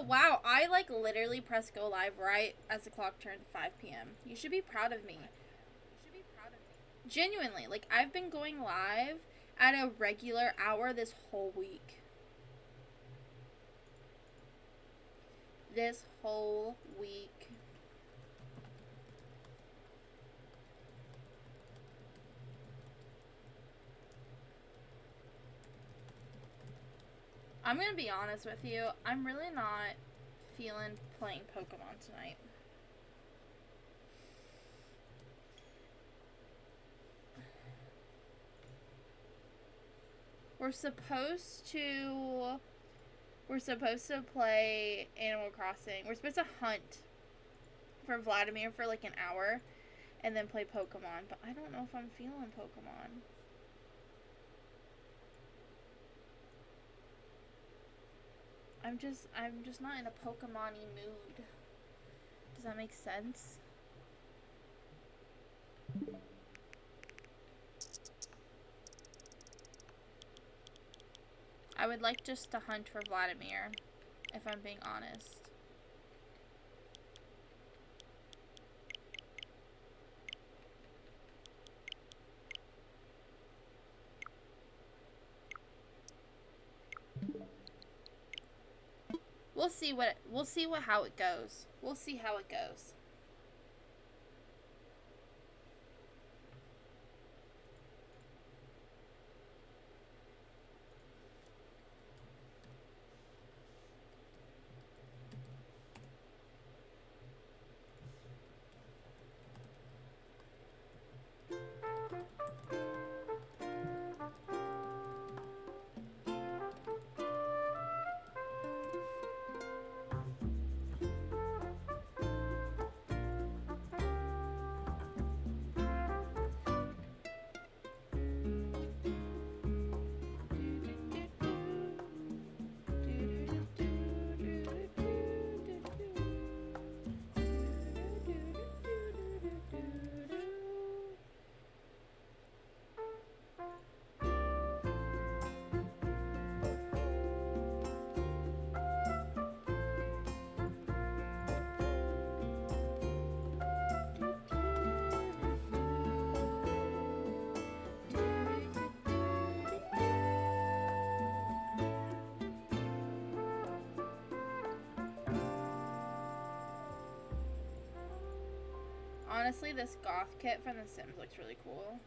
wow, I like literally pressed go live right as the clock turned 5 p.m. You should be proud of me. Genuinely, like I've been going live at a regular hour this whole week. This whole week. I'm gonna be honest with you, I'm really not feeling playing Pokemon tonight. We're supposed to play Animal Crossing. We're supposed to hunt for Vladimir for like an hour and then play Pokemon, but I don't know if I'm feeling Pokemon. I'm just not in a Pokemon-y mood. Does that make sense? I would like just to hunt for Vladimir, if I'm being honest. We'll see how it goes. We'll see how it goes. Honestly, this goth kit from The Sims looks really cool.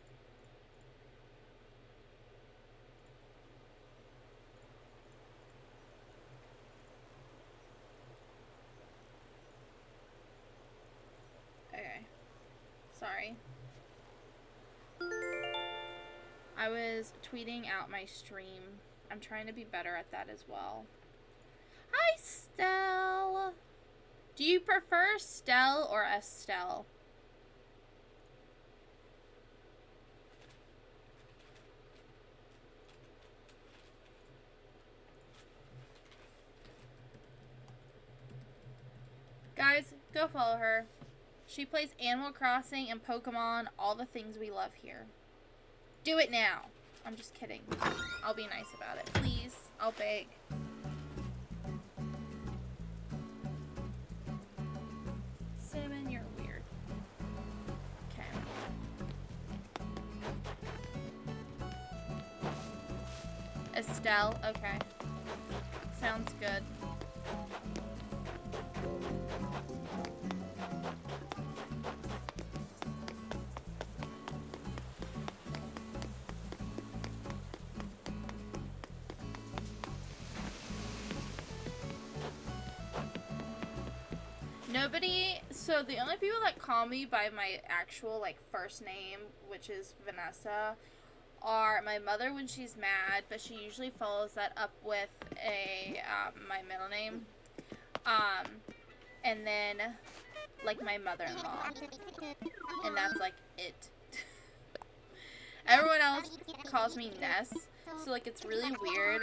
Okay. Sorry. I was tweeting out my stream. I'm trying to be better at that as well. Hi, Stell! Do you prefer Stell or Estelle? Guys, go follow her. She plays Animal Crossing and Pokemon, all the things we love here. Do it now. I'm just kidding. I'll be nice about it. Please. I'll beg. Cinnamon, you're weird. Okay. Estelle, okay. Sounds good. Nobody, so the only people that call me by my actual, like, first name, which is Vanessa, are my mother when she's mad, but she usually follows that up with my middle name, and then, like, my mother-in-law, and that's, like, it. Everyone else calls me Ness, so, like, it's really weird,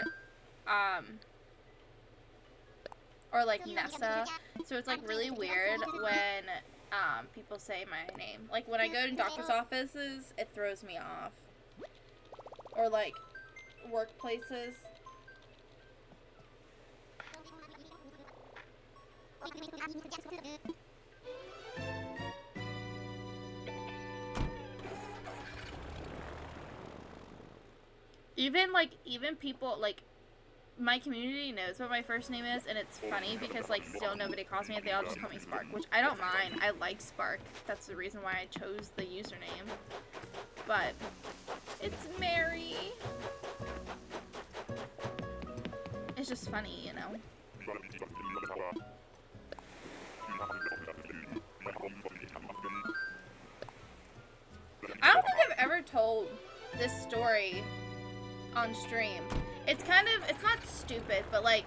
or like Nessa, so it's like really weird when people say my name. Like when I go to doctor's offices, it throws me off. Or like workplaces. Even people, like, my community knows what my first name is, and it's funny because, like, still nobody calls me it. They all just call me Spark, which I don't mind. I like Spark. That's the reason why I chose the username. But it's Mary. It's just funny, you know? I don't think I've ever told this story on stream. It's not stupid, but, like,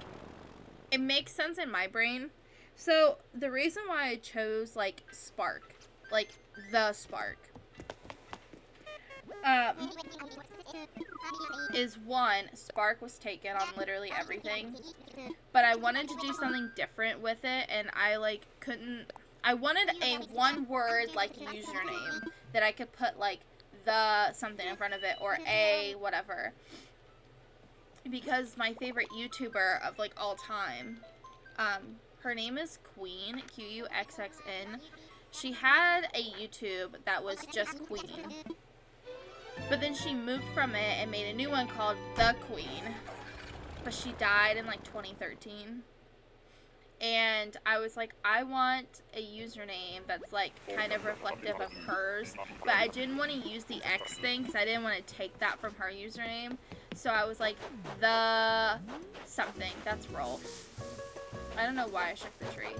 it makes sense in my brain. So, the reason why I chose, like, Spark, like, the Spark, is one, Spark was taken on literally everything, but I wanted to do something different with it, and I, like, I wanted a one-word, like, username that I could put, like, the something in front of it, or a whatever. Because my favorite YouTuber of, like, all time, her name is Queen, Quxxn. She had a YouTube that was just Queen. But then she moved from it and made a new one called The Queen. But she died in, like, 2013. And I was like, I want a username that's, like, kind of reflective of hers. But I didn't want to use the X thing because I didn't want to take that from her username. So I was like, the something. That's Rolf. I don't know why I shook the tree.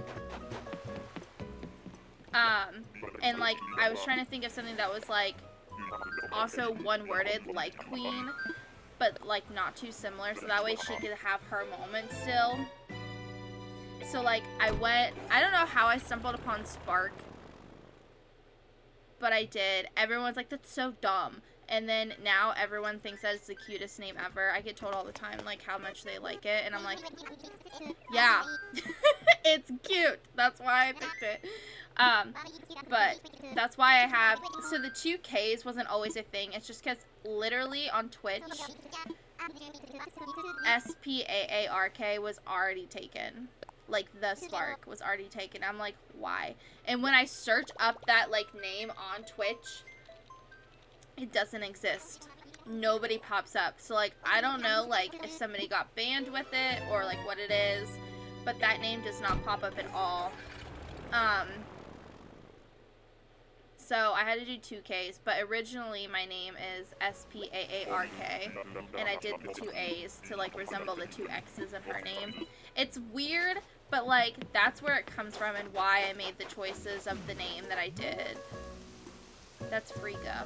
And, like, I was trying to think of something that was, like, also one-worded, like Queen, but, like, not too similar. So that way she could have her moment still. So, like, I don't know how I stumbled upon Spark, but I did. Everyone's like, that's so dumb. And then now everyone thinks that it's the cutest name ever. I get told all the time, like, how much they like it. And I'm like, yeah, it's cute. That's why I picked it. But that's why I have, so the 2Ks wasn't always a thing. It's just because literally on Twitch, SPAARK was already taken. Like, the Spark was already taken. I'm like, why? And when I search up that, like, name on Twitch, it doesn't exist. Nobody pops up. So, like, I don't know, like, if somebody got banned with it or, like, what it is. But that name does not pop up at all. So I had to do 2Ks, but originally my name is SPAARK, and I did the 2 A's to, like, resemble the 2 X's in her name. It's weird, but, like, that's where it comes from and why I made the choices of the name that I did. That's Frigga.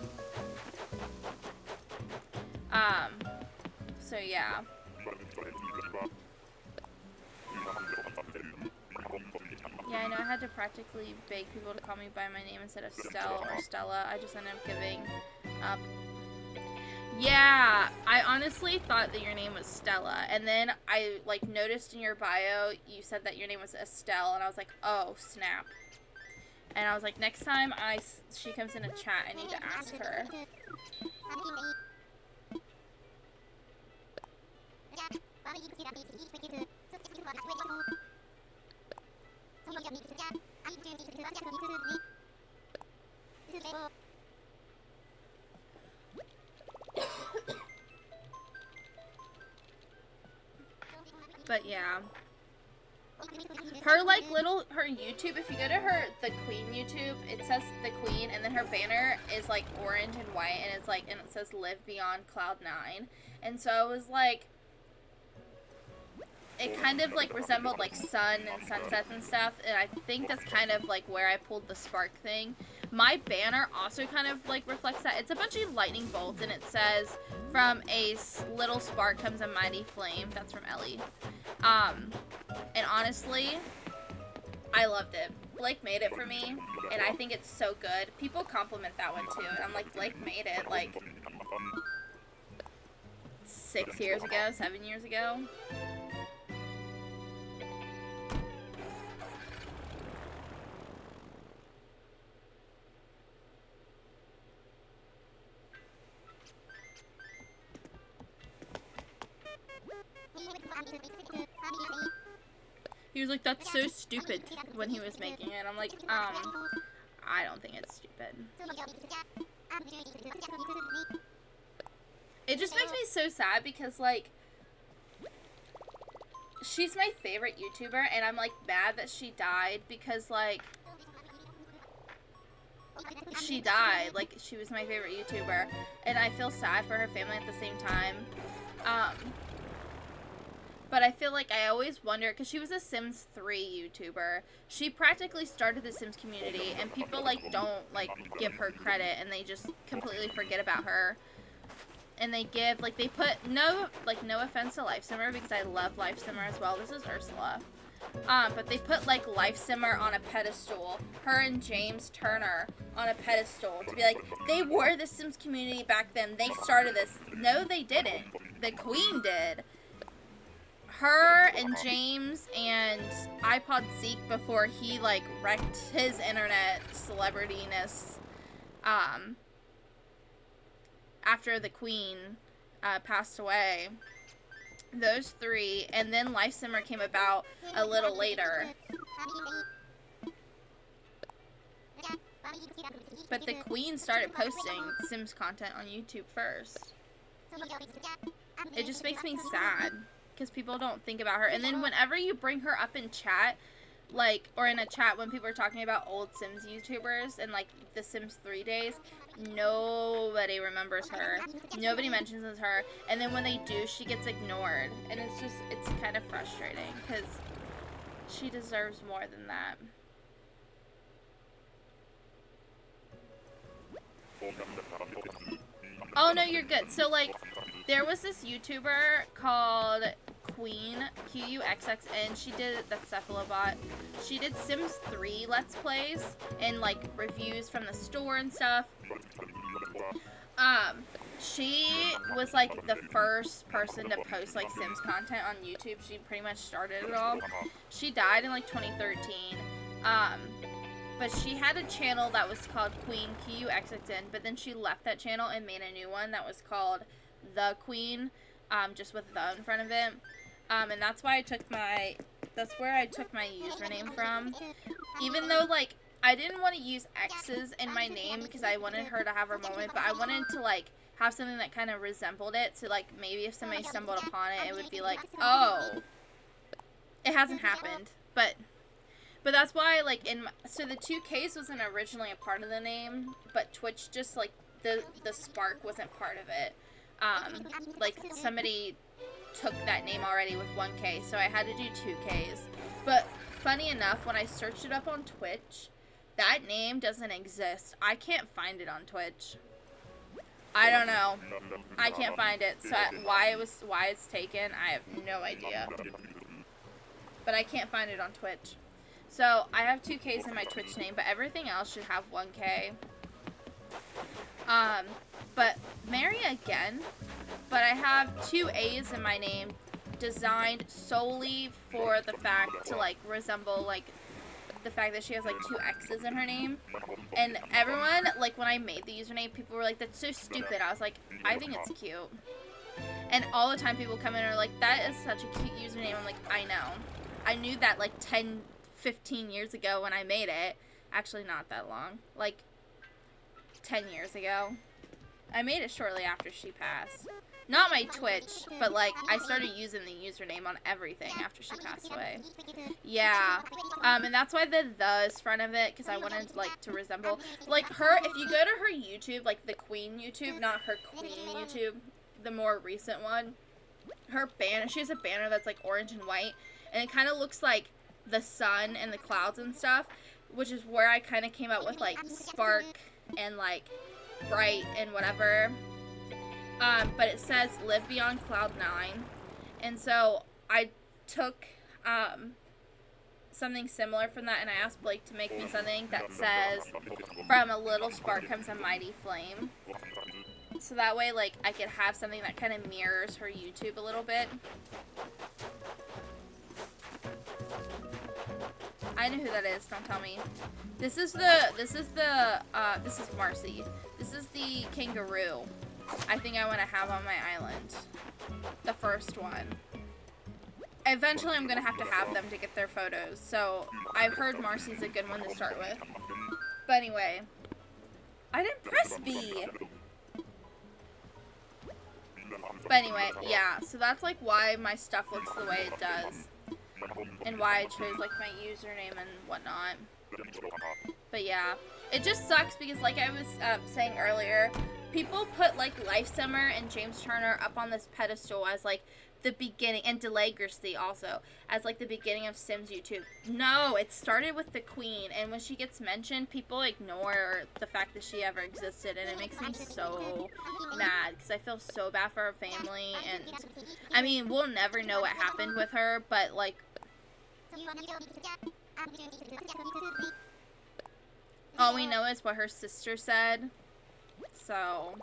So yeah. Yeah, I know I had to practically beg people to call me by my name instead of Stell or Stella. I just ended up giving up. Yeah, I honestly thought that your name was Stella. And then I, like, noticed in your bio, you said that your name was Estelle. And I was like, oh, snap. And I was like, next time she comes in a chat, I need to ask her. But yeah. Her, like, her YouTube, if you go to the Queen YouTube, it says the Queen, and then her banner is, like, orange and white, and it's, like, and it says Live Beyond Cloud 9. And so I was, like, it kind of, like, resembled, like, sun and sunsets and stuff, and I think that's kind of, like, where I pulled the Spark thing. My banner also kind of, like, reflects that. It's a bunch of lightning bolts, and it says, from a little spark comes a mighty flame. That's from Ellie. And honestly, I loved it. Blake made it for me, and I think it's so good. People compliment that one, too, and I'm like, Blake made it, like, 6 years ago, 7 years ago. He was like, that's so stupid when he was making it. I'm like, I don't think it's stupid. It just makes me so sad because, like, she's my favorite YouTuber, and I'm, like, mad that she died because, like, she died. Like, she was my favorite YouTuber, and I feel sad for her family at the same time. But I feel like I always wonder, because she was a Sims 3 YouTuber. She practically started the Sims community, and people, like, don't, like, give her credit, and they just completely forget about her. And they give, like, they put, no offense to Life Simmer, because I love Life Simmer as well. This is Ursula. But they put, like, Life Simmer on a pedestal. Her and James Turner on a pedestal. To be like, they were the Sims community back then. They started this. No, they didn't. The Queen did. Her and James and iPod Zeke before he, like, wrecked his internet celebrityness, after the Queen, passed away. Those three, and then Life Simmer came about a little later. But the Queen started posting Sims content on YouTube first. It just makes me sad, because people don't think about her. And then whenever you bring her up in chat, like, or in a chat when people are talking about old Sims YouTubers and, like, the Sims 3 days, nobody remembers her. Nobody mentions her. And then when they do, she gets ignored. And it's kind of frustrating, because she deserves more than that. Oh, no, you're good. So, like, there was this YouTuber called Queen, Quxxn. She did the Cephalobot. She did Sims 3 Let's Plays and, like, reviews from the store and stuff. She was, like, the first person to post, like, Sims content on YouTube. She pretty much started it all. She died in, like, 2013. But she had a channel that was called Queen, Quxxn, but then she left that channel and made a new one that was called The Queen, just with the in front of it. And that's why that's where I took my username from. Even though, like, I didn't want to use X's in my name because I wanted her to have her moment, but I wanted to, like, have something that kind of resembled it, so, like, maybe if somebody stumbled upon it, it would be like, oh, it hasn't happened, but that's why, like, so the 2Ks wasn't originally a part of the name, but Twitch just, like, the spark wasn't part of it. Like, somebody took that name already with 1K, so I had to do 2Ks. But funny enough, when I searched it up on Twitch, that name doesn't exist. I can't find it on Twitch. I don't know. I can't find it. So why it's taken, I have no idea. But I can't find it on Twitch. So I have 2Ks in my Twitch name, but everything else should have 1K. But Mary again. But I have 2 A's in my name, designed solely for the fact to, like, resemble, like, the fact that she has, like, 2 X's in her name. And everyone, like, when I made the username, people were like, that's so stupid. I was like, I think it's cute. And all the time people come in and are like, that is such a cute username. I'm like, I know. I knew that, like, 10, 15 years ago when I made it. Actually, not that long. Like, 10 years ago. I made it shortly after she passed. Not my Twitch, but, like, I started using the username on everything after she passed away. Yeah. And that's why the is front of it, because I wanted, like, to resemble. Like, her, if you go to her YouTube, like, the Queen YouTube, not her Queen YouTube, the more recent one, her banner, she has a banner that's, like, orange and white, and it kind of looks like the sun and the clouds and stuff, which is where I kind of came up with, like, spark and, like, bright and whatever. But it says live beyond cloud 9. And so I took something similar from that, and I asked Blake to make me something that says from a little spark comes a mighty flame. So that way, like, I could have something that kind of mirrors her YouTube a little bit. I know who that is, don't tell me. This is Marcy. This is the kangaroo I think I want to have on my island. The first one. eventually I'm gonna have them to get their photos. So I've heard Marcy's a good one to start with. But anyway, I didn't press B. But anyway, yeah. So that's like why my stuff looks the way it does, and why I chose like my username and whatnot. But yeah, it just sucks because like I was saying earlier, people put like Life Simmer and James Turner up on this pedestal as like the beginning, and Delagrasty also, as like the beginning of Sims YouTube. No, it started with the Queen, and when she gets mentioned, people ignore the fact that she ever existed, and it makes me so mad, because I feel so bad for her family, and I mean, we'll never know what happened with her, but like, all we know is what her sister said, so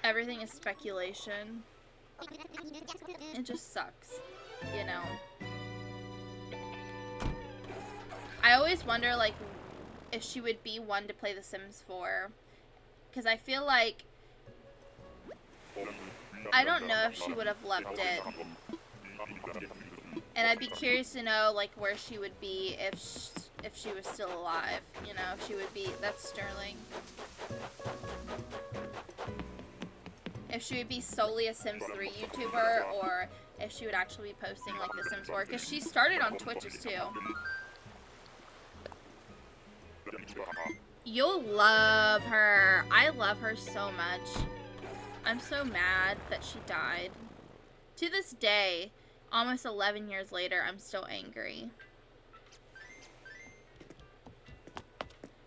everything is speculation. It just sucks, you know. I always wonder, like, if she would be one to play The Sims 4. Because I feel like, I don't know if she would have loved it. And I'd be curious to know, like, where she would be if she was still alive. You know, if she would be, that's Sterling. If she would be solely a Sims 3 YouTuber, or if she would actually be posting, like, The Sims 4. Because she started on Twitches, too. You'll love her. I love her so much. I'm so mad that she died. To this day, almost 11 years later, I'm still angry.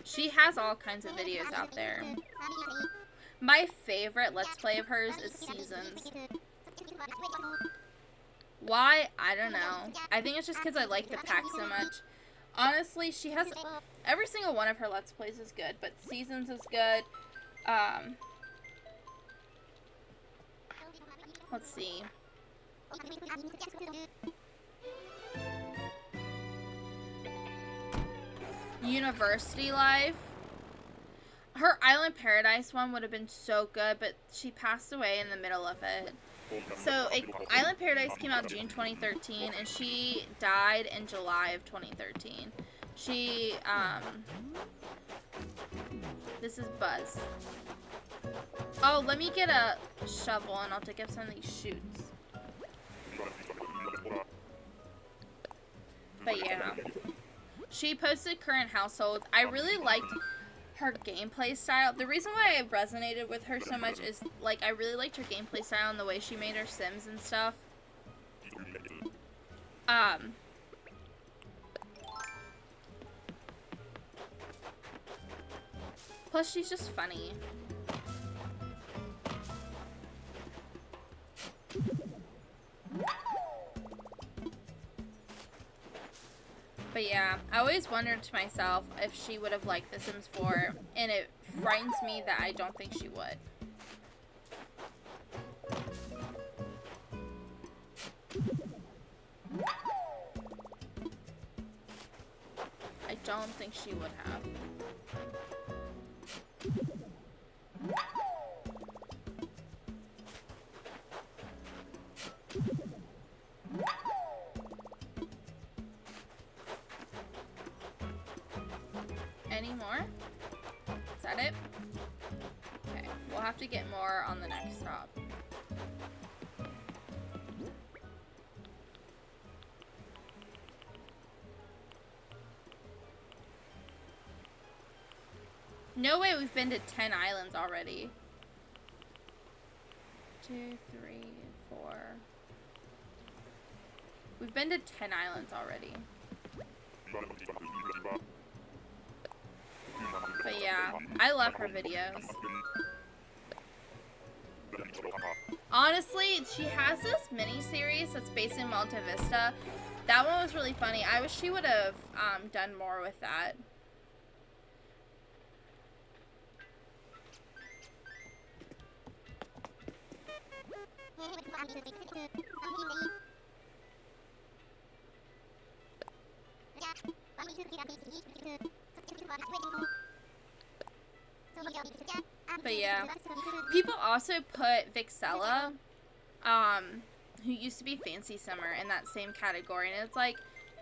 She has all kinds of videos out there. My favorite Let's Play of hers is Seasons. Why? I don't know. I think it's just because I like the pack so much. Honestly, she has... Every single one of her Let's Plays is good, but Seasons is good. Let's see. University Life. Her Island Paradise one would have been so good, but she passed away in the middle of it. So, Island Paradise came out June 2013, and she died in July of 2013. She, this is Buzz. Oh, let me get a shovel, and I'll dig up some of these shoots. But yeah. She posted current households. I really liked her gameplay style. The reason why I resonated with her so much is, like, I really liked her gameplay style and the way she made her Sims and stuff. Plus, she's just funny. But yeah, I always wondered to myself if she would have liked The Sims 4, and it frightens me that I don't think she would. I don't think she would have. Any more? Is that it? Okay, we'll have to get more on the next stop. No way we've been to 10 islands already. 2, 3, 4. We've been to 10 islands already. But yeah, I love her videos. Honestly, she has this mini-series that's based in Malta Vista. That one was really funny. I wish she would have done more with that. But yeah, people also put Vixella who used to be Fancy Summer in that same category, and it's like,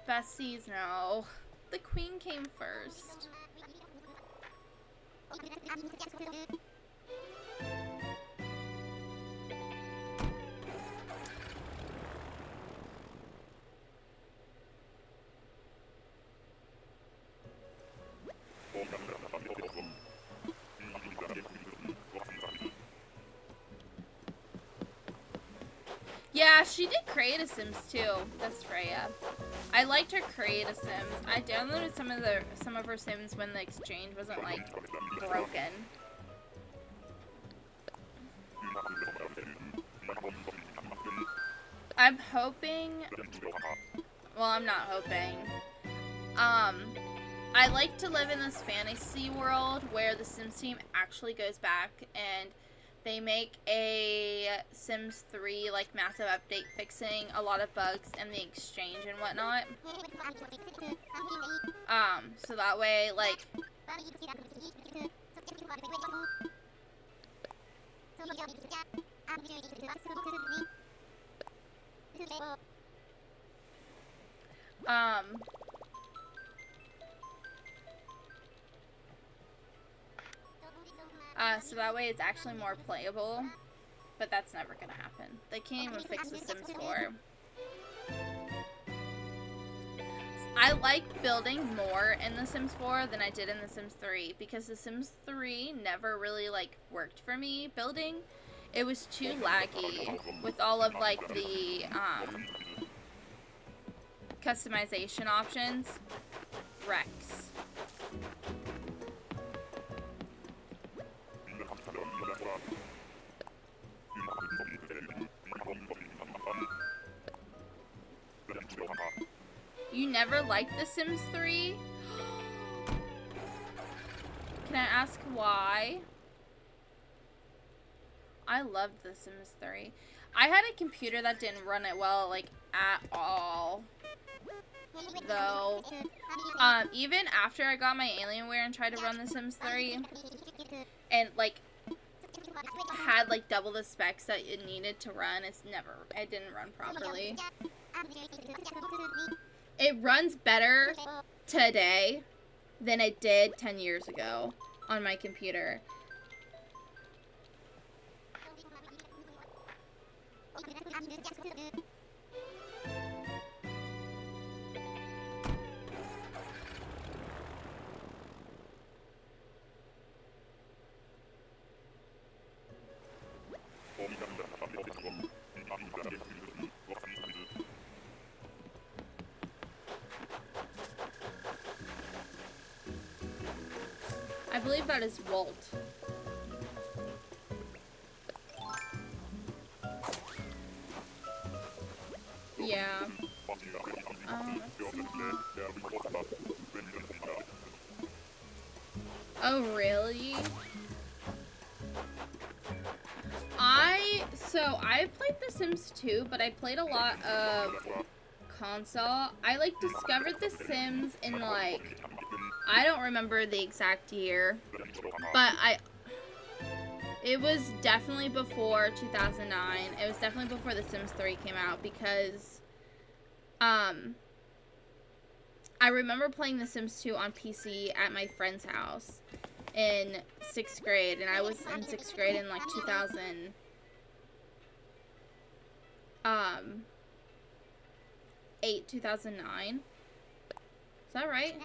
besties, no. The queen came first. Yeah, she did create a Sims too. That's Freya. I liked her create a Sims. I downloaded some of her Sims when the exchange wasn't like broken. I'm hoping. Well, I'm not hoping. I like to live in this fantasy world where the Sims team actually goes back and they make a Sims 3 like massive update fixing a lot of bugs in the exchange and whatnot. So that way, like, so that way it's actually more playable, but that's never gonna happen. They can't even fix the Sims 4. I like building more in the Sims 4 than I did in the Sims 3 because the Sims 3 never really like worked for me building. It was too laggy with all of like the customization options. Rex. You never liked The Sims 3? Can I ask why? I loved The Sims 3. I had a computer that didn't run it well, like, at all. Though, even after I got my Alienware and tried to run The Sims 3, and, like, had, like, double the specs that it needed to run, it didn't run properly. It runs better today than it did 10 years ago on my computer. I believe that is Walt. Yeah. Oh, really? I played The Sims 2, but I played a lot of console. I, like, discovered The Sims in, like, I don't remember the exact year, but it was definitely before 2009. It was definitely before The Sims 3 came out because, I remember playing The Sims 2 on PC at my friend's house in 6th grade, and I was in 6th grade in, like, 2009. Is that right?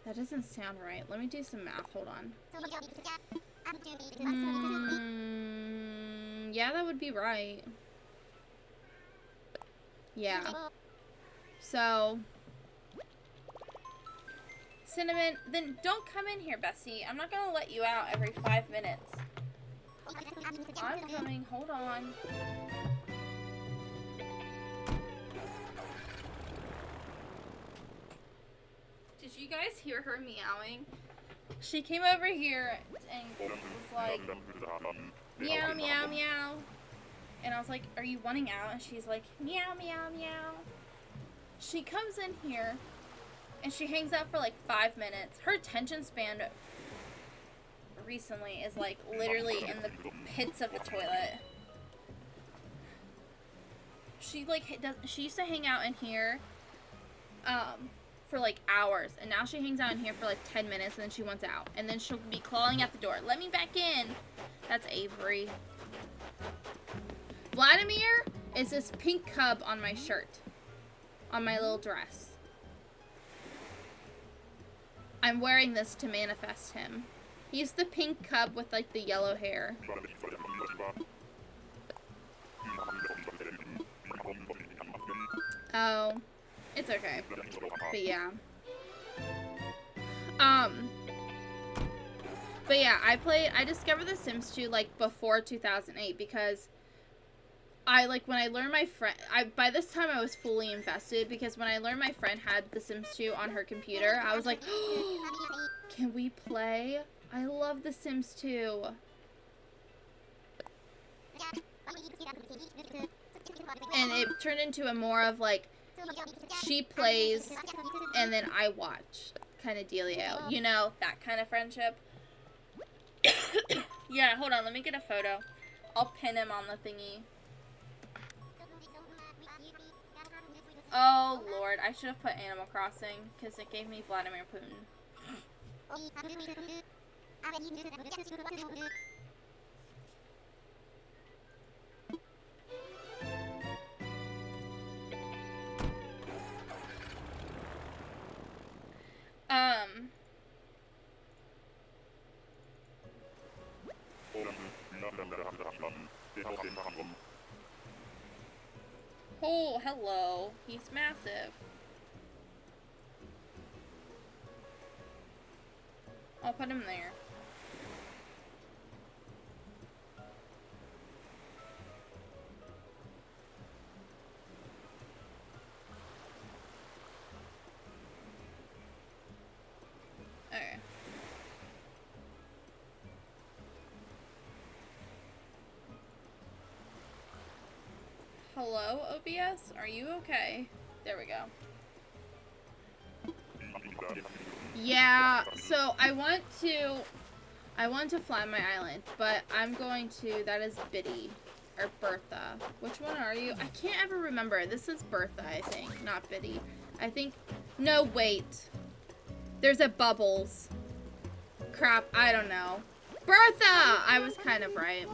That doesn't sound right. Let me do some math. Hold on. Yeah, that would be right. Yeah. So, Cinnamon, then don't come in here, Bessie. I'm not gonna let you out every 5 minutes. I'm coming. Hold on. Did you guys hear her meowing? She came over here and was like, meow, meow, meow. And I was like, are you wanting out? And she's like, meow, meow, meow. She comes in here and she hangs out for like 5 minutes. Her attention span recently is like literally in the pits of the toilet. She she used to hang out in here for like hours, and now she hangs out in here for like 10 minutes and then she wants out, and then she'll be clawing at the door. Let me back in. That's Avery. Vladimir is this pink cub on my shirt, on my little dress. I'm wearing this to manifest him. He's the pink cub with like the yellow hair. Oh, it's okay. But yeah. But yeah, I discovered The Sims 2 like before 2008 because when I learned my friend, by this time I was fully invested, because when I learned my friend had The Sims 2 on her computer, I was like, oh, can we play? I love The Sims 2. And it turned into a more of like, she plays and then I watch kind of dealio. You know, that kind of friendship. Yeah, hold on, let me get a photo. I'll pin him on the thingy. Oh, Lord. I should have put Animal Crossing, because it gave me Vladimir Putin. Oh, hello. He's massive. I'll put him there. Okay. Hello, OBS? Are you okay? There we go. Yeah, so I want to fly my island, but I'm going to, that is Biddy, or Bertha. Which one are you? I can't ever remember. This is Bertha, I think, not Biddy. I think, no, wait. There's a Bubbles. Crap, I don't know. Bertha! I was kind of right.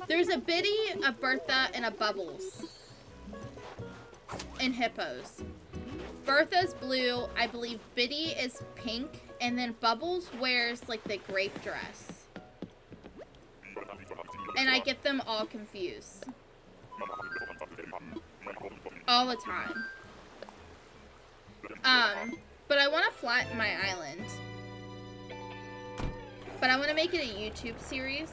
There's a Biddy, a Bertha, and a Bubbles. And hippos. Bertha's blue, I believe Biddy is pink, and then Bubbles wears like the grape dress. And I get them all confused. All the time. But I want to flatten my island. But I want to make it a YouTube series.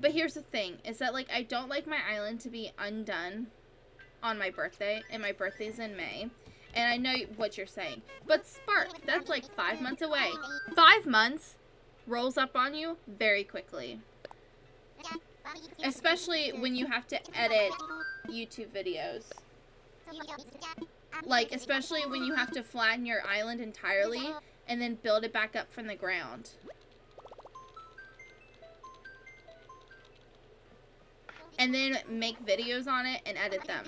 But here's the thing, is that like I don't like my island to be undone on my birthday, and my birthday's in May. And I know what you're saying. But Spark, that's like 5 months away. 5 months rolls up on you very quickly. Especially when you have to edit YouTube videos. Like, especially when you have to flatten your island entirely and then build it back up from the ground. And then make videos on it and edit them.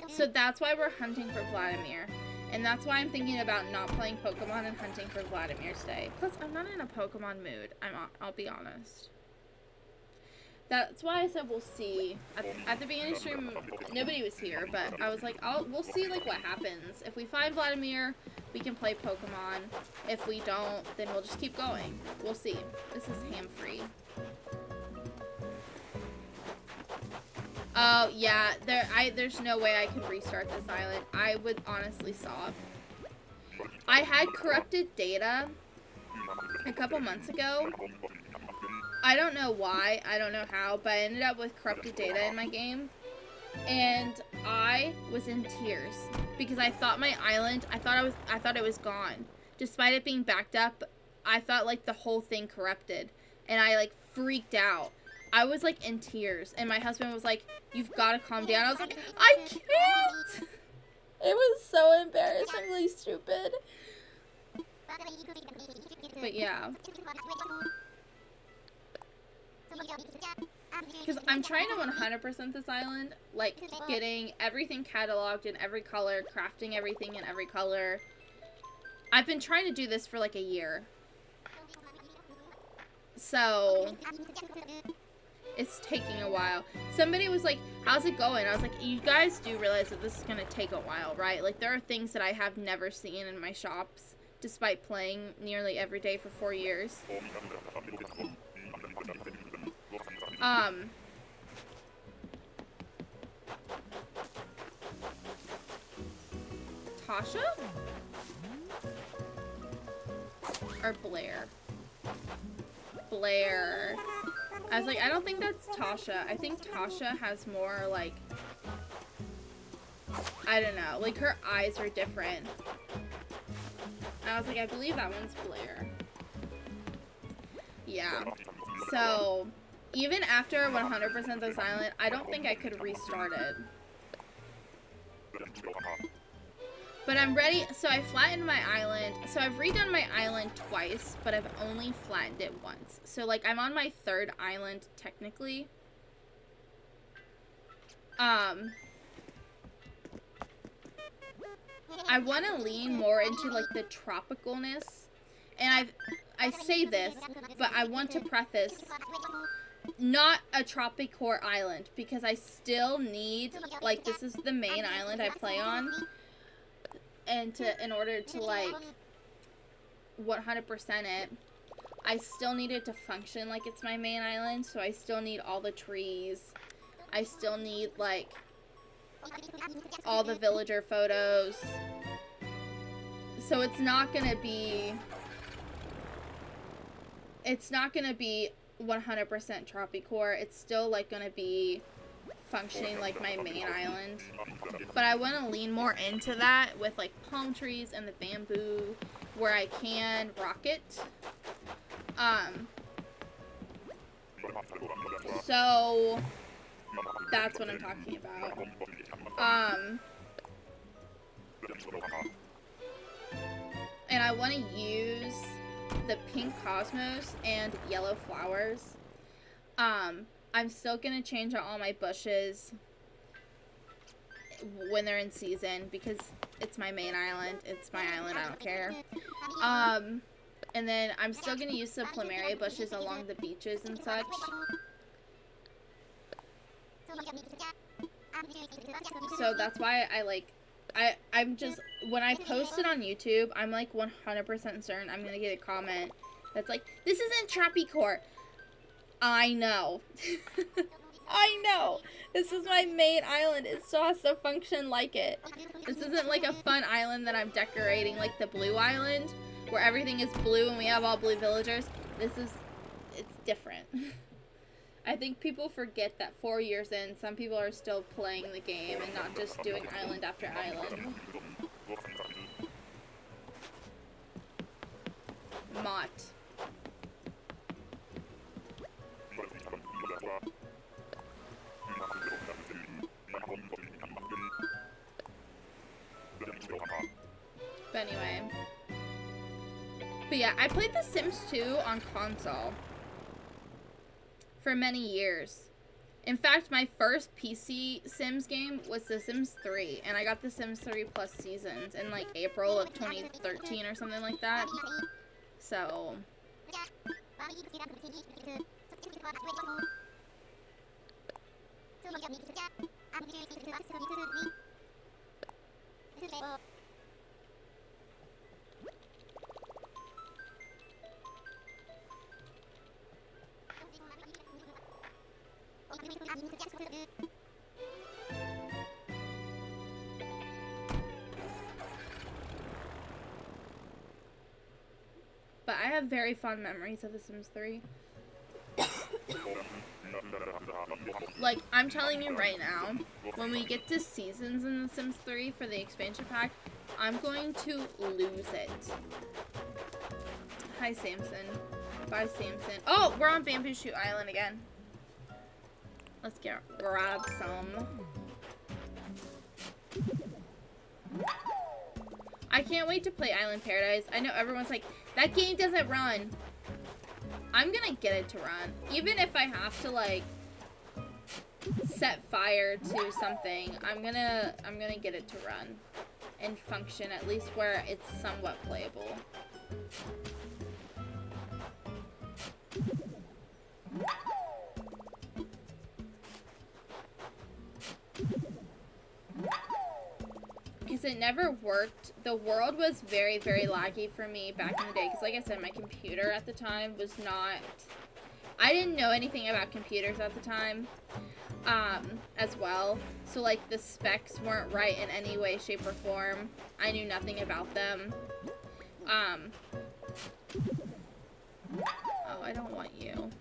So that's why we're hunting for Vladimir. And that's why I'm thinking about not playing Pokemon and hunting for Vladimir's Day. Plus, I'm not in a Pokemon mood. I'll be honest. That's why I said we'll see. At the beginning of the stream, nobody was here, but I was like, we'll see like what happens. If we find Vladimir, we can play Pokemon. If we don't, then we'll just keep going. We'll see. This is ham-free. Oh, yeah, there's no way I could restart this island. I would honestly sob. I had corrupted data a couple months ago. I don't know why, I don't know how, but I ended up with corrupted data in my game. And I was in tears because I thought my island, I thought it was gone. Despite it being backed up, I thought like the whole thing corrupted. And I like freaked out. I was like in tears, and my husband was like, "You've got to calm down." I was like, "I can't." It was so embarrassingly stupid. But yeah. Because I'm trying to 100% this island, like getting everything cataloged in every color, crafting everything in every color. I've been trying to do this for like a year. So it's taking a while. Somebody was like, how's it going? I was like, you guys do realize that this is going to take a while, right? Like, there are things that I have never seen in my shops, despite playing nearly every day for 4 years. Tasha? Or Blair? Blair. I was like, I don't think that's Tasha. I think Tasha has more, like, I don't know. Like, her eyes are different. I was like, I believe that one's Blair. Yeah. So, even after 100% this island, I don't think I could restart it. But I'm ready. So I flattened my island. So I've redone my island twice, but I've only flattened it once. So, like, I'm on my 3rd island, technically. I want to lean more into, like, the tropicalness. And I say this, but I want to preface, not a Tropicore island, because I still need, like, this is the main island I play on. And in order to, like, 100% it, I still need it to function like it's my main island. So I still need all the trees. I still need, like, all the villager photos. So it's not gonna be 100% Tropicore. It's still, like, gonna be functioning like my main island, but I want to lean more into that with, like, palm trees and the bamboo where I can rock it. So that's what I'm talking about. And I want to use the pink cosmos and yellow flowers. I'm still gonna change out all my bushes when they're in season, because it's my main island. It's my island, I don't care. And then I'm still gonna use some plumeria bushes along the beaches and such. So that's why I'm just, when I post it on YouTube, I'm like 100% certain I'm gonna get a comment that's like, this isn't Tropicore. I know. I know. This is my main island. It still has to function like it. This isn't like a fun island that I'm decorating like the blue island, where everything is blue and we have all blue villagers. It's different. I think people forget that 4 years in, some people are still playing the game and not just doing island after island. Mott. But anyway. But yeah, I played The Sims 2 on console for many years. In fact, my first PC Sims game was The Sims 3, and I got The Sims 3 Plus Seasons in, like, April of 2013 or something like that. So... But I have very fond memories of The Sims 3. Like, I'm telling you right now, when we get to seasons in The Sims 3 for the expansion pack, I'm going to lose it. Hi, Samson. Bye, Samson. Oh, we're on Bamboo Shoot Island again. Let's grab some. I can't wait to play Island Paradise. I know everyone's like, that game doesn't run. I'm gonna get it to run. Even if I have to, like, set fire to something, I'm gonna get it to run and function, at least where it's somewhat playable. Because it never worked. The world was very, very laggy for me back in the day. Because like I said, my computer at the time was not... I didn't know anything about computers at the time as well. So like the specs weren't right in any way, shape, or form. I knew nothing about them. Oh, I don't want you.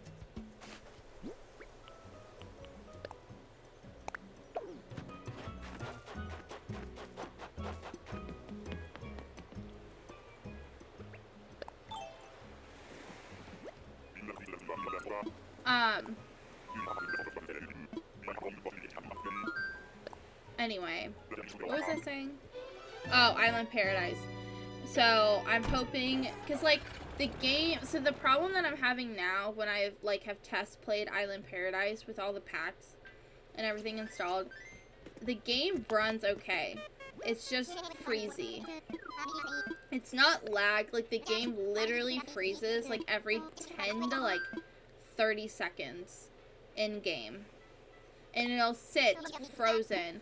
Anyway, what was I saying? Oh, Island Paradise. So, I'm hoping, because, like, the game, so the problem that I'm having now when I, like, have test played Island Paradise with all the packs and everything installed, the game runs okay. It's just freezy. It's not lag, like, the game literally freezes, like, every 10 to, like, 30 seconds in-game. And it'll sit frozen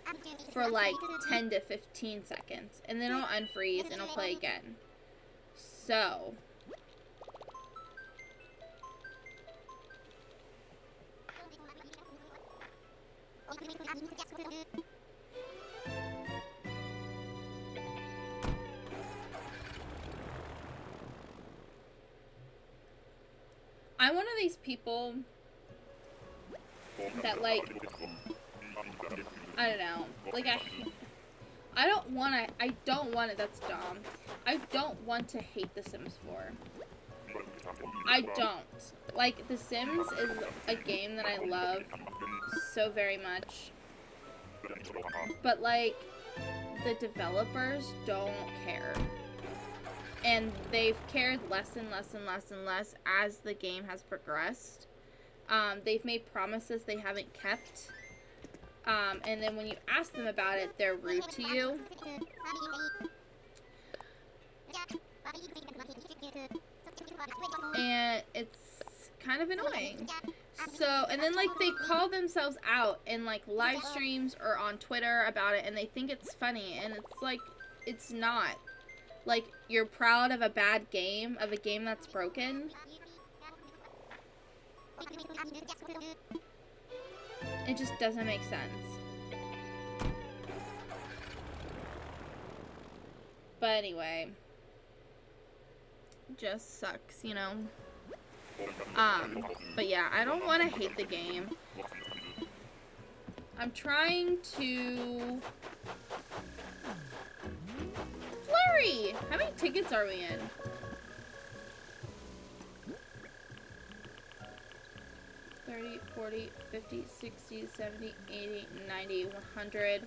for like 10 to 15 seconds. And then it'll unfreeze and it'll play again. So. I'm one of these people that, like, I don't know, like, I don't want to, that's dumb, I don't want to hate The Sims 4, I don't, like, The Sims is a game that I love so very much, but, like, the developers don't care, and they've cared less and less and less and less as the game has progressed. They've made promises they haven't kept. And then when you ask them about it, they're rude to you. And it's kind of annoying. So, and then, like, they call themselves out in, like, live streams or on Twitter about it, and they think it's funny. And it's like, it's not. Like, you're proud of a bad game, of a game that's broken. It just doesn't make sense. But anyway, just sucks, you know. But yeah, I don't want to hate the game. I'm trying to... Flurry! How many tickets are we in? 30, 40, 50, 60, 70, 80, 90, 100.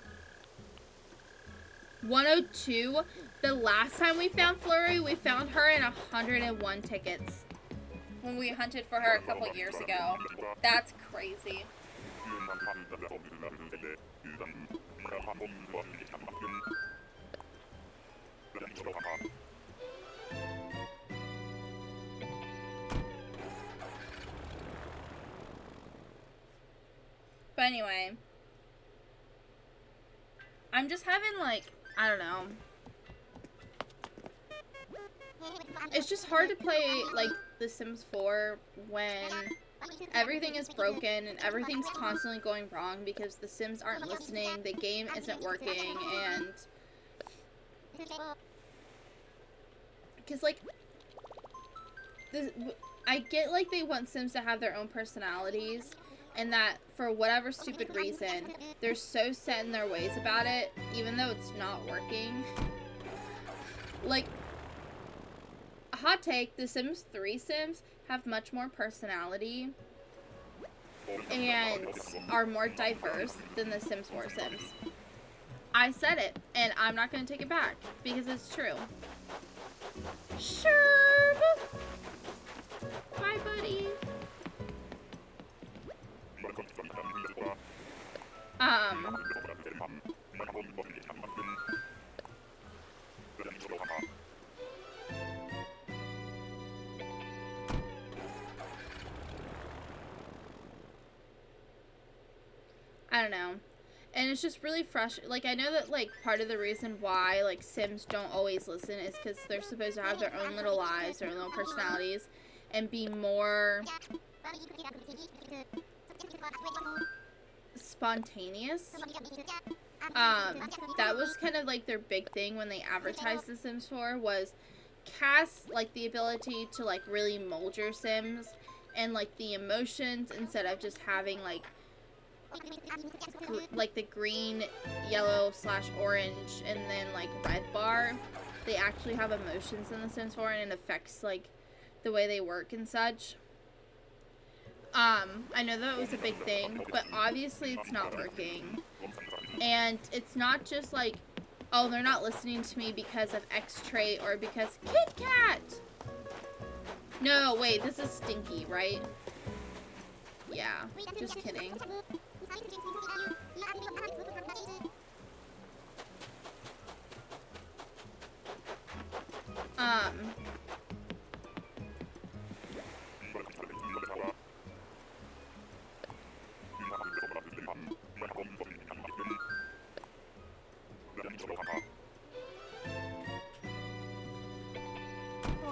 102. The last time we found Flurry, we found her in 101 tickets. When we hunted for her a couple years ago. That's crazy. But anyway, I'm just having, like, I don't know. It's just hard to play, like, The Sims 4 when everything is broken and everything's constantly going wrong because the Sims aren't listening, the game isn't working, and... Because, like, I get, like, they want Sims to have their own personalities, and that, for whatever stupid reason, they're so set in their ways about it, even though it's not working. Like, a hot take, the Sims 3 Sims have much more personality and are more diverse than the Sims 4 Sims. I said it, and I'm not gonna take it back because it's true. Sure. Bye, buddy. Um. I don't know. And it's just really frustrating. Like, I know that, like, part of the reason why, like, Sims don't always listen is because they're supposed to have their own little lives, their own little personalities, and be more spontaneous. That was kind of, like, their big thing when they advertised The Sims 4 was cast, like, the ability to, like, really mold your Sims and, like, the emotions instead of just having, like the green, yellow / orange, and then like red bar. They actually have emotions in The Sims 4, and it affects like the way they work and such. I know that was a big thing, but obviously it's not working. And it's not just like, oh, they're not listening to me because of X trait or because Kit Kat. No, wait, this is Stinky, right? Yeah, just kidding. Well,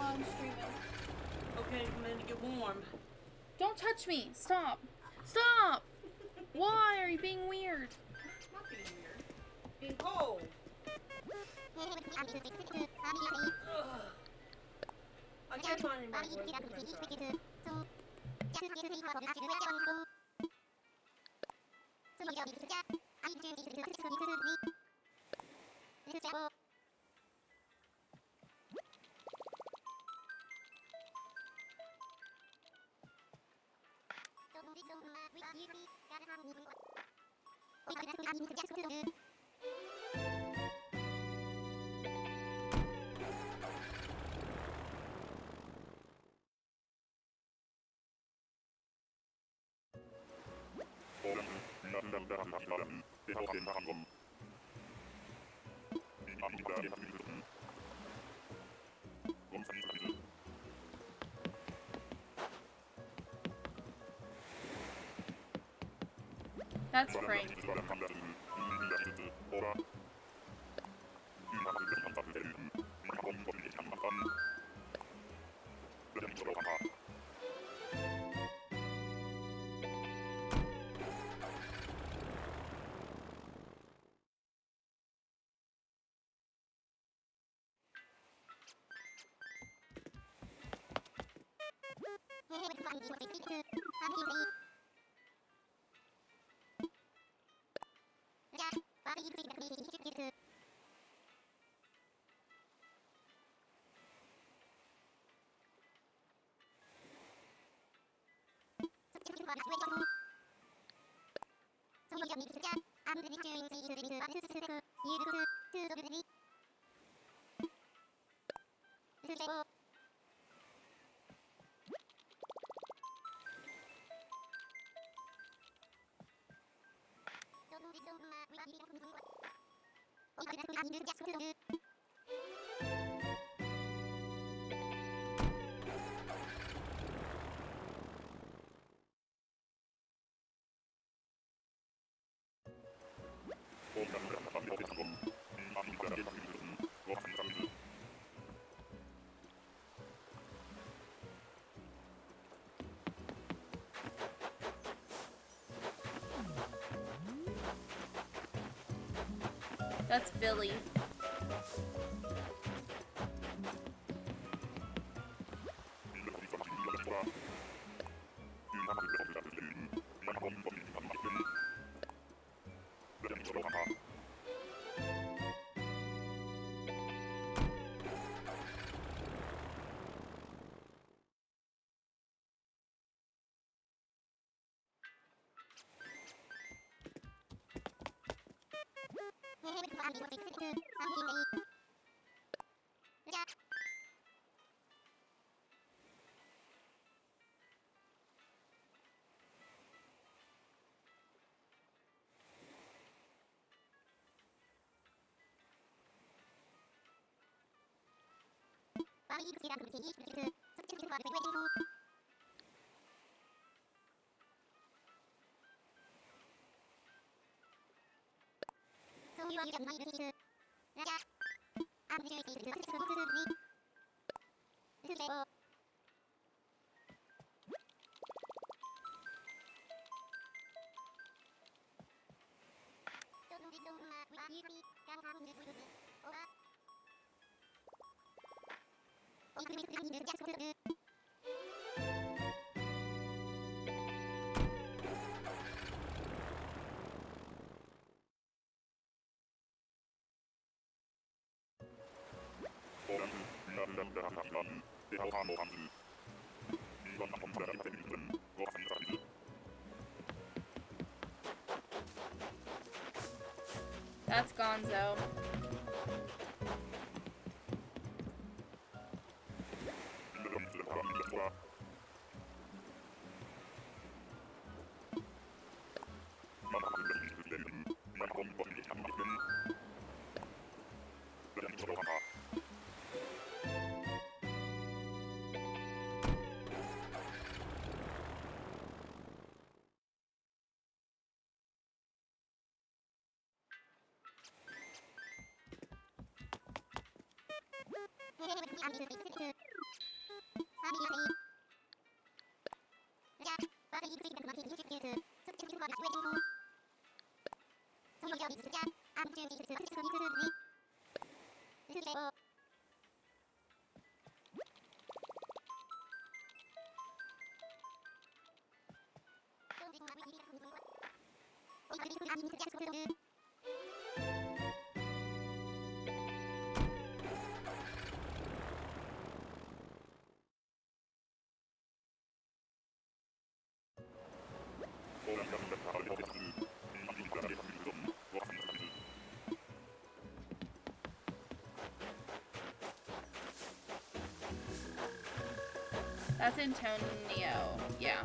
I'm streaming. Okay, come in to get warm. Don't touch me! Stop! Stop! Why are you being weird? I'm not being weird. Being cold. Ugh. I can't find any more blueprints. That's Frank. That's Billy. That's Gonzo. That's Antonio. Yeah.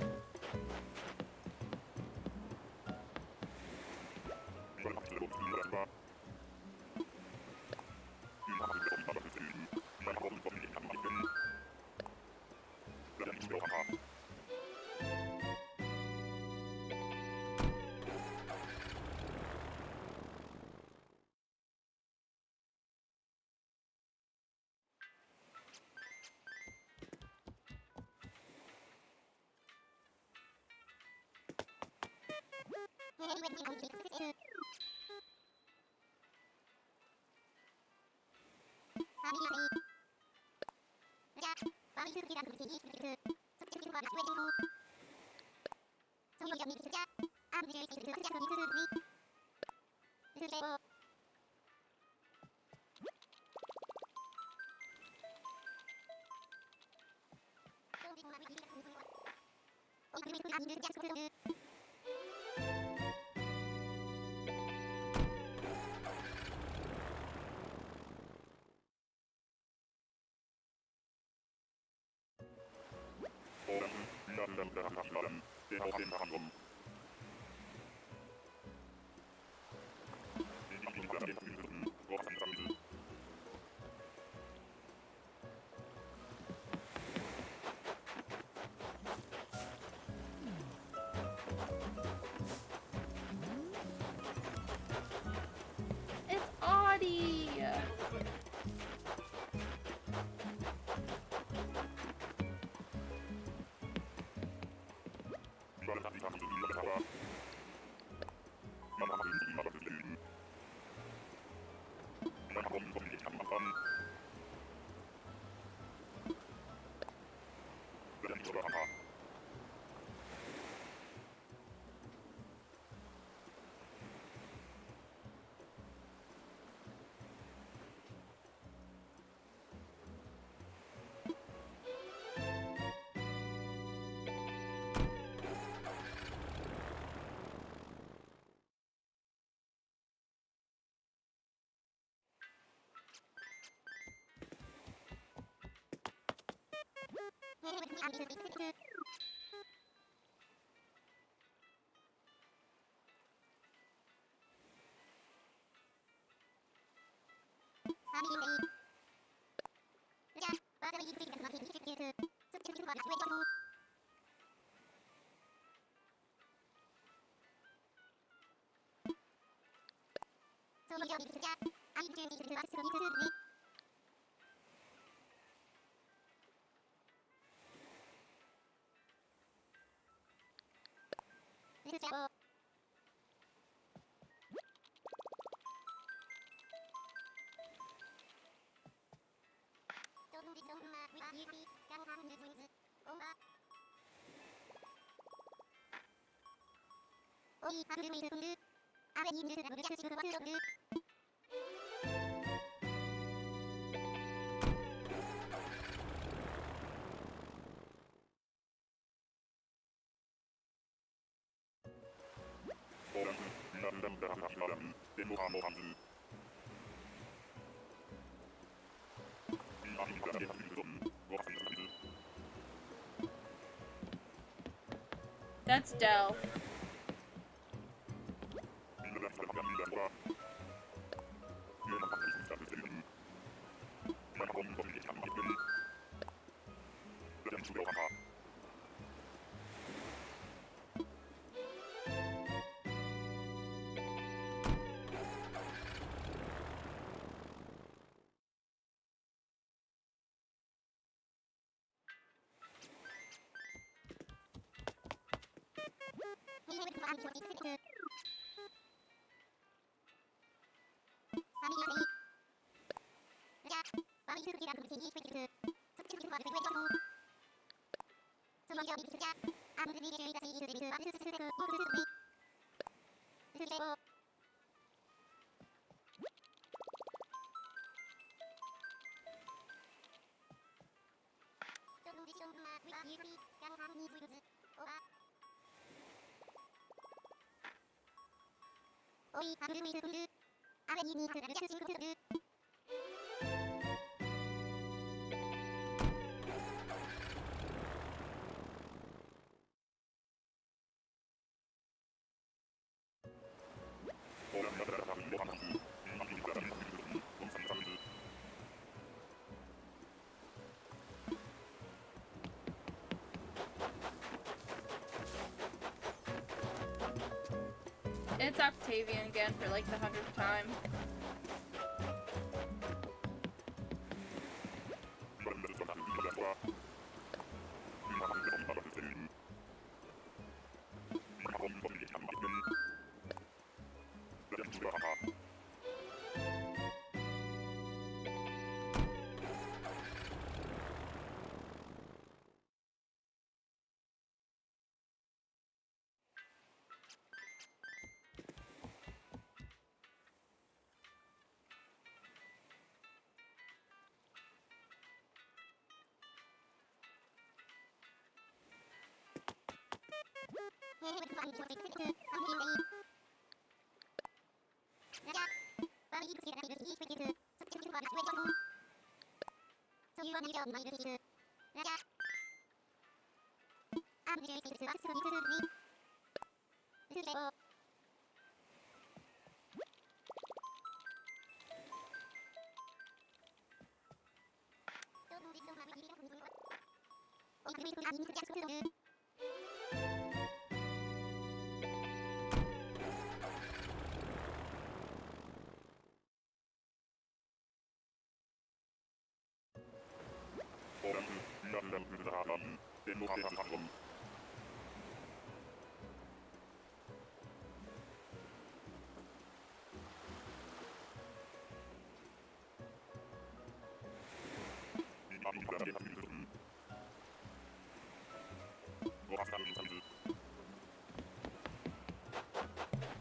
It's Audie! That's Dell. It's Octavian again for like the 100th time.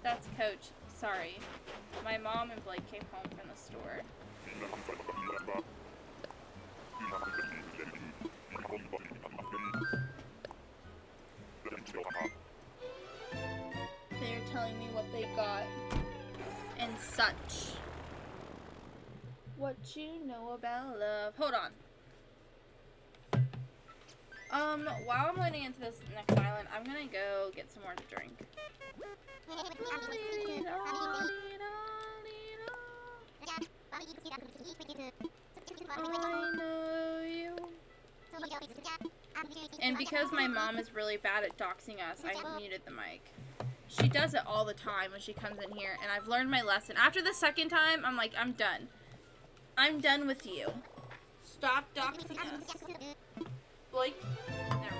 That's Coach. Sorry. My mom and Blake came home from the store. They're telling me what they got and such. What you know about love. Hold on. While I'm loading into this next island, I'm gonna go get some more to drink. I know you. And because my mom is really bad at doxing us, I muted the mic. She does it all the time when she comes in here, and I've learned my lesson. After the second time, I'm like, I'm done. I'm done with you. Stop doxing us. Blake, never mind.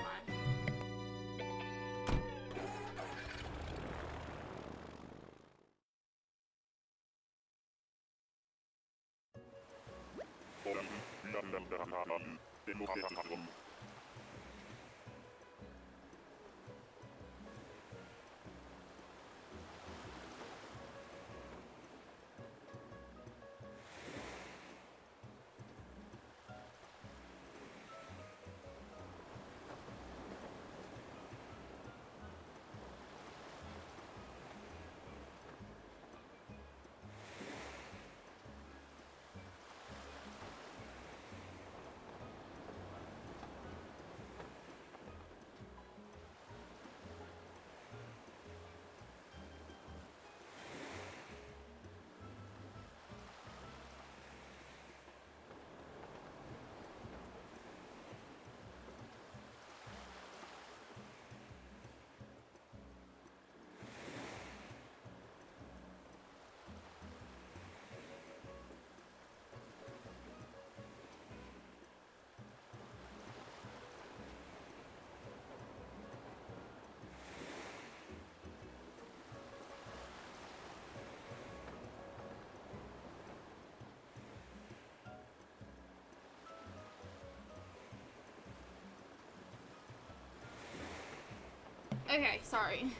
Okay, sorry.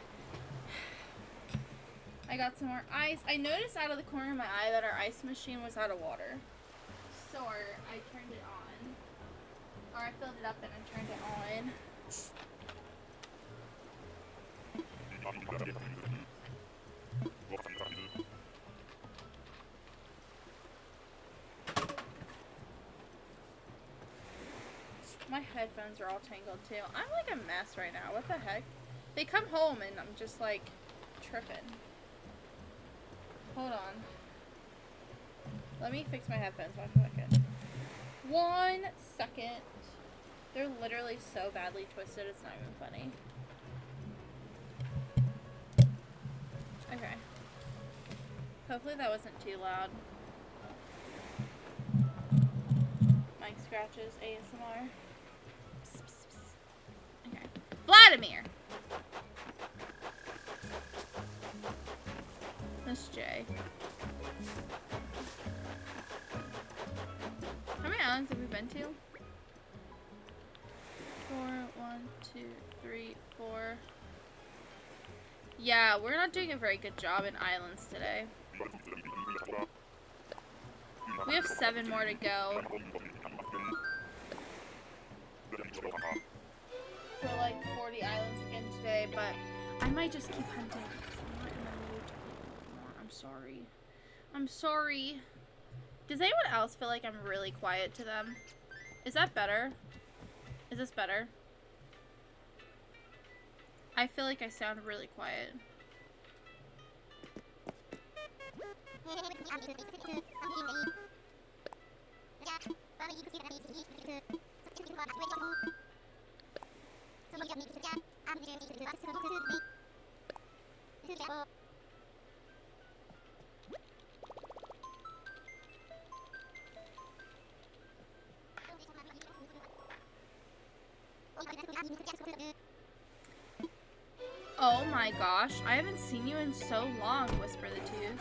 I got some more ice. I noticed out of the corner of my eye that our ice machine was out of water. So I turned it on. Or I filled it up and I turned it on. My headphones are all tangled too. I'm like a mess right now. What the heck? They come home and I'm just like tripping. Hold on. Let me fix my headphones 1 second. 1 second. They're literally so badly twisted, it's not even funny. Okay. Hopefully that wasn't too loud. Mic scratches, ASMR. Psst, psst, psst. Okay. Vladimir! Miss J. How many islands have we been to? 4, 1, 2, 3, 4. Yeah, we're not doing a very good job in islands today. We have 7 more to go. For like 40 islands again today, but I might just keep hunting because I'm not in the mood to hunt anymore. I'm sorry. I'm sorry. Does anyone else feel like I'm really quiet to them? Is that better? Is this better? I feel like I sound really quiet. Oh my gosh, I haven't seen you in so long, Whisper the Tooth.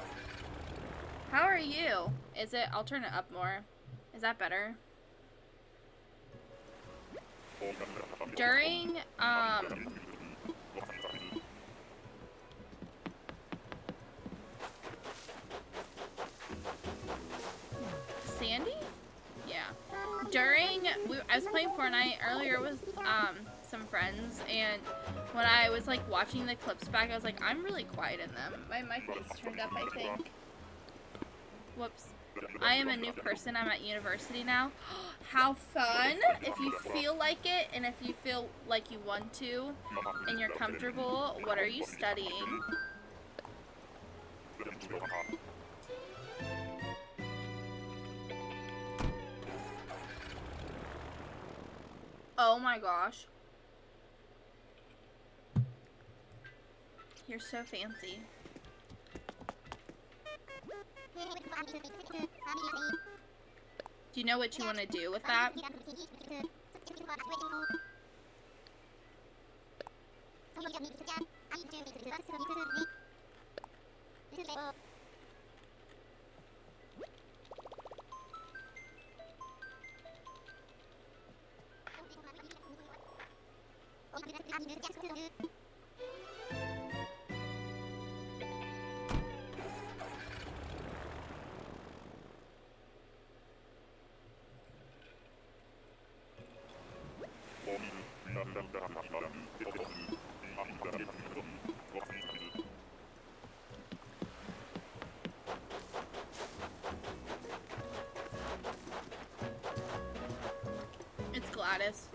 How are you? Is it? I'll turn it up more. Is that better? During, Sandy? Yeah. I was playing Fortnite earlier with, some friends, and when I was, like, watching the clips back, I was like, I'm really quiet in them. My mic was turned up, I think. Whoops. I am a new person. I'm at university now. How fun! If you feel like it, and if you feel like you want to, and you're comfortable, what are you studying? Oh my gosh. You're so fancy. Do you know what you want to do with that? It's Gladys.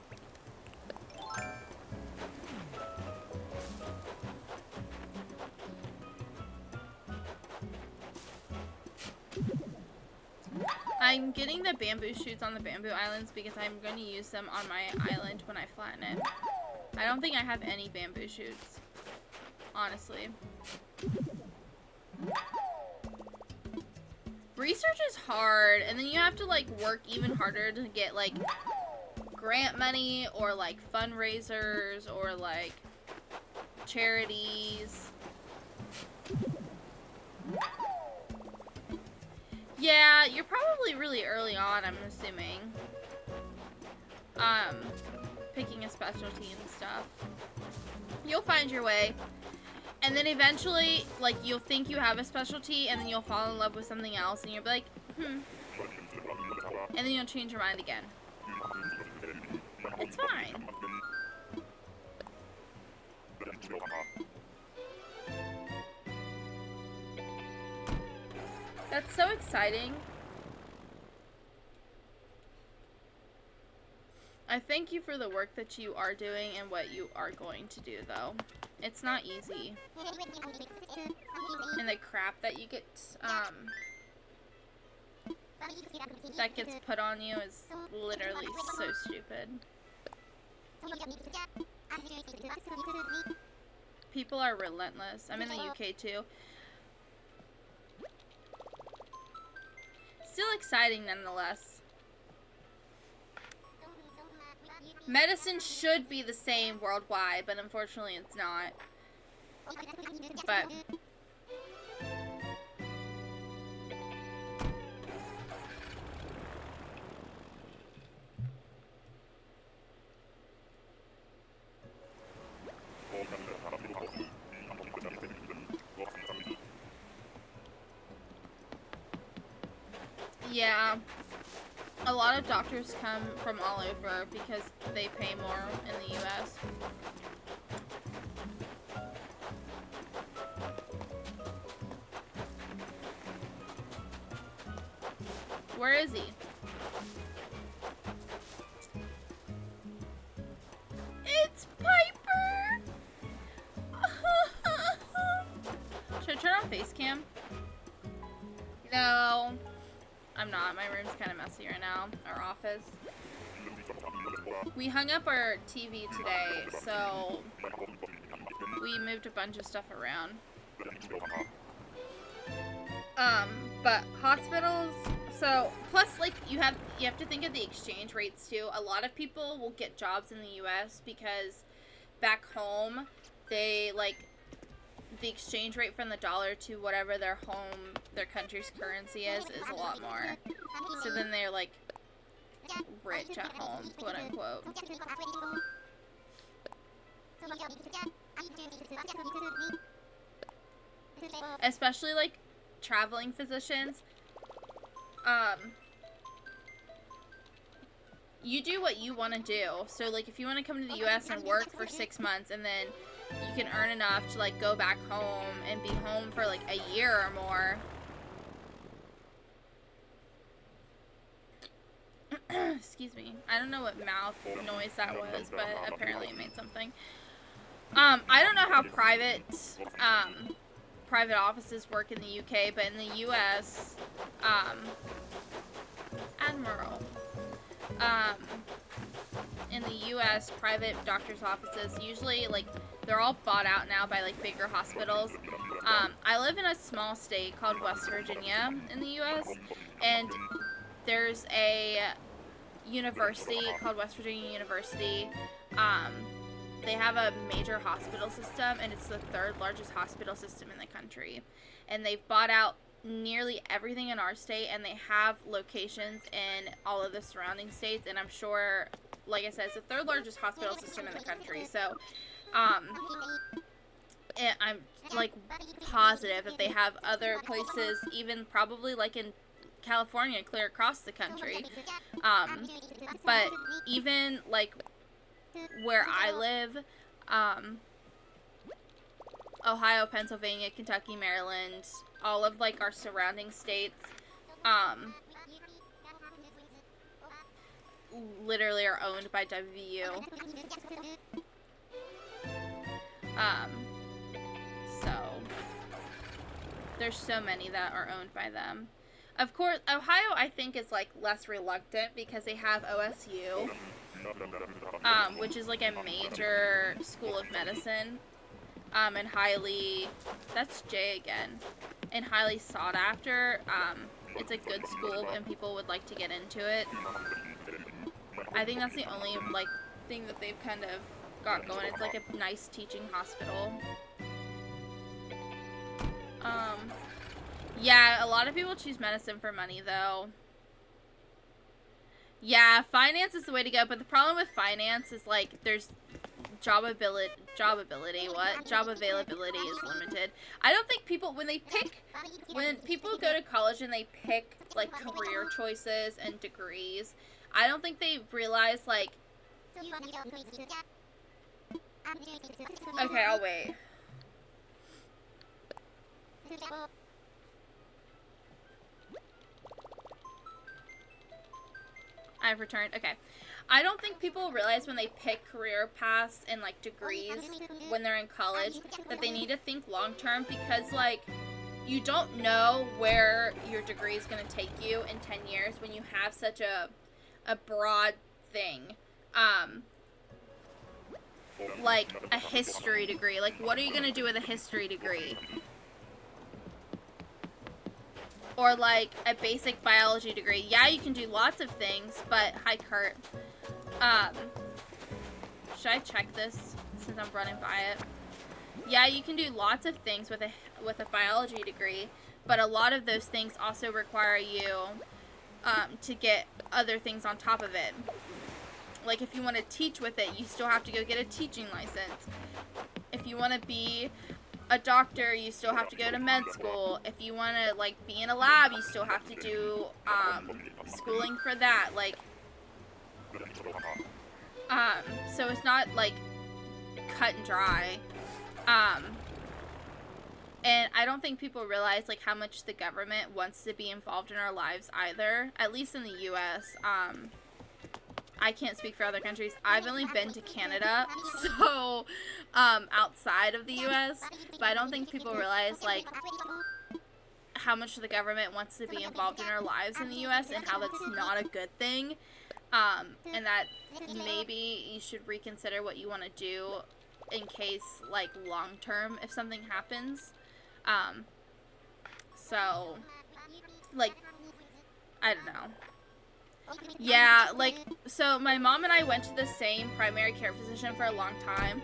I'm getting the bamboo shoots on the bamboo islands because I'm going to use them on my island when I flatten it. I don't think I have any bamboo shoots, honestly. Research is hard, and then you have to like work even harder to get like grant money or like fundraisers or like charities. Yeah, you're probably really early on, I'm assuming. Picking a specialty and stuff. You'll find your way. And then eventually, like, you'll think you have a specialty, and then you'll fall in love with something else, and you'll be like, And then you'll change your mind again. It's fine. That's so exciting. I thank you for the work that you are doing and what you are going to do, though. It's not easy. And the crap that you get, that gets put on you is literally so stupid. People are relentless. I'm in the UK, too. Still exciting, nonetheless. Medicine should be the same worldwide, but unfortunately it's not. But yeah. A lot of doctors come from all over because they pay more in the US. Where is he? It's Piper! Should I turn on face cam? No. I'm not. My room's kind of messy right now. Our office. We hung up our TV today, so we moved a bunch of stuff around. But hospitals, so plus like you have to think of the exchange rates too. A lot of people will get jobs in the US because back home they like the exchange rate from the dollar to whatever their country's currency is a lot more. So then they're like rich at home, quote unquote. Especially like traveling physicians. You do what you want to do. So like if you want to come to the US and work for 6 months and then you can earn enough to like go back home and be home for like a year or more. Excuse me. I don't know what mouth noise that was, but apparently it made something. I don't know how private offices work in the UK, but in the US, Admiral, in the US, private doctor's offices, usually, like, they're all bought out now by, like, bigger hospitals. I live in a small state called West Virginia in the US, and there's a university called West Virginia University. They have a major hospital system, and it's the 3rd largest hospital system in the country. And they've bought out nearly everything in our state, and they have locations in all of the surrounding states. And I'm sure, like I said, it's the 3rd largest hospital system in the country. So, I'm like positive that they have other places, even probably like in California, clear across the country. But even like where I live, Ohio, Pennsylvania, Kentucky, Maryland, all of like our surrounding states, literally are owned by WVU. So there's so many that are owned by them. Of course, Ohio, I think, is like less reluctant because they have OSU, which is like a major school of medicine, and highly, that's Jay again, and highly sought after. It's a good school and people would like to get into it. I think that's the only like thing that they've kind of got going. It's like a nice teaching hospital. Yeah, a lot of people choose medicine for money, though. Yeah, finance is the way to go, but the problem with finance is, like, there's job availability is limited. I don't think people, when people go to college and they pick, like, career choices and degrees, I don't think they realize, like, okay, I'll wait. I've returned. Okay. I don't think people realize when they pick career paths and, like, degrees when they're in college that they need to think long term because, like, you don't know where your degree is going to take you in 10 years when you have such a broad thing. Like, a history degree. Like, what are you going to do with a history degree? Or, like, a basic biology degree. Yeah, you can do lots of things, but... Hi, Kurt. Should I check this since I'm running by it? Yeah, you can do lots of things with a biology degree, but a lot of those things also require you to get other things on top of it. Like, if you want to teach with it, you still have to go get a teaching license. If you want to be a doctor, you still have to go to med school. If you want to, like, be in a lab, you still have to do schooling for that. Like, so it's not, like, cut and dry. And I don't think people realize, like, how much the government wants to be involved in our lives either, at least in the U.S. I can't speak for other countries. I've only been to Canada, so, outside of the U.S., but I don't think people realize, like, how much the government wants to be involved in our lives in the U.S. and how that's not a good thing, and that maybe you should reconsider what you want to do in case, like, long-term, if something happens. So, like, I don't know. Yeah, like, so my mom and I went to the same primary care physician for a long time.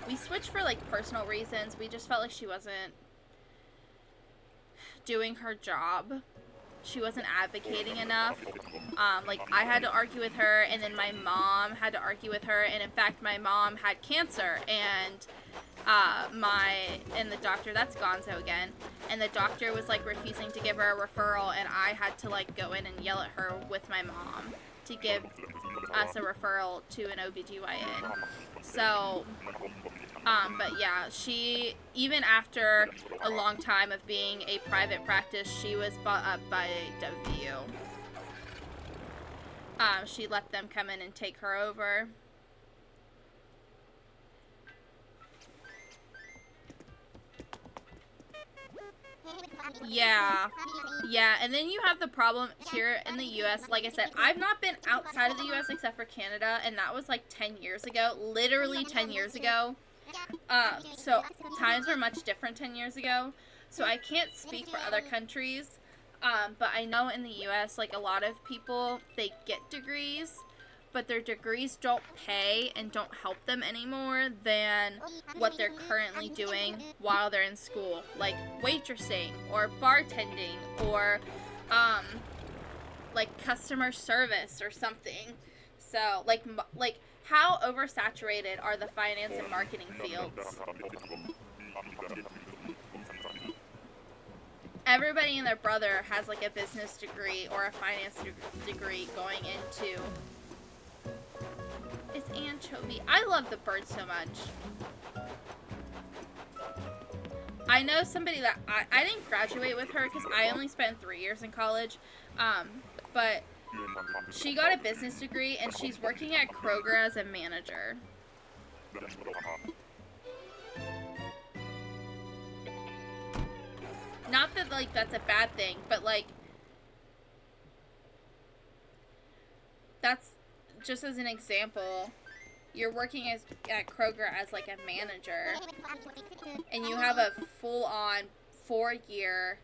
We switched for, like, personal reasons. We just felt like she wasn't doing her job. She wasn't advocating enough. Like, I had to argue with her, and then my mom had to argue with her, and in fact, my mom had cancer, and the doctor, that's Gonzo again, and the doctor was, like, refusing to give her a referral, and I had to, like, go in and yell at her with my mom to give us a referral to an OBGYN. So, but yeah, she, even after a long time of being a private practice, she was bought up by WVU. she let them come in and take her over. Yeah. Yeah, and then you have the problem here in the U.S. Like I said, I've not been outside of the U.S. except for Canada, and that was like 10 years ago. Literally 10 years ago. So times were much different 10 years ago. So I can't speak for other countries. But I know in the U.S., like, a lot of people, they get degrees, but their degrees don't pay and don't help them any more than what they're currently doing while they're in school. Like waitressing or bartending or, like, customer service or something. So, like how oversaturated are the finance and marketing fields? Everybody and their brother has, like, a business degree or a finance degree going into... It's anchovy. I love the bird so much. I know somebody that... I didn't graduate with her because I only spent 3 years in college. But she got a business degree and she's working at Kroger as a manager. Not that, like, that's a bad thing, but, like, that's just as an example. You're working at Kroger as, like, a manager, and you have a full-on 4-year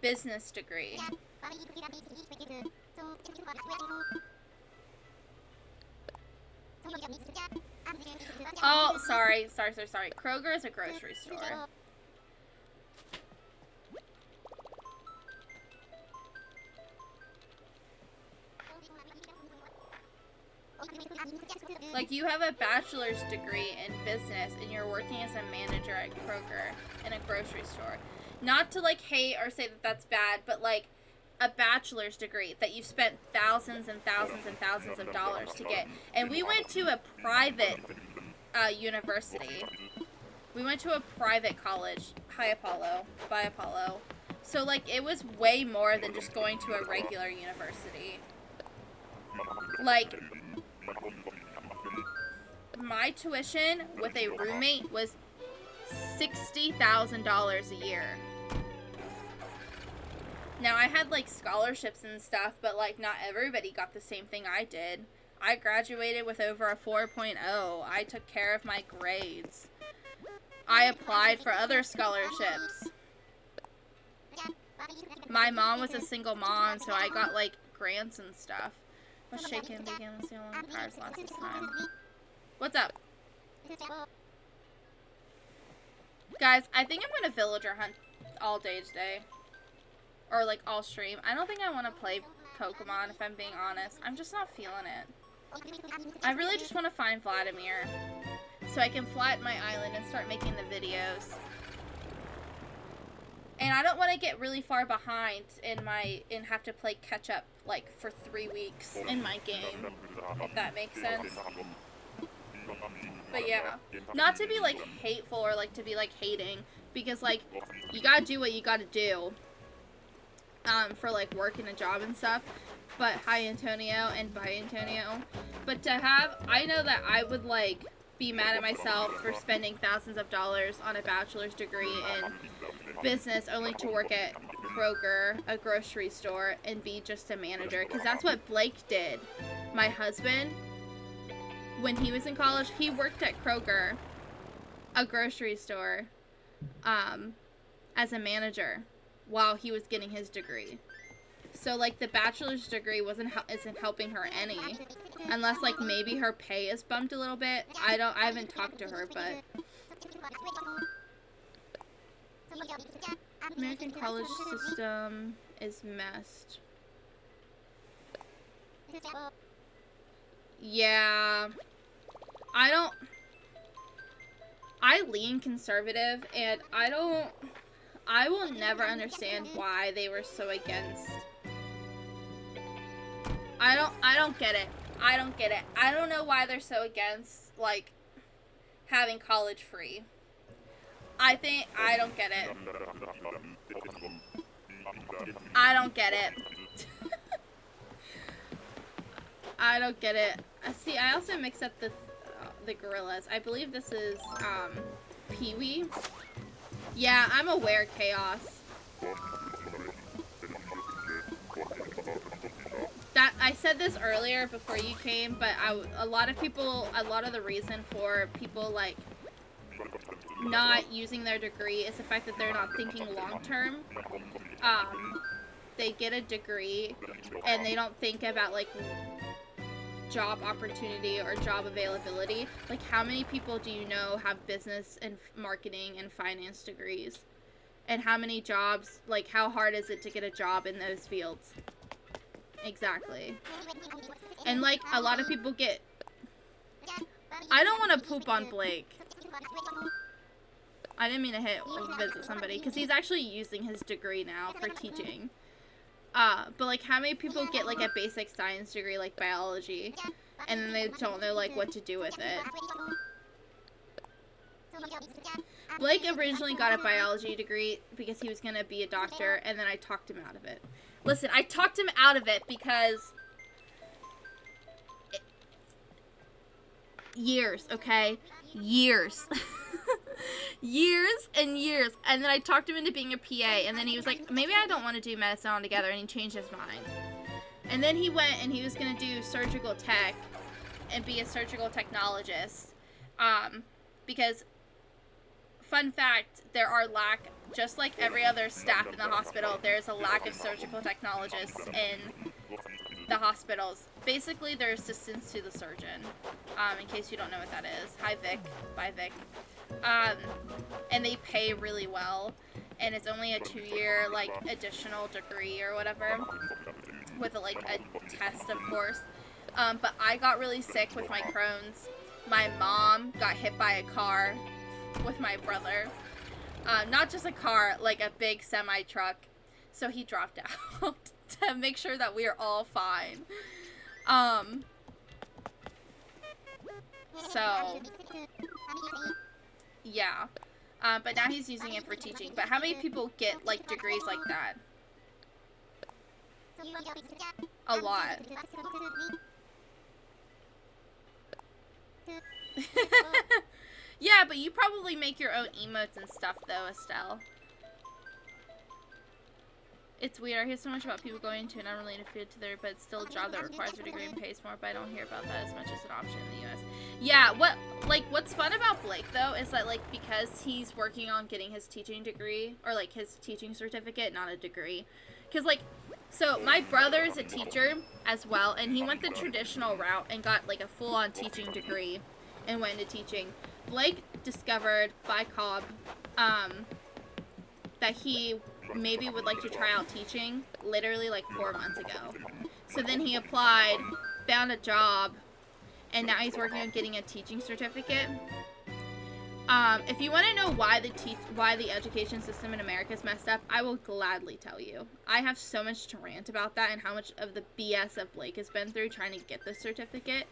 business degree. Oh, sorry. Kroger is a grocery store. Like, you have a bachelor's degree in business and you're working as a manager at Kroger in a grocery store. Not to, like, hate or say that that's bad, but, like, a bachelor's degree that you've spent thousands and thousands and thousands of dollars to get. And we went to a private university. We went to a private college, by Apollo. So, like, it was way more than just going to a regular university. Like, my tuition with a roommate was $60,000 a year. Now, I had, like, scholarships and stuff, but, like, not everybody got the same thing I did. I graduated with over a 4.0. I took care of my grades. I applied for other scholarships. My mom was a single mom, so I got, like, grants and stuff. Let's shake and begin. Let's see how long the cars last this time. What's up? Guys, I think I'm going to villager hunt all day today. Or, like, all stream. I don't think I want to play Pokemon, if I'm being honest. I'm just not feeling it. I really just want to find Vladimir. So I can fly at my island and start making the videos. And I don't want to get really far behind and have to play catch up, like, for 3 weeks in my game. If that makes sense. But yeah, not to be, like, hateful or, like, to be, like, hating, because, like, you gotta do what you gotta do, for, like, work and a job and stuff. But hi, Antonio, and bye, Antonio. But to have, I know that I would, like, be mad at myself for spending thousands of dollars on a bachelor's degree in business only to work at Kroger, a grocery store, and be just a manager, because that's what Blake did. My husband, when he was in college, he worked at Kroger, a grocery store, as a manager while he was getting his degree. So, like, the bachelor's degree isn't helping her any, unless, like, maybe her pay is bumped a little bit. I haven't talked to her, but American college system is messed. Yeah, I lean conservative, and I will never understand why they were so against. I don't get it. I don't get it. I don't know why they're so against, like, having college free. I don't get it. I don't get it. I don't get it. See, I also mix up the gorillas. I believe this is, Pee-wee. Yeah, I'm aware, Chaos. I said this earlier before you came, but a lot of the reason for people, like, not using their degree is the fact that they're not thinking long-term. They get a degree, and they don't think about, like, job opportunity or job availability. Like, how many people do you know have business and marketing and finance degrees? And how many jobs, like, how hard is it to get a job in those fields? Exactly. And, like, a lot of people get... I don't want to poop on Blake. I didn't mean to visit somebody, because he's actually using his degree now for teaching. But, like, how many people get, like, a basic science degree, like biology, and then they don't know, like, what to do with it? Blake originally got a biology degree because he was going to be a doctor, and then I talked him out of it. Listen, I talked him out of it because... years, okay? Years. Years and years. And then I talked him into being a PA, and then he was like, maybe I don't want to do medicine altogether, and he changed his mind. And then he went and he was going to do surgical tech and be a surgical technologist. Because, fun fact, there are just like every other staff in the hospital, there's a lack of surgical technologists in the hospitals. Basically, they're assistants to the surgeon, in case you don't know what that is. Hi, Vic. Bye, Vic. And they pay really well, and it's only a 2-year, like, additional degree or whatever, with, like, a test, of course. But I got really sick with my Crohn's. My mom got hit by a car with my brother. Not just a car, like a big semi-truck. So he dropped out to make sure that we are all fine. So, yeah. But now he's using it for teaching. But how many people get, like, degrees like that? A lot. Yeah, but you probably make your own emotes and stuff, though, Estelle. It's weird. I hear so much about people going into an unrelated field to their, but it's still a job that requires a degree and pays more, but I don't hear about that as much as an option in the U.S. Yeah, what's fun about Blake, though, is that, like, because he's working on getting his teaching degree, or, like, his teaching certificate, not a degree. Because, like, so my brother is a teacher as well, and he went the traditional route and got, like, a full-on teaching degree and went into teaching. Blake discovered by Cobb that he maybe would like to try out teaching literally like 4 months ago. So then he applied, found a job, and now he's working on getting a teaching certificate. If you want to know why the education system in America is messed up, I will gladly tell you. I have so much to rant about that and how much of the BS that Blake has been through trying to get the certificate.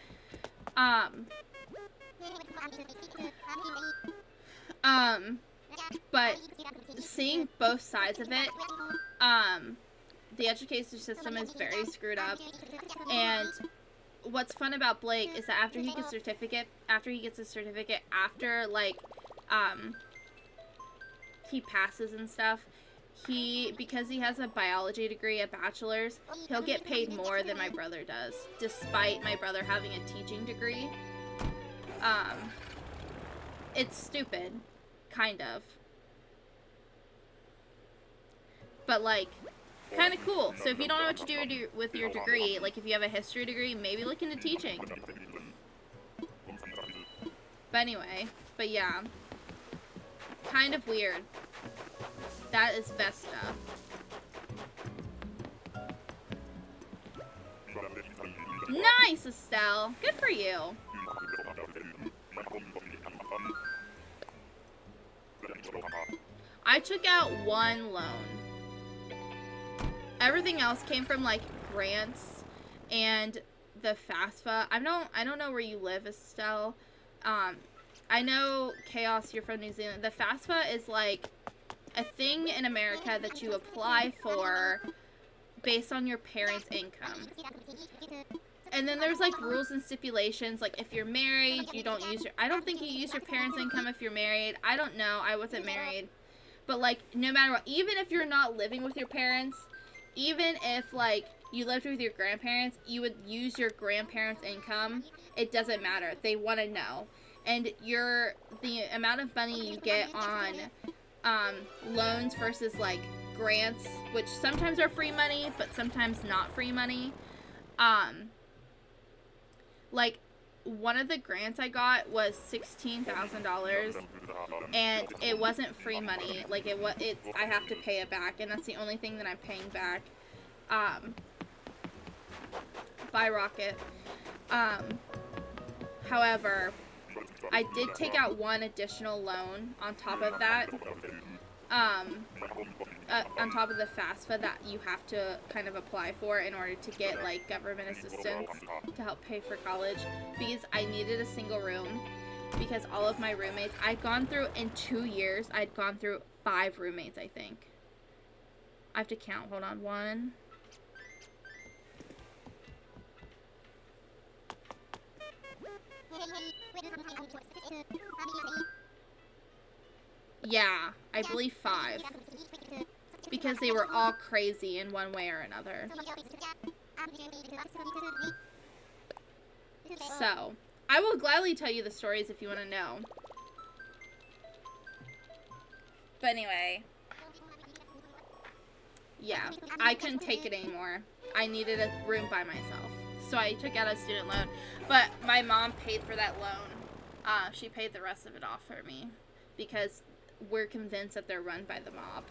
But seeing both sides of it, the education system is very screwed up, and what's fun about Blake is that after he gets a certificate, after, like, he passes and stuff, because he has a biology degree, a bachelor's, he'll get paid more than my brother does, despite my brother having a teaching degree. It's stupid, kind of. But, like, kind of cool. So if you don't know what to do with your degree, like if you have a history degree, maybe look into teaching. But anyway, but yeah. Kind of weird. That is Vesta. Nice, Estelle. Good for you. I took out one loan. Everything else came from, like, grants and the FAFSA. I don't know where you live, Estelle. I know, Chaos, you're from New Zealand. The FAFSA is, like, a thing in America that you apply for based on your parents' income. and then there's like rules and stipulations. Like if you're married, you don't use your. I don't think you use your parents' income if you're married. I don't know. I wasn't married, but like no matter what, even if you're not living with your parents, even if like you lived with your grandparents, you would use your grandparents' income. It doesn't matter. They want to know, and the amount of money you get on loans versus like grants, which sometimes are free money, but sometimes not free money. Like one of the grants I got was $16,000, and it wasn't free money. Like I have to pay it back, and that's the only thing that I'm paying back. By Rocket. However, I did take out one additional loan on top of that. On top of the FAFSA that you have to kind of apply for in order to get like government assistance to help pay for college, because I needed a single room because all of my roommates, I'd gone through in 2 years, I'd gone through 5 roommates, I think. I have to count. Hold on. 1. Yeah, I believe 5. Because they were all crazy in one way or another. So, I will gladly tell you the stories if you want to know. But anyway. Yeah, I couldn't take it anymore. I needed a room by myself. So I took out a student loan. But my mom paid for that loan. She paid the rest of it off for me. Because we're convinced that they're run by the mob.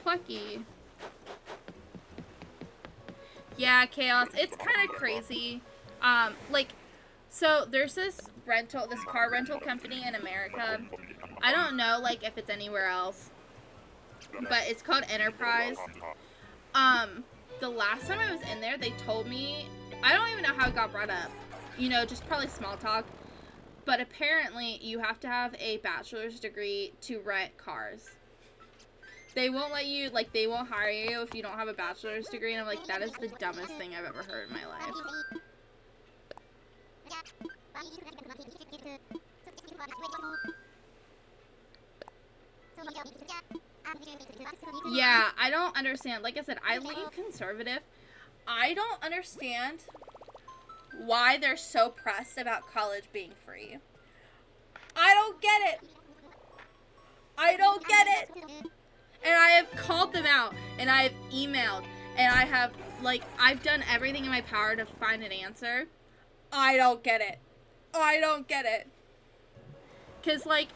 Plucky. Yeah, Chaos. It's kind of crazy. So there's this car rental company in America. I don't know, like, if it's anywhere else. But it's called Enterprise. The last time I was in there, they told me, I don't even know how it got brought up. You know, just probably small talk. But apparently, you have to have a bachelor's degree to rent cars. They won't let you, like, they won't hire you if you don't have a bachelor's degree. And I'm like, that is the dumbest thing I've ever heard in my life. Yeah, I don't understand. Like I said, I lean conservative. I don't understand why they're so pressed about college being free. I don't get it. I don't get it. And I have called them out, and I have emailed, and I have, like, I've done everything in my power to find an answer. I don't get it. I don't get it. Because, like,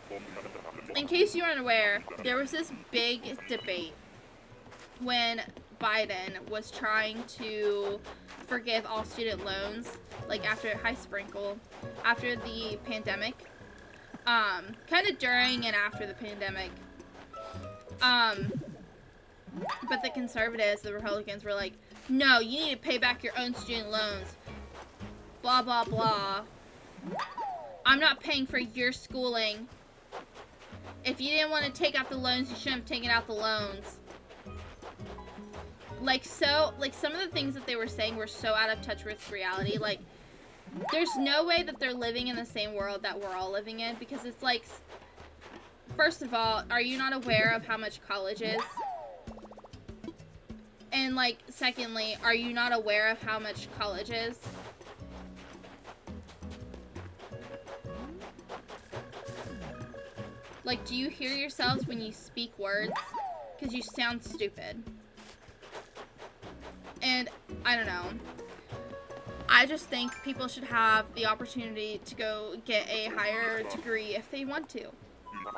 in case you aren't aware, there was this big debate when Biden was trying to forgive all student loans, like after after the pandemic, kind of during and after the pandemic. But the conservatives, the Republicans, were like, no, you need to pay back your own student loans. Blah, blah, blah. I'm not paying for your schooling. If you didn't want to take out the loans, you shouldn't have taken out the loans. Like, some of the things that they were saying were so out of touch with reality. Like, there's no way that they're living in the same world that we're all living in, because it's like, first of all, are you not aware of how much college is? And, like, secondly, are you not aware of how much college is? Like, do you hear yourselves when you speak words? Because you sound stupid. And, I don't know. I just think people should have the opportunity to go get a higher degree if they want to.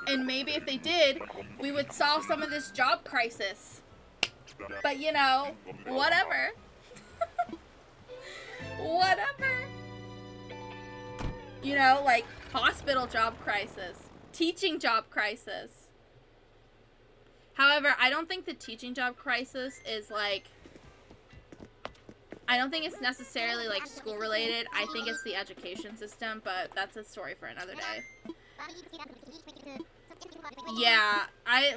And maybe if they did, we would solve some of this job crisis. But, you know, whatever. Whatever. You know, like, hospital job crisis. Teaching job crisis. However, I don't think the teaching job crisis is, like, I don't think it's necessarily, like, school related. I think it's the education system, but that's a story for another day. Yeah,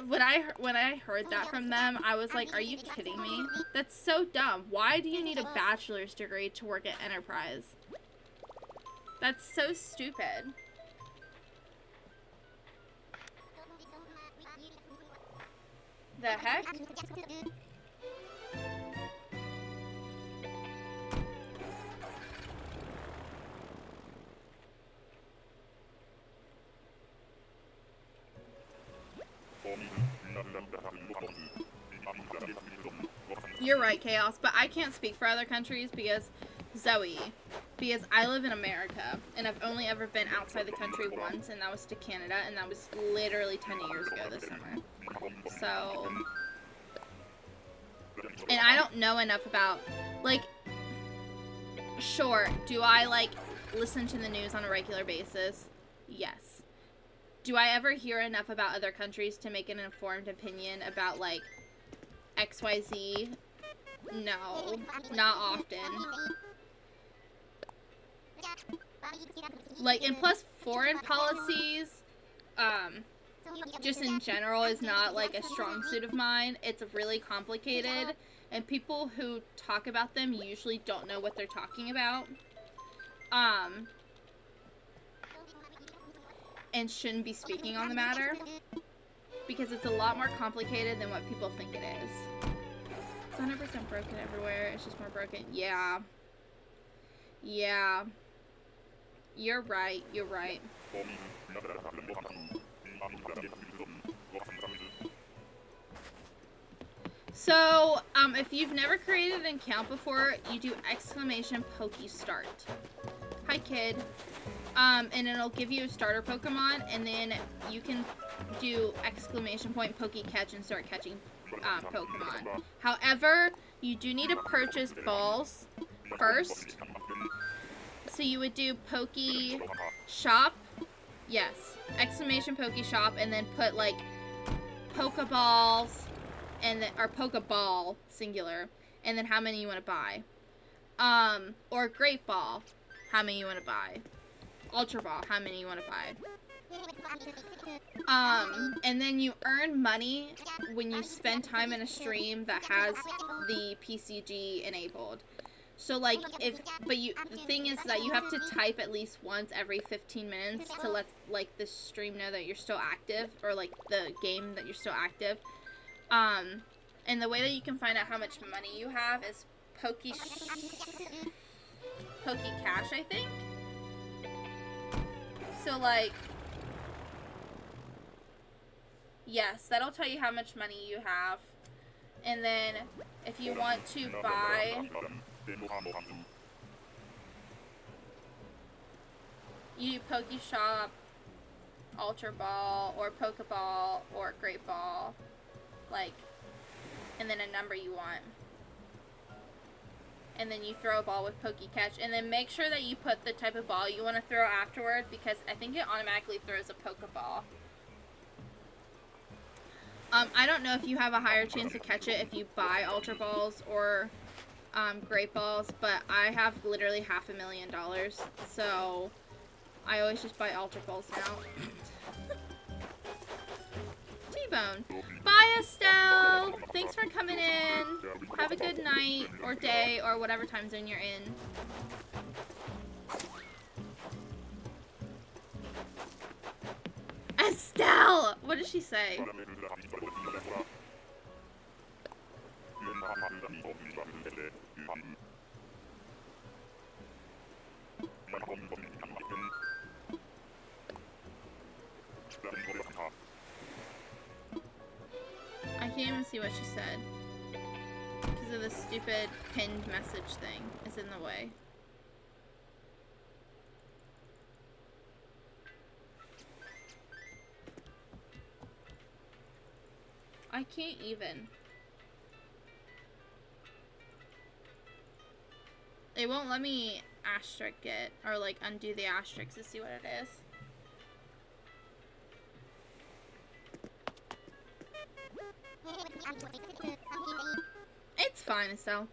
when I heard that from them, I was like, are you kidding me? That's so dumb. Why do you need a bachelor's degree to work at Enterprise? That's so stupid. The heck? You're right, Chaos, but I can't speak for other countries because because I live in America and I've only ever been outside the country once, and that was to Canada, and that was literally 10 years ago this summer. So, and I don't know enough about, like, sure, do I, like, listen to the news on a regular basis? Yes. Do I ever hear enough about other countries to make an informed opinion about, like, XYZ? No, not often. Like, and plus foreign policies, just in general is not, like, a strong suit of mine. It's really complicated, and people who talk about them usually don't know what they're talking about. And shouldn't be speaking on the matter, because it's a lot more complicated than what people think it is. It's 100% broken everywhere. It's just more broken. Yeah. Yeah. You're right. You're right. So, if you've never created an account before, you do exclamation Poke Start. Hi, kid. And it'll give you a starter Pokemon, and then you can do exclamation point Poke Catch and start catching Pokemon. However, you do need to purchase balls first. So you would do Poke Shop. Yes. Exclamation Poke Shop, and then put, like, Pokeballs, and then, or Pokeball, singular, and then how many you want to buy. Or Great Ball, how many you want to buy. Ultra Ball, how many you want to buy. And then you earn money when you spend time in a stream that has the PCG enabled. So, like, the thing is that you have to type at least once every 15 minutes to let, like, the stream know that you're still active, or, like, the game that you're still active. And the way that you can find out how much money you have is Poke Cash, I think. So, like, yes, that'll tell you how much money you have. And then, if you want to buy, you do Poke Shop, Ultra Ball, or Pokeball, or Great Ball, like, and then a number you want. And then you throw a ball with Poke Catch, and then make sure that you put the type of ball you want to throw afterward, because I think it automatically throws a Pokeball. I don't know if you have a higher chance to catch it if you buy Ultra Balls or Great Balls, but I have literally $500,000, so I always just buy Ultra Balls now. T-Bone. Bye, Estelle! Thanks for coming in. Have a good night, or day, or whatever time zone you're in. Estelle! What did she say? I can't even see what she said. Because of the stupid pinned message thing is in the way. I can't even. It won't let me asterisk it, or like undo the asterisk to see what it is. It's fine, Estelle.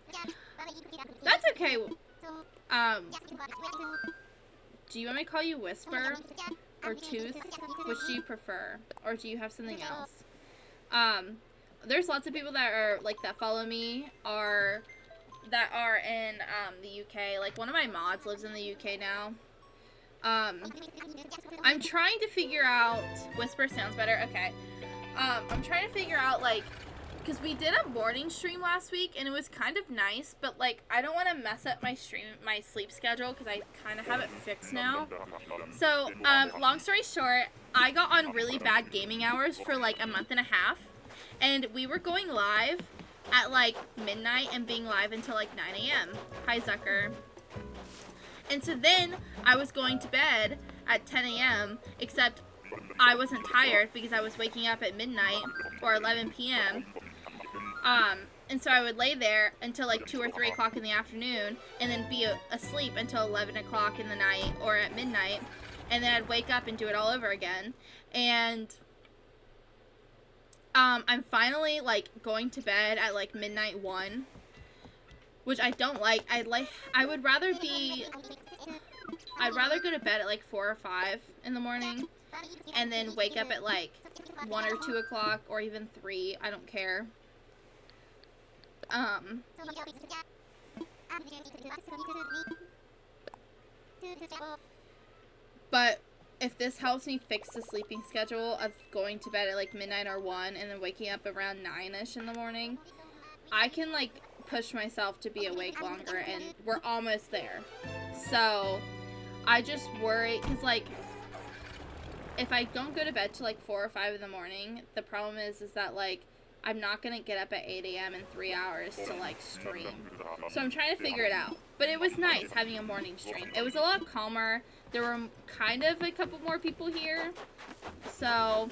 That's okay. Do you want me to call you Whisper? or tooth? Which do you prefer? Or do you have something else? There's lots of people that are, like, that follow me that are in, the UK. Like, one of my mods lives in the UK now. I'm trying to figure out, whisper sounds better, okay. I'm trying to figure out, like, because we did a morning stream last week, and it was kind of nice, but, like, I don't want to mess up my sleep schedule, because I kind of have it fixed now. So, long story short, I got on really bad gaming hours for, like, a month and a half, and we were going live at, like, midnight and being live until, like, 9 a.m. Hi, Zucker. And so then I was going to bed at 10 a.m., except I wasn't tired because I was waking up at midnight or 11 p.m. And so I would lay there until like 2 or 3 o'clock in the afternoon and then be asleep until 11 o'clock in the night or at midnight. And then I'd wake up and do it all over again. And I'm finally like going to bed at like midnight 1, which I don't like. I'd rather go to bed at like 4 or 5 in the morning and then wake up at like 1 or 2 o'clock or even 3. I don't care. But if this helps me fix the sleeping schedule of going to bed at like midnight or 1 and then waking up around 9ish in the morning, I can like push myself to be awake longer, and we're almost there. So I just worry because like if I don't go to bed till like 4 or 5 in the morning, the problem is that like I'm not gonna get up at 8 a.m. in 3 hours to like stream. So I'm trying to figure it out. But it was nice having a morning stream. It was a lot calmer. There were kind of a couple more people here. So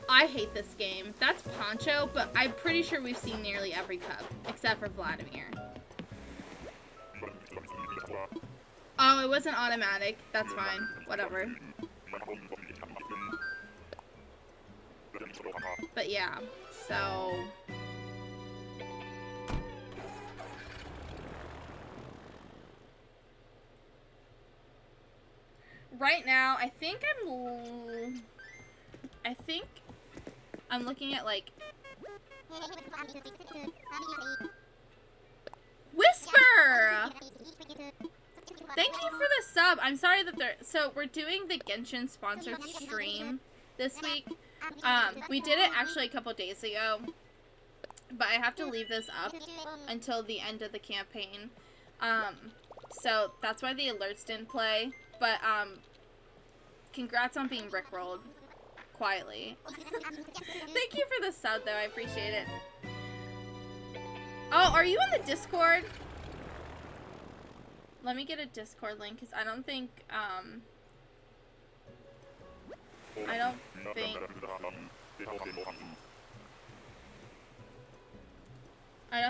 I hate this game. That's Poncho, but I'm pretty sure we've seen nearly every cub except for Vladimir. Oh, it wasn't automatic. That's fine. Whatever. But yeah, so right now I think I'm looking at like Whisper! Thank you for the sub. I'm sorry that so we're doing the Genshin sponsored stream this week. We did it actually a couple days ago, but I have to leave this up until the end of the campaign. So that's why the alerts didn't play, but, congrats on being rickrolled quietly. Thank you for the sub, though. I appreciate it. Oh, are you in the Discord? Let me get a Discord link, because I don't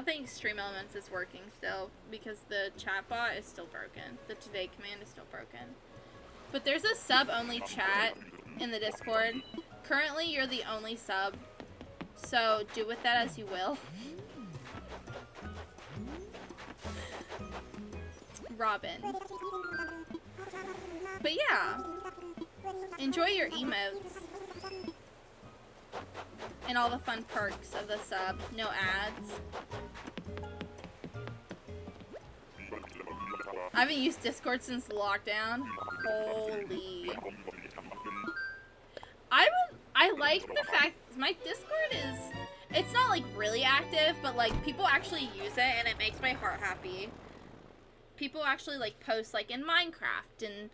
think Stream Elements is working still, because the chatbot is still broken. The today command is still broken. But there's a sub-only chat in the Discord. Currently, you're the only sub, so do with that as you will. Robin. But yeah, enjoy your emotes and all the fun perks of the sub. No ads. I haven't used Discord since lockdown. Holy. I like the fact my Discord is, it's not like really active, but like people actually use it and it makes my heart happy. People actually like post like in Minecraft and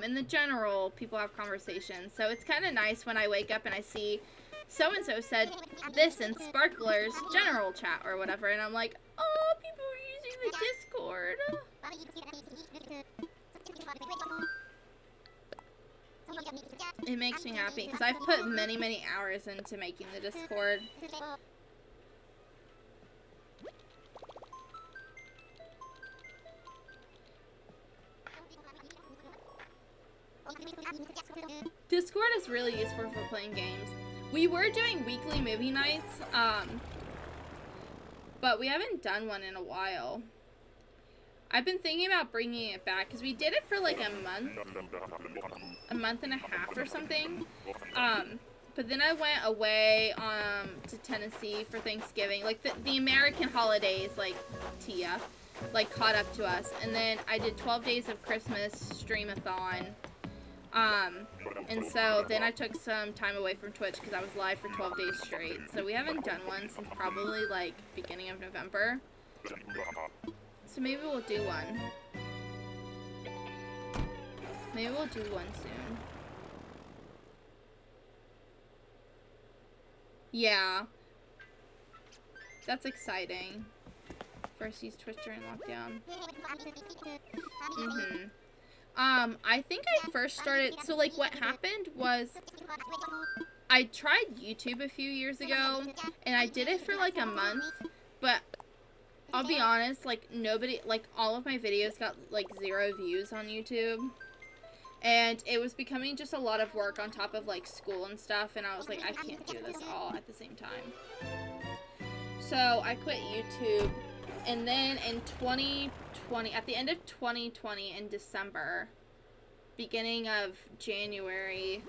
in the general people have conversations. So it's kind of nice when I wake up and I see so-and-so said this in Sparkler's general chat or whatever, and I'm like, oh, people are using the Discord. It makes me happy because I've put many, many hours into making the Discord. Discord is really useful for playing games. We were doing weekly movie nights, but we haven't done one in a while. I've been thinking about bringing it back because we did it for like a month and a half or something. But then I went away to Tennessee for Thanksgiving. Like the American holidays, like Tia, like caught up to us. And then I did 12 days of Christmas streamathon. And so then I took some time away from Twitch because I was live for 12 days straight. So we haven't done one since probably like beginning of November. So maybe we'll do one. Maybe we'll do one soon. Yeah. That's exciting. First use Twitch during lockdown. I think I first started, so like what happened was I tried YouTube a few years ago and I did it for like a month, but I'll be honest, like nobody, like all of my videos got like 0 views on YouTube. And it was becoming just a lot of work on top of like school and stuff, and I was like, I can't do this all at the same time. So I quit YouTube, and then in 2020, at the end of 2020 in December, beginning of January,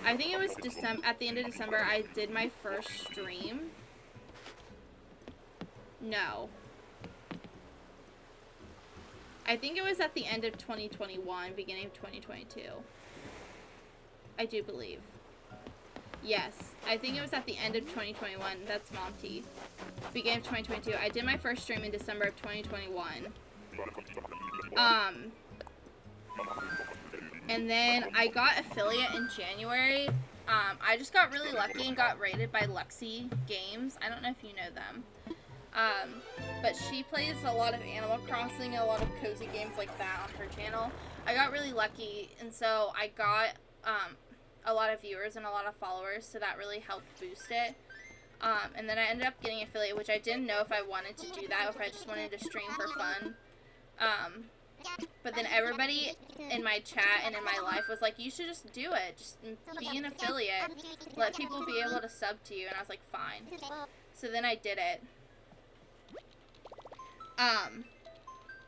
I think it was December, at the end of December, I did my first stream. No. I think it was at the end of 2021, beginning of 2022. I do believe. Yes, I think it was at the end of 2021. That's Monty. Beginning of 2022. I did my first stream in December of 2021. And then I got affiliate in January. I just got really lucky and got rated by Lexi Games. I don't know if you know them. But she plays a lot of Animal Crossing and a lot of cozy games like that on her channel. I got really lucky, and so I got a lot of viewers and a lot of followers, so that really helped boost it. And then I ended up getting affiliate, which I didn't know if I wanted to do that, or if I just wanted to stream for fun. But then everybody in my chat and in my life was like, you should just do it. Just be an affiliate. Let people be able to sub to you. And I was like, fine. So then I did it.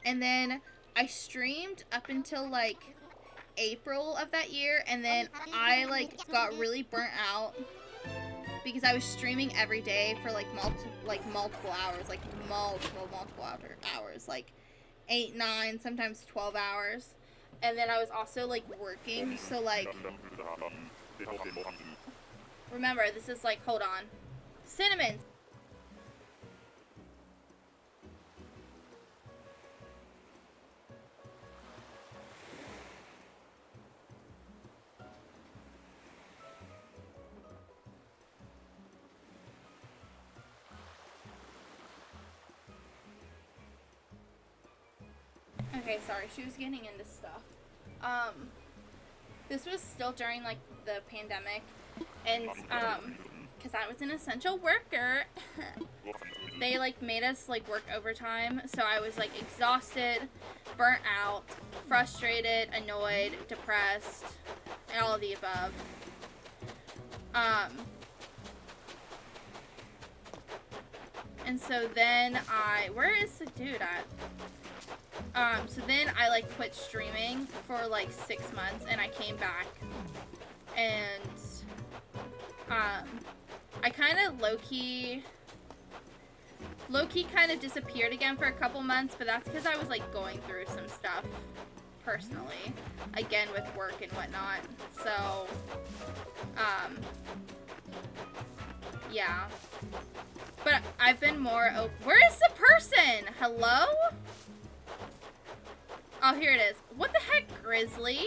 And then I streamed up until like April of that year, and then I like got really burnt out because I was streaming every day for like multiple hours, like multiple hours, like 8, 9, sometimes 12 hours. And then I was also like working, so like, remember, this is like, hold on, cinnamon. Okay, sorry, she was getting into stuff. This was still during, like, the pandemic, and, because I was an essential worker, they, like, made us, like, work overtime, so I was, like, exhausted, burnt out, frustrated, annoyed, depressed, and all of the above. And so then where is the dude at? So then I like quit streaming for like 6 months, and I came back, and I kind of low-key kind of disappeared again for a couple months, but that's because I was like going through some stuff personally, again with work and whatnot. So yeah, but I've been more where is the person? Hello? Oh, here it is. What the heck, Grizzly?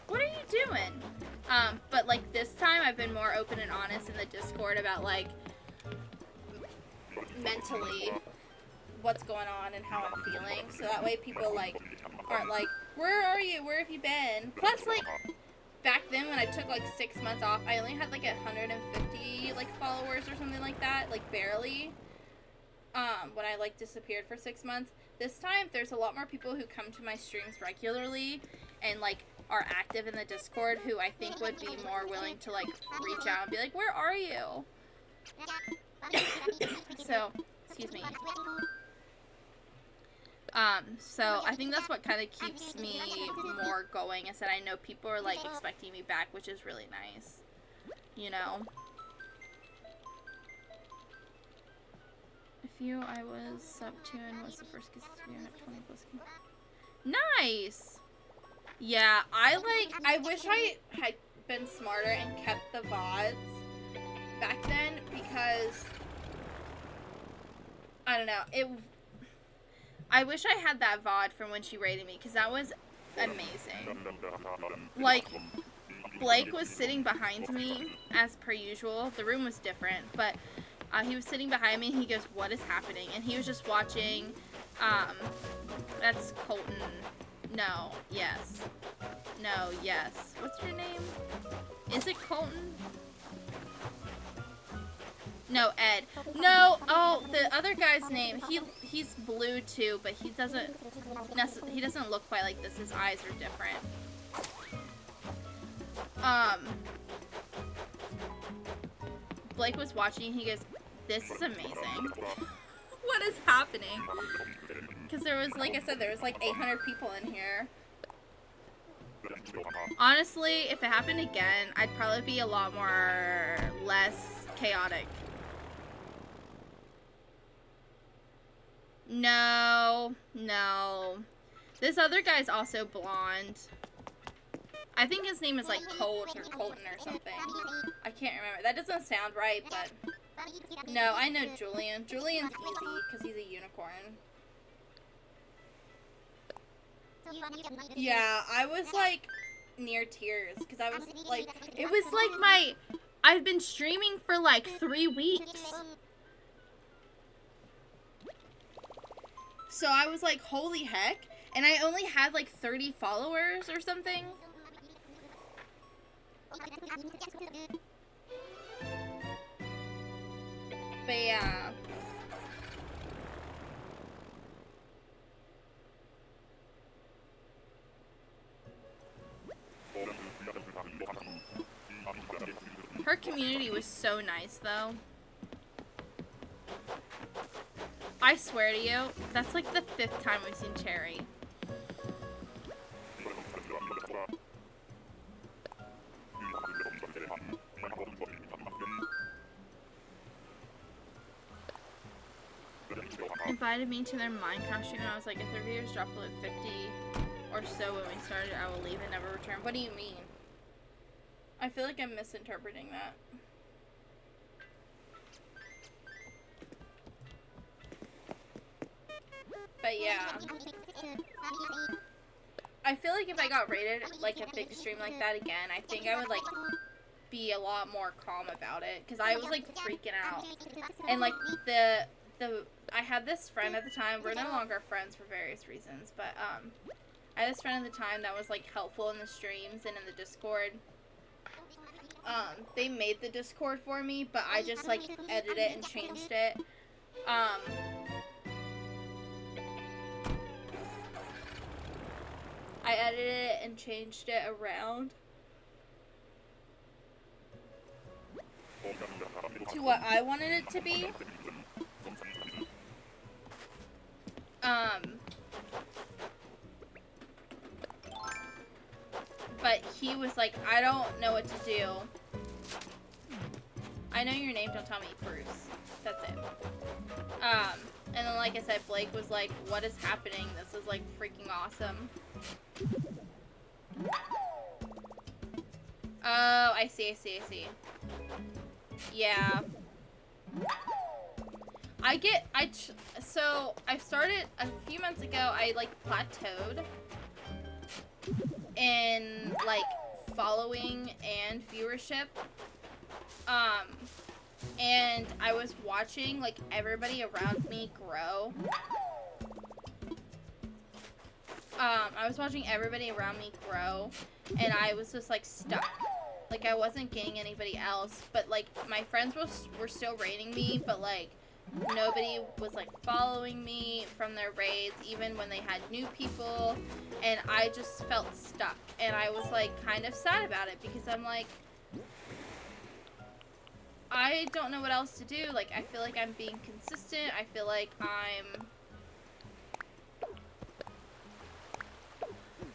What are you doing? But, like, this time I've been more open and honest in the Discord about, like, mentally what's going on and how I'm feeling. So that way people, like, aren't like, where are you? Where have you been? Plus, like, back then when I took, like, 6 months off, I only had, like, 150, like, followers or something like that. Like, barely. When I, like, disappeared for 6 months. This time, there's a lot more people who come to my streams regularly and, like, are active in the Discord who I think would be more willing to, like, reach out and be like, where are you? So, excuse me. So I think that's what kind of keeps me more going, is that I know people are like expecting me back, which is really nice, you know. If you, I was sub 2 and was the first kiss to be at 20 plus. Nice. Yeah, I wish I had been smarter and kept the VODs back then, because I don't know, I wish I had that VOD from when she rated me, because that was amazing. Like, Blake was sitting behind me, as per usual. The room was different, but he was sitting behind me, and he goes, what is happening? And he was just watching, that's Colton. No, yes. No, yes. What's your name? Is it Colton? No, Ed. No, oh, the other guy's name. He's blue too, but he doesn't look quite like this. His eyes are different. Blake was watching. He goes, "This is amazing. What is happening?" Because there was, like I said, there was like 800 people in here. Honestly, if it happened again, I'd probably be a lot less chaotic. No. This other guy's also blonde. I think his name is like Colt or Colton or something. I can't remember. That doesn't sound right, but no, I know Julian. Julian's easy because he's a unicorn. Yeah, I was like near tears because I was like, it was like I've been streaming for like 3 weeks. So I was like, holy heck. And I only had like 30 followers or something. But yeah. Her community was so nice though. I swear to you, that's like the 5th time we've seen Cherry. Invited me to their Minecraft stream, and I was like, if their viewers drop below 50 or so when we started, I will leave and never return. What do you mean? I feel like I'm misinterpreting that. But yeah. I feel like if I got rated like a big stream like that again, I think I would like be a lot more calm about it, because I was like freaking out. And like I had this friend at the time, we're no longer friends for various reasons, but I had this friend at the time that was like helpful in the streams and in the Discord. They made the Discord for me, but I just like edited it and changed it. I edited it and changed it around to what I wanted it to be. But he was like, I don't know what to do. I know your name, don't tell me, Bruce. That's it. And then like I said, Blake was like, what is happening? This is like freaking awesome. Oh, I see. Yeah. So I started a few months ago, I like plateaued in like following and viewership. And I was watching like everybody around me grow. I was watching everybody around me grow, and I was just like stuck. Like I wasn't getting anybody else, but like my friends were still raiding me, but like nobody was like following me from their raids, even when they had new people, and I just felt stuck, and I was like kind of sad about it, because I'm like, I don't know what else to do. Like I feel like I'm being consistent. I feel like I'm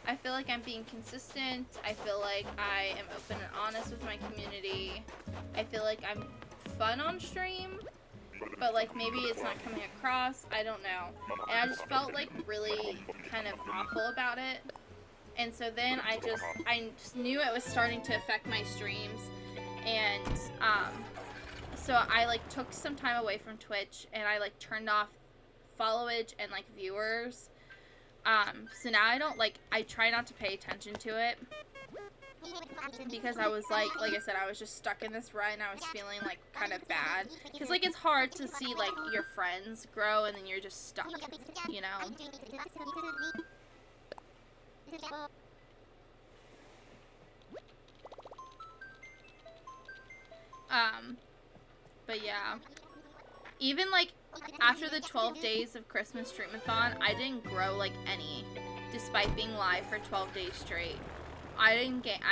I feel like I'm being consistent. I feel like I am open and honest with my community. I feel like I'm fun on stream, but like maybe it's not coming across. I don't know. And I just felt like really kind of awful about it. And so then I just knew it was starting to affect my streams. And so I like took some time away from Twitch and I like turned off followage and like viewers. So now I try not to pay attention to it because I was like I said, I was just stuck in this rut and I was feeling like kind of bad because like it's hard to see like your friends grow and then you're just stuck, you know? But yeah, even like after the 12 days of Christmas Streamathon, I didn't grow like any, despite being live for 12 days straight. I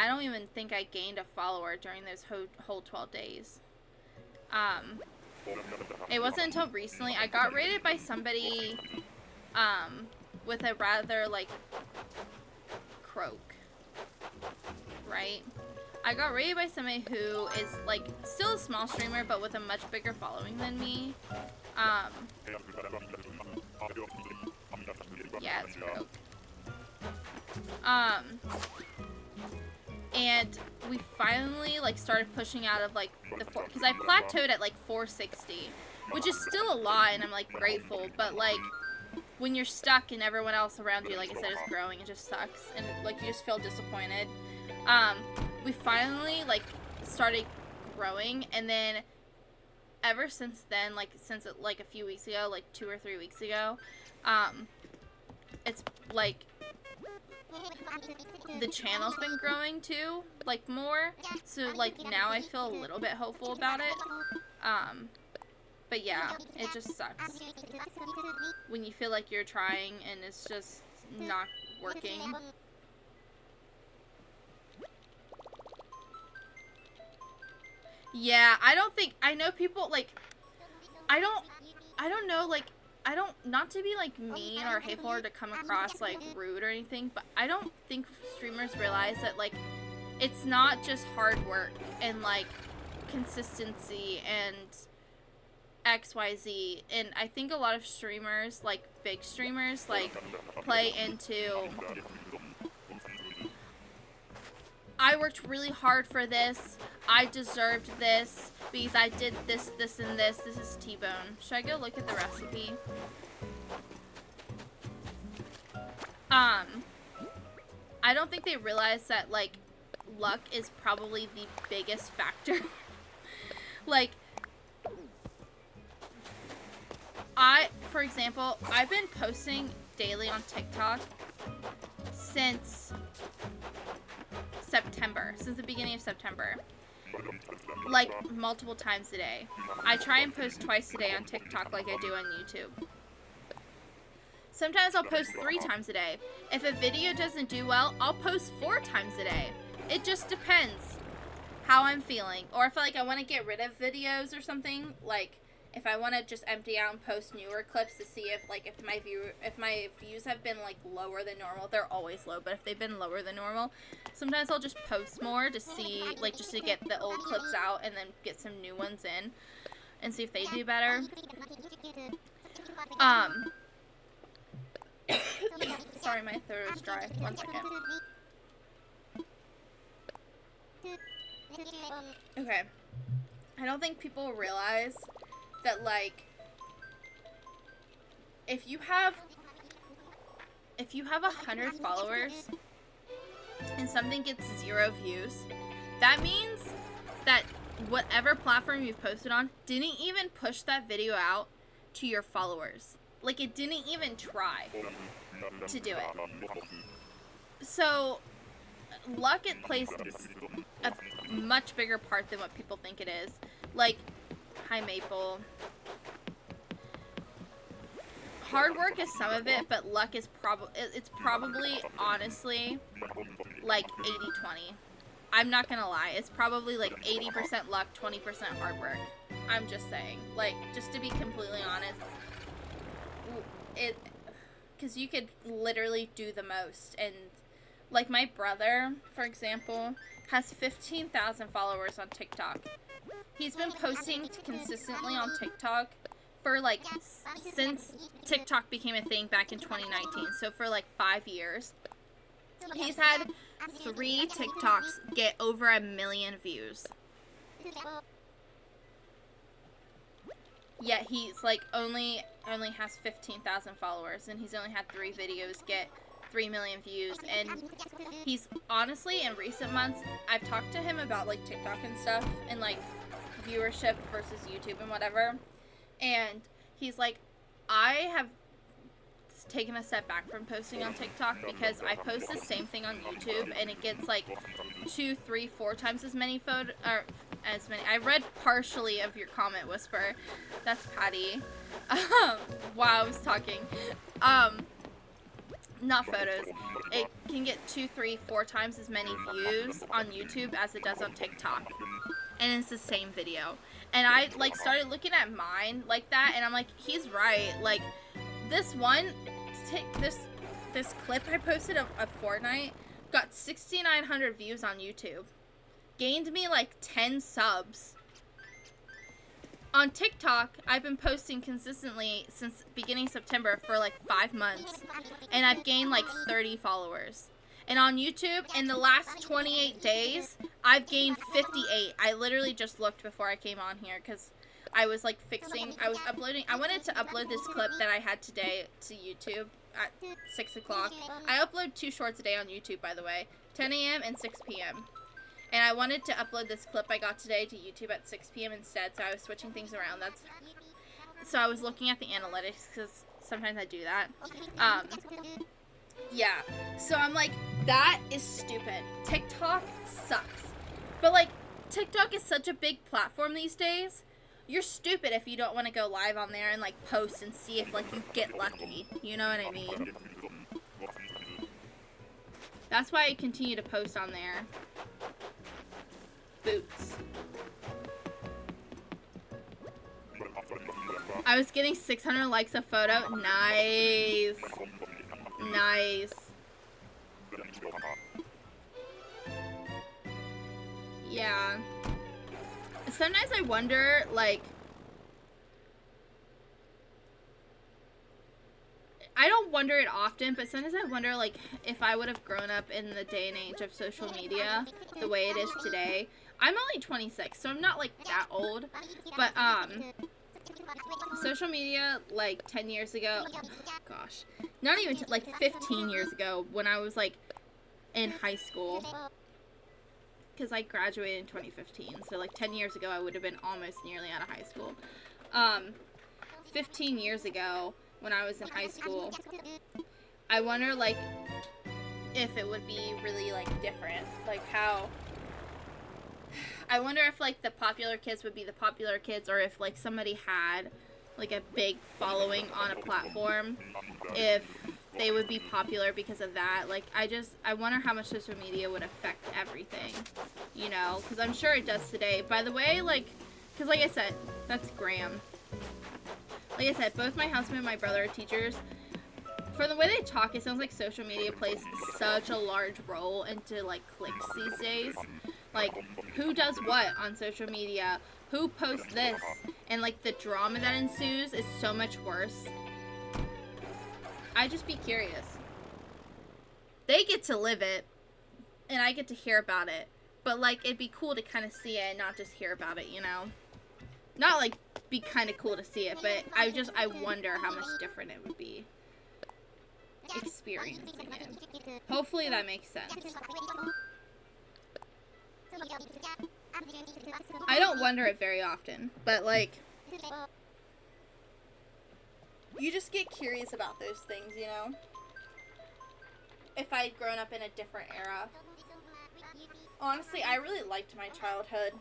don't even think I gained a follower during those whole 12 days. It wasn't until recently I got rated by somebody, with a rather like croak, right? I got rated by somebody who is like still a small streamer but with a much bigger following than me. Yeah, it's broke. And we finally like started pushing out of like the because I plateaued at like 460, which is still a lot, and I'm like grateful. But like when you're stuck and everyone else around you, like I said, is growing, it just sucks, and like you just feel disappointed. We finally like started growing, and then ever since then, like since like a few weeks ago, like 2 or 3 weeks ago, it's like the channel's been growing too, like more. So like now I feel a little bit hopeful about it. But yeah, it just sucks when you feel like you're trying and it's just not working. Yeah, I know people, like, I don't know, like, not to be, like, mean or hateful or to come across, like, rude or anything, but I don't think streamers realize that, like, it's not just hard work and, like, consistency and XYZ, and I think a lot of streamers, like, big streamers, like, play into, I worked really hard for this, I deserved this, because I did this, this, and this. This is T-bone. Should I go look at the recipe? I don't think they realize that, like, luck is probably the biggest factor. Like, for example, I've been posting daily on TikTok since September, since the beginning of September. Like, multiple times a day. I try and post twice a day on TikTok like I do on YouTube. Sometimes I'll post 3 times a day. If a video doesn't do well, I'll post 4 times a day. It just depends how I'm feeling. Or if like I want to get rid of videos or something, like if I want to just empty out and post newer clips to see if like if my views have been like lower than normal. They're always low, but if they've been lower than normal, sometimes I'll just post more to see, like, just to get the old clips out and then get some new ones in and see if they do better. Sorry, my throat is dry. 1 second. Okay. I don't think people realize that, like, if you have 100 followers and something gets 0 views, that means that whatever platform you've posted on didn't even push that video out to your followers. Like, it didn't even try to do it. So, luck, it plays a much bigger part than what people think it is. Like, hi Maple. Hard work is some of it, but luck is probably, honestly, like 80-20. I'm not gonna lie. It's probably like 80% luck, 20% hard work. I'm just saying. Like, just to be completely honest, because you could literally do the most and Like my brother, for example, has 15,000 followers on TikTok. He's been posting consistently on TikTok for like since TikTok became a thing back in 2019. So for like 5 years. He's had 3 TikToks get over 1 million views. Yet he's like only has 15,000 followers, and he's only had 3 videos get 3 million views. And he's honestly, in recent months, I've talked to him about like TikTok and stuff and like viewership versus YouTube and whatever, and he's like, I have taken a step back from posting on TikTok because I post the same thing on YouTube and it gets like 2, 3, 4 times as many as many. I read partially of your comment, Whisper. That's Patty. While I was talking. Not photos. It can get 2, 3, 4 times as many views on YouTube as it does on TikTok. And it's the same video. And I like started looking at mine like that, and I'm like, he's right. Like this one, this clip I posted of Fortnite got 6,900 views on YouTube. Gained me like 10 subs. On TikTok, I've been posting consistently since beginning September for like 5 months, and I've gained like 30 followers. And on YouTube, in the last 28 days, I've gained 58. I literally just looked before I came on here because I was like I wanted to upload this clip that I had today to YouTube at 6 o'clock. I upload 2 shorts a day on YouTube, by the way, 10 a.m. and 6 p.m. And I wanted to upload this clip I got today to YouTube at 6 p.m. instead, so I was switching things around. So I was looking at the analytics because sometimes I do that. Yeah, so I'm like, that is stupid. TikTok sucks. But like, TikTok is such a big platform these days. You're stupid if you don't want to go live on there and like post and see if like you get lucky. You know what I mean? That's why I continue to post on there. Boots. I was getting 600 likes a photo. Nice. Nice. Yeah. Sometimes I wonder, like, I don't wonder it often, but sometimes I wonder, like, if I would have grown up in the day and age of social media the way it is today. I'm only 26, so I'm not, like, that old, but, social media, like, 10 years ago, gosh, not even, like, 15 years ago, when I was, like, in high school, because I graduated in 2015, so, like, 10 years ago, I would have been almost nearly out of high school. 15 years ago, when I was in high school, I wonder, like, if it would be really, like, different, like, how, I wonder if, like, the popular kids would be the popular kids, or if, like, somebody had, like, a big following on a platform, if they would be popular because of that. Like, I wonder how much social media would affect everything, you know, because I'm sure it does today. By the way, like, because, like I said, that's Graham. Like I said, both my husband and my brother are teachers. From the way they talk, it sounds like social media plays such a large role into, like, clicks these days. Like, who does what on social media? Who posts this? And, like, the drama that ensues is so much worse. I just be curious. They get to live it, and I get to hear about it. But, like, it'd be cool to kind of see it and not just hear about it, you know? Not, like, be kind of cool to see it, but I wonder how much different it would be experiencing it. Hopefully that makes sense. I don't wonder it very often, but, like, you just get curious about those things, you know? If I'd grown up in a different era. Honestly, I really liked my childhood.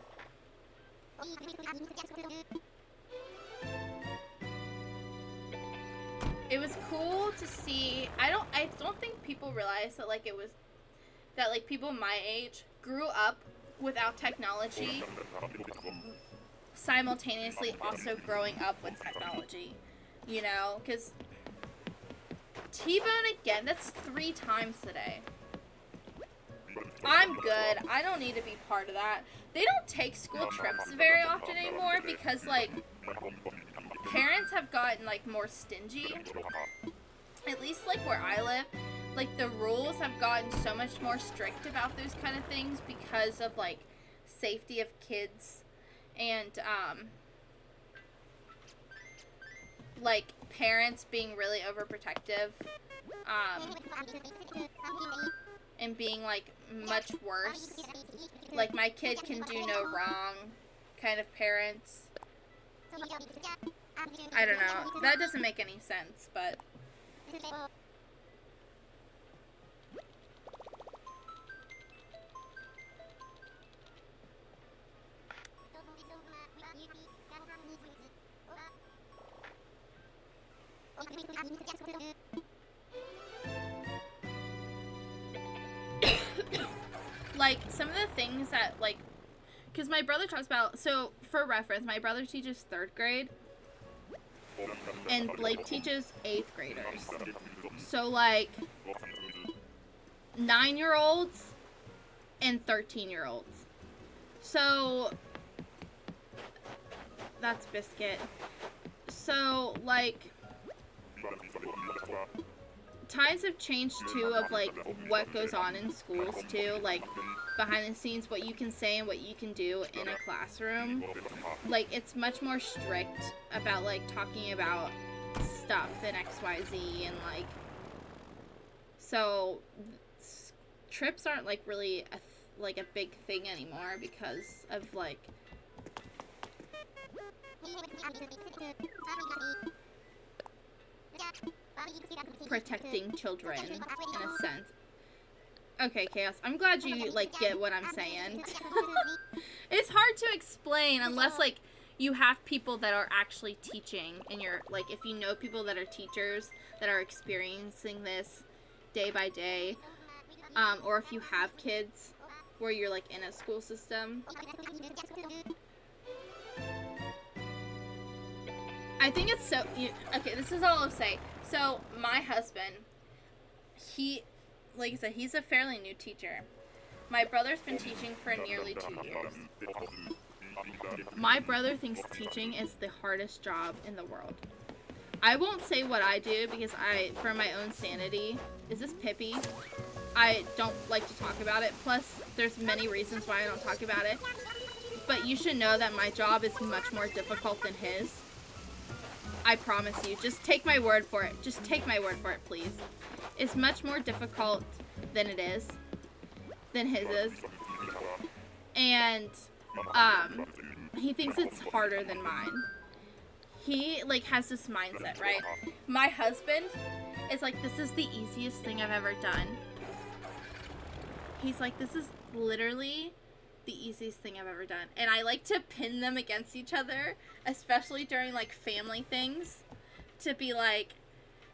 It was cool to see. I don't think people realize that, like, like, people my age grew up without technology, simultaneously also growing up with technology, you know, because T-Bone again, that's 3 times today. I'm good. I don't need to be part of that. They don't take school trips very often anymore because, like, parents have gotten, like, more stingy. At least, like, where I live, like, the rules have gotten so much more strict about those kind of things because of, like, safety of kids and, like, parents being really overprotective, and being, like, much worse. Like, my kid can do no wrong kind of parents. I don't know. That doesn't make any sense, but... like, some of the things that, like, because my brother talks about, so, for reference, my brother teaches 3rd grade, and Blake teaches 8th graders. So, like, 9-year-olds and 13-year-olds. So, that's Biscuit. So, like, times have changed too of, like, what goes on in schools too, like, behind the scenes, what you can say and what you can do in a classroom. Like, it's much more strict about, like, talking about stuff in XYZ, and, like, so trips aren't, like, really like a big thing anymore because of, like, protecting children, in a sense. Okay, Chaos, I'm glad you, like, get what I'm saying. It's hard to explain unless, like, you have people that are actually teaching, and you're, like, if you know people that are teachers that are experiencing this day by day, or if you have kids where you're, like, in a school system. I think it's so... okay, this is all I'll say. So, my husband, he, like I said, he's a fairly new teacher. My brother's been teaching for nearly 2 years. My brother thinks teaching is the hardest job in the world. I won't say what I do because for my own sanity, is this Pippi? I don't like to talk about it. Plus, there's many reasons why I don't talk about it. But you should know that my job is much more difficult than his. I promise you. Just take my word for it. Just take my word for it, please. It's much more difficult than it is. Than his is. And, he thinks it's harder than mine. He, like, has this mindset, right? My husband is like, this is the easiest thing I've ever done. He's like, this is literally the easiest thing I've ever done. And I like to pin them against each other, especially during, like, family things, to be like,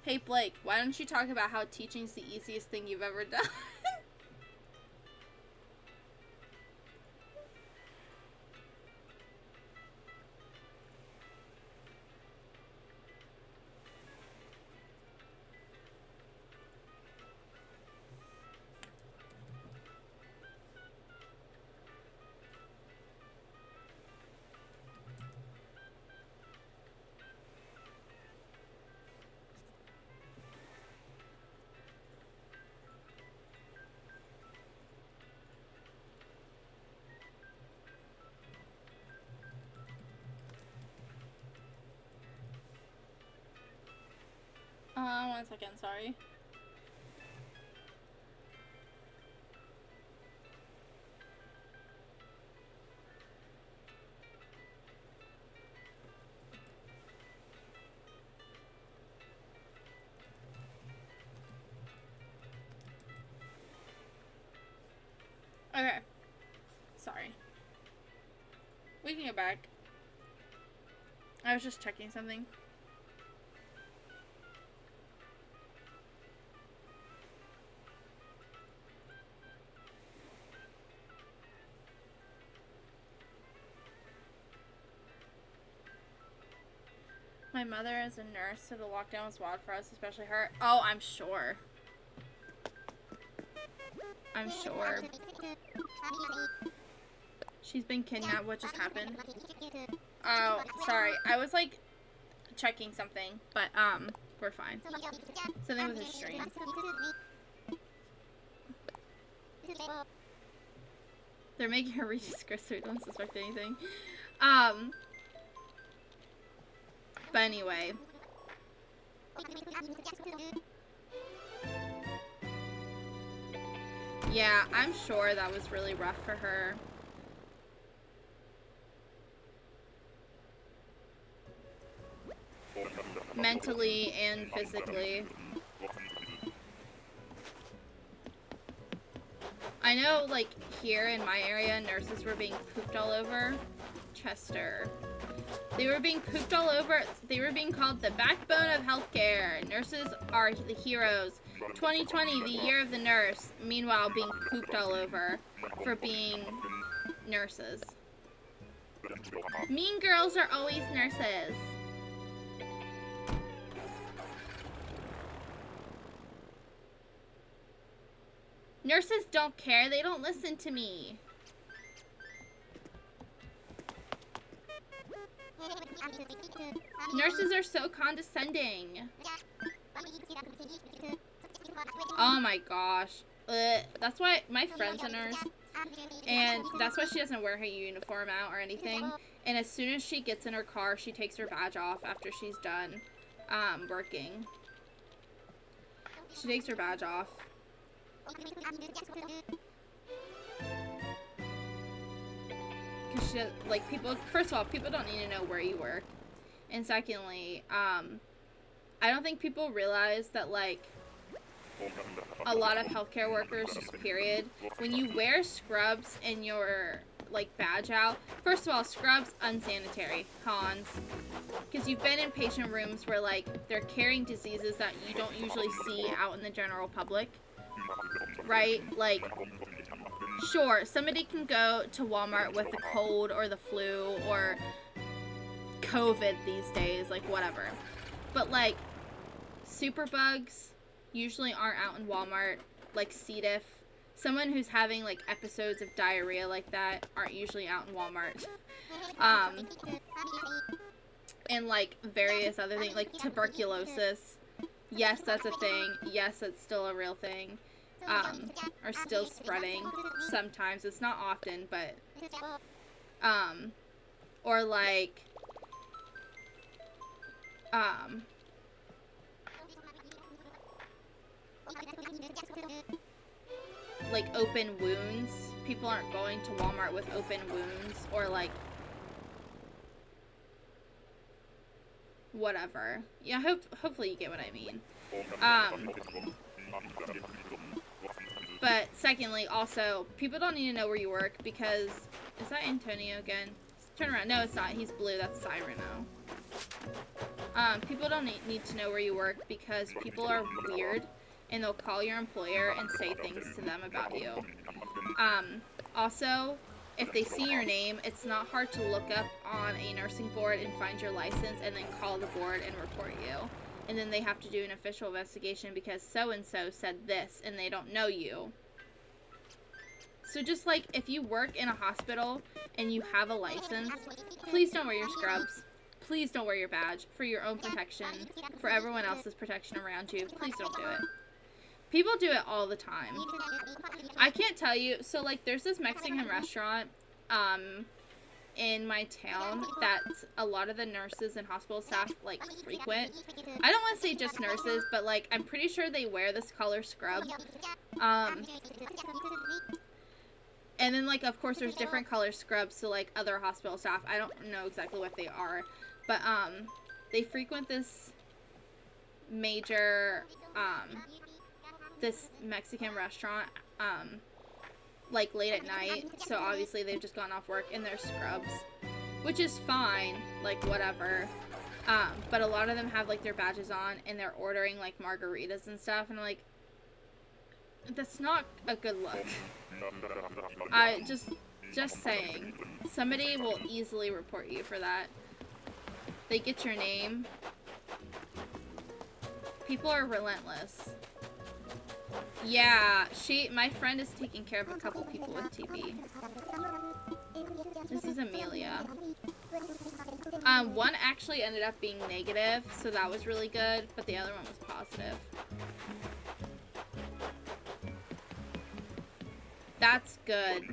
hey, Blake, why don't you talk about how teaching's the easiest thing you've ever done? One second, sorry. Okay. Sorry. We can go back. I was just checking something. My mother is a nurse, so the lockdown was wild for us, especially her. Oh, I'm sure. I'm sure. She's been kidnapped. What just happened? Oh, sorry. I was like checking something, but we're fine. Something with her stream. They're making her read script so we don't suspect anything. But anyway. Yeah, I'm sure that was really rough for her. Mentally and physically. I know, like, here in my area, nurses were being pooped all over. Chester. They were being pooped all over. They were being called the backbone of healthcare. Nurses are the heroes. 2020, the year of the nurse. Meanwhile, being pooped all over for being nurses. Mean girls are always nurses. Nurses don't care. They don't listen to me. Nurses are so condescending. Oh my gosh. That's why my friend's a nurse. And that's why she doesn't wear her uniform out or anything. And as soon as she gets in her car, she takes her badge off after she's done working. She takes her badge off. Because she, like, people, first of all, people don't need to know where you work. And secondly, I don't think people realize that, like, a lot of healthcare workers, just period, when you wear scrubs and your, like, badge out, first of all, scrubs, unsanitary. Cons. Because you've been in patient rooms where, like, they're carrying diseases that you don't usually see out in the general public. Right? Like, sure, somebody can go to Walmart with the cold or the flu or COVID these days, like, whatever. But, like, superbugs usually aren't out in Walmart. Like, C. diff. Someone who's having, like, episodes of diarrhea like that aren't usually out in Walmart. And, like, various other things, like tuberculosis. Yes, that's a thing. Yes, it's still a real thing. Are still spreading sometimes. It's not often, but, or like, like open wounds. People aren't going to Walmart with open wounds, or like, whatever. Yeah, hopefully you get what I mean. But secondly, also, people don't need to know where you work because, is that Antonio again? Turn around. No, it's not. He's blue. That's Cyrano. People don't need to know where you work because people are weird and they'll call your employer and say things to them about you. Also, if they see your name, it's not hard to look up on a nursing board and find your license and then call the board and report you. And then they have to do an official investigation because so-and-so said this and they don't know you. So just like if you work in a hospital and you have a license, please don't wear your scrubs. Please don't wear your badge for your own protection, for everyone else's protection around you. Please don't do it. People do it all the time. I can't tell you. So like there's this Mexican restaurant in my town that a lot of the nurses and hospital staff like frequent. I don't want to say just nurses, but like I'm pretty sure they wear this color scrub. And then like of course there's different color scrubs to like other hospital staff. I don't know exactly what they are, but they frequent this major this Mexican restaurant like late at night, so obviously they've just gone off work in their scrubs, which is fine, like whatever, but a lot of them have like their badges on and they're ordering like margaritas and stuff, and I'm like, that's not a good look. I just saying, somebody will easily report you for that. They get your name. People are relentless. Yeah, my friend is taking care of a couple people with TB. This is Amelia. One actually ended up being negative, so that was really good, but the other one was positive. That's good.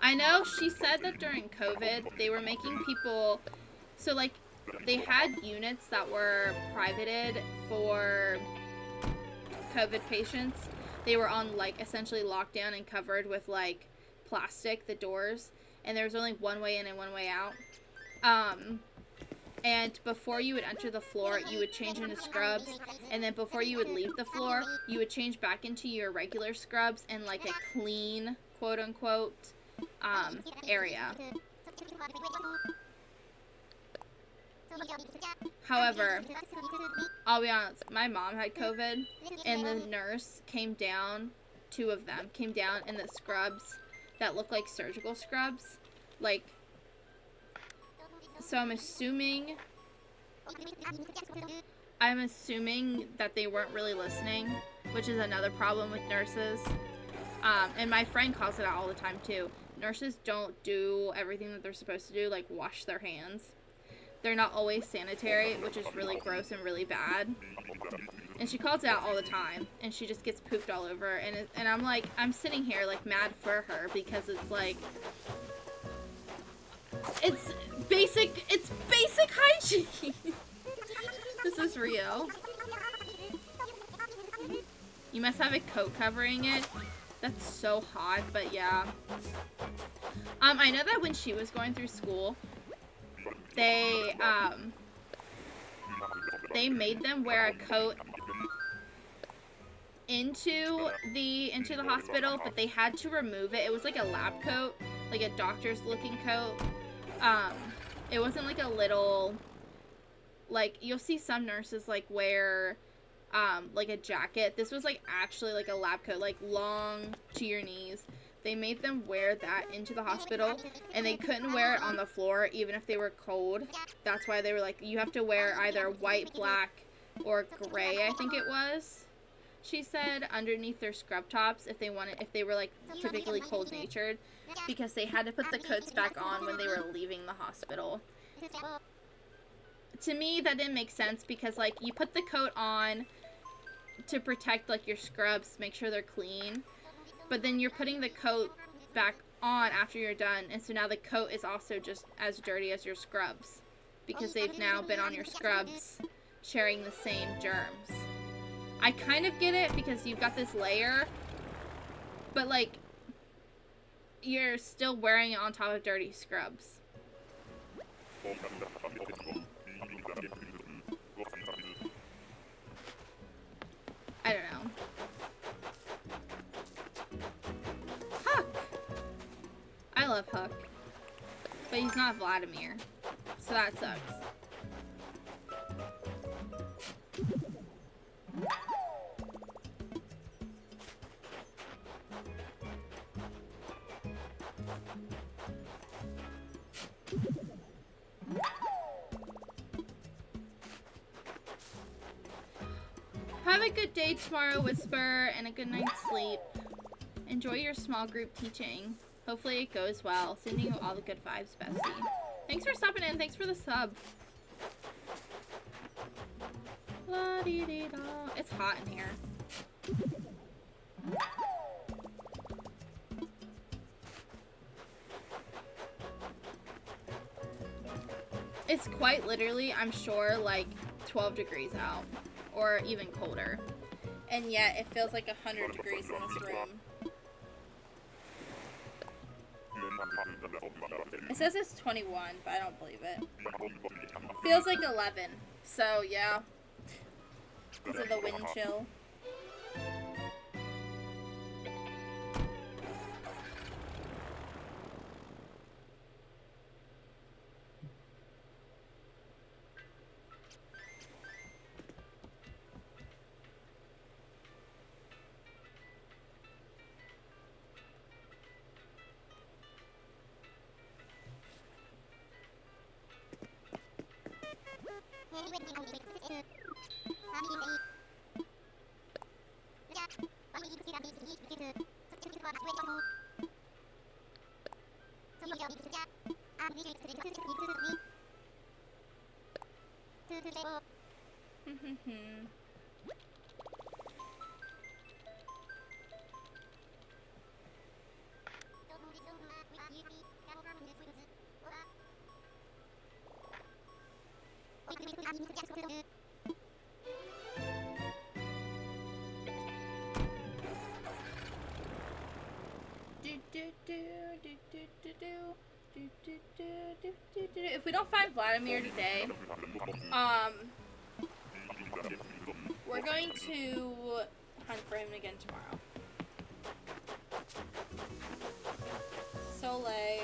I know she said that during COVID, they were making people, so like, they had units that were privated for COVID patients. They were on like essentially lockdown and covered with like plastic, the doors, and there was only one way in and one way out. And before you would enter the floor, you would change into scrubs, and then before you would leave the floor, you would change back into your regular scrubs in like a clean, quote unquote, area. However, I'll be honest, my mom had COVID, and the nurse came down, 2 of them came down in the scrubs that look like surgical scrubs. Like, so I'm assuming that they weren't really listening, which is another problem with nurses. And my friend calls it out all the time too. Nurses don't do everything that they're supposed to do, like wash their hands. They're not always sanitary, which is really gross and really bad. And she calls it out all the time, and she just gets pooped all over. And I'm like, I'm sitting here like mad for her because it's like, it's basic hygiene. This is real. You must have a coat covering it. That's so hot, but yeah. I know that when she was going through school, they made them wear a coat into the hospital, but they had to remove it. It was like a lab coat, like a doctor's looking coat. It wasn't like a little, like, you'll see some nurses like wear like a jacket. This was like actually like a lab coat, like long to your knees. They made them wear that into the hospital, and they couldn't wear it on the floor even if they were cold. That's why they were like, you have to wear either white, black, or gray, I think it was, she said, underneath their scrub tops if they were like typically cold natured, because they had to put the coats back on when they were leaving the hospital. To me, that didn't make sense, because like you put the coat on to protect like your scrubs, make sure they're clean, but then you're putting the coat back on after you're done, and so now the coat is also just as dirty as your scrubs, because they've now been on your scrubs, sharing the same germs. I kind of get it, because you've got this layer, but like, you're still wearing it on top of dirty scrubs. I don't know. Huck! I love Huck. But he's not Vladimir. So that sucks. Have a good day tomorrow, Whisper, and a good night's sleep. Enjoy your small group teaching. Hopefully it goes well. Sending you all the good vibes, Bessie. Thanks for stopping in. Thanks for the sub. La-dee-dee-da. It's hot in here. It's quite literally, I'm sure, like 12 degrees out. Or even colder. And yet, it feels like 100 degrees in this room. It says it's 21, but I don't believe it. Feels like 11. So, yeah. Because of the wind chill. If we don't find Vladimir today, we're going to hunt for him again tomorrow. Soleil.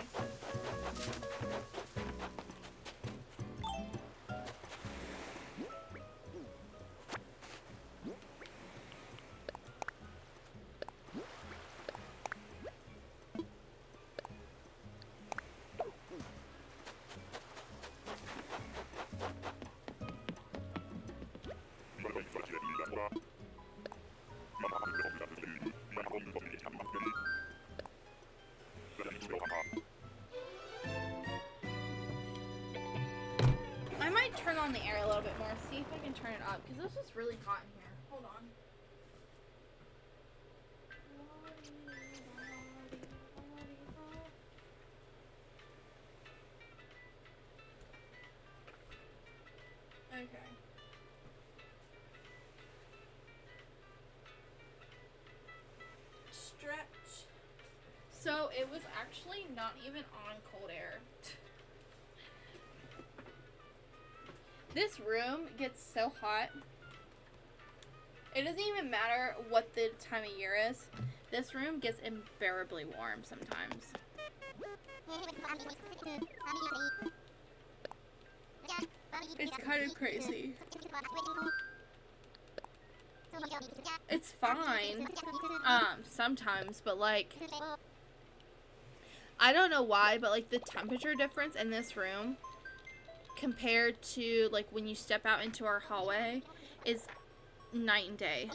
I might turn on the air a little bit more, see if I can turn it up, because this is really hot in here. Hold on. Okay. Stretch. So it was actually not even on cold air. This room gets so hot. It doesn't even matter what the time of year is. This room gets unbearably warm sometimes. It's kind of crazy. It's fine, sometimes, but like, I don't know why, but like the temperature difference in this room compared to like when you step out into our hallway is night and day.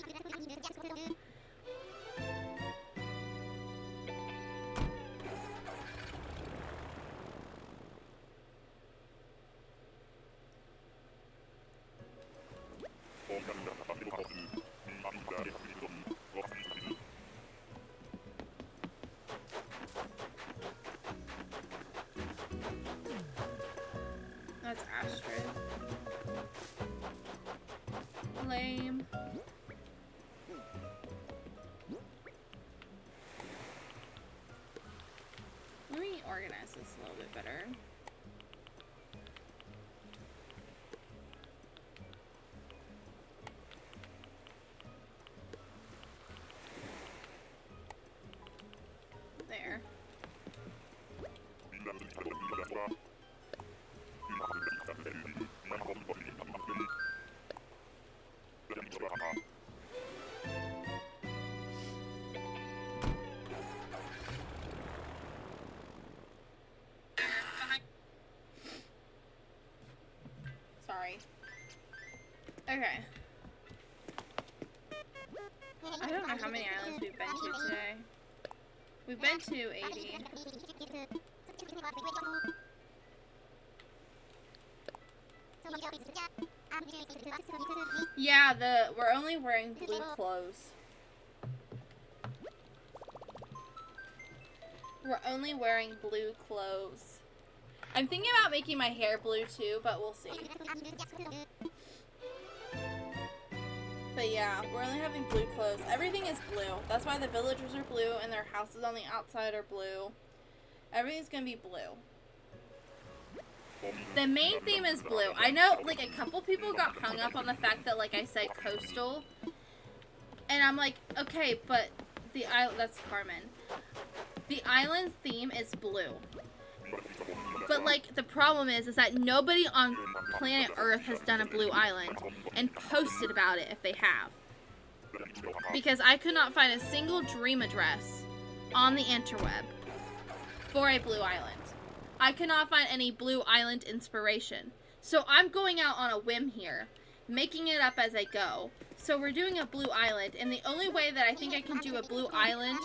That's Astrid. Lame. Let me organize this a little bit better. There. Sorry. Okay. I don't know how many islands we've been to today. We've been to 80. Yeah, we're only wearing blue clothes. We're only wearing blue clothes. I'm thinking about making my hair blue too, but we'll see. But yeah, we're only having blue clothes. Everything is blue. That's why the villagers are blue and their houses on the outside are blue. Everything's gonna be blue. The main theme is blue. I know, like, a couple people got hung up on the fact that, like, I said coastal. And I'm like, okay, but the island, that's Carmen. The island's theme is blue. But, like, the problem is that nobody on planet Earth has done a blue island and posted about it if they have. Because I could not find a single dream address on the interweb for a blue island. I cannot find any blue island inspiration. So I'm going out on a whim here, making it up as I go. So we're doing a blue island, and the only way that I think I can do a blue island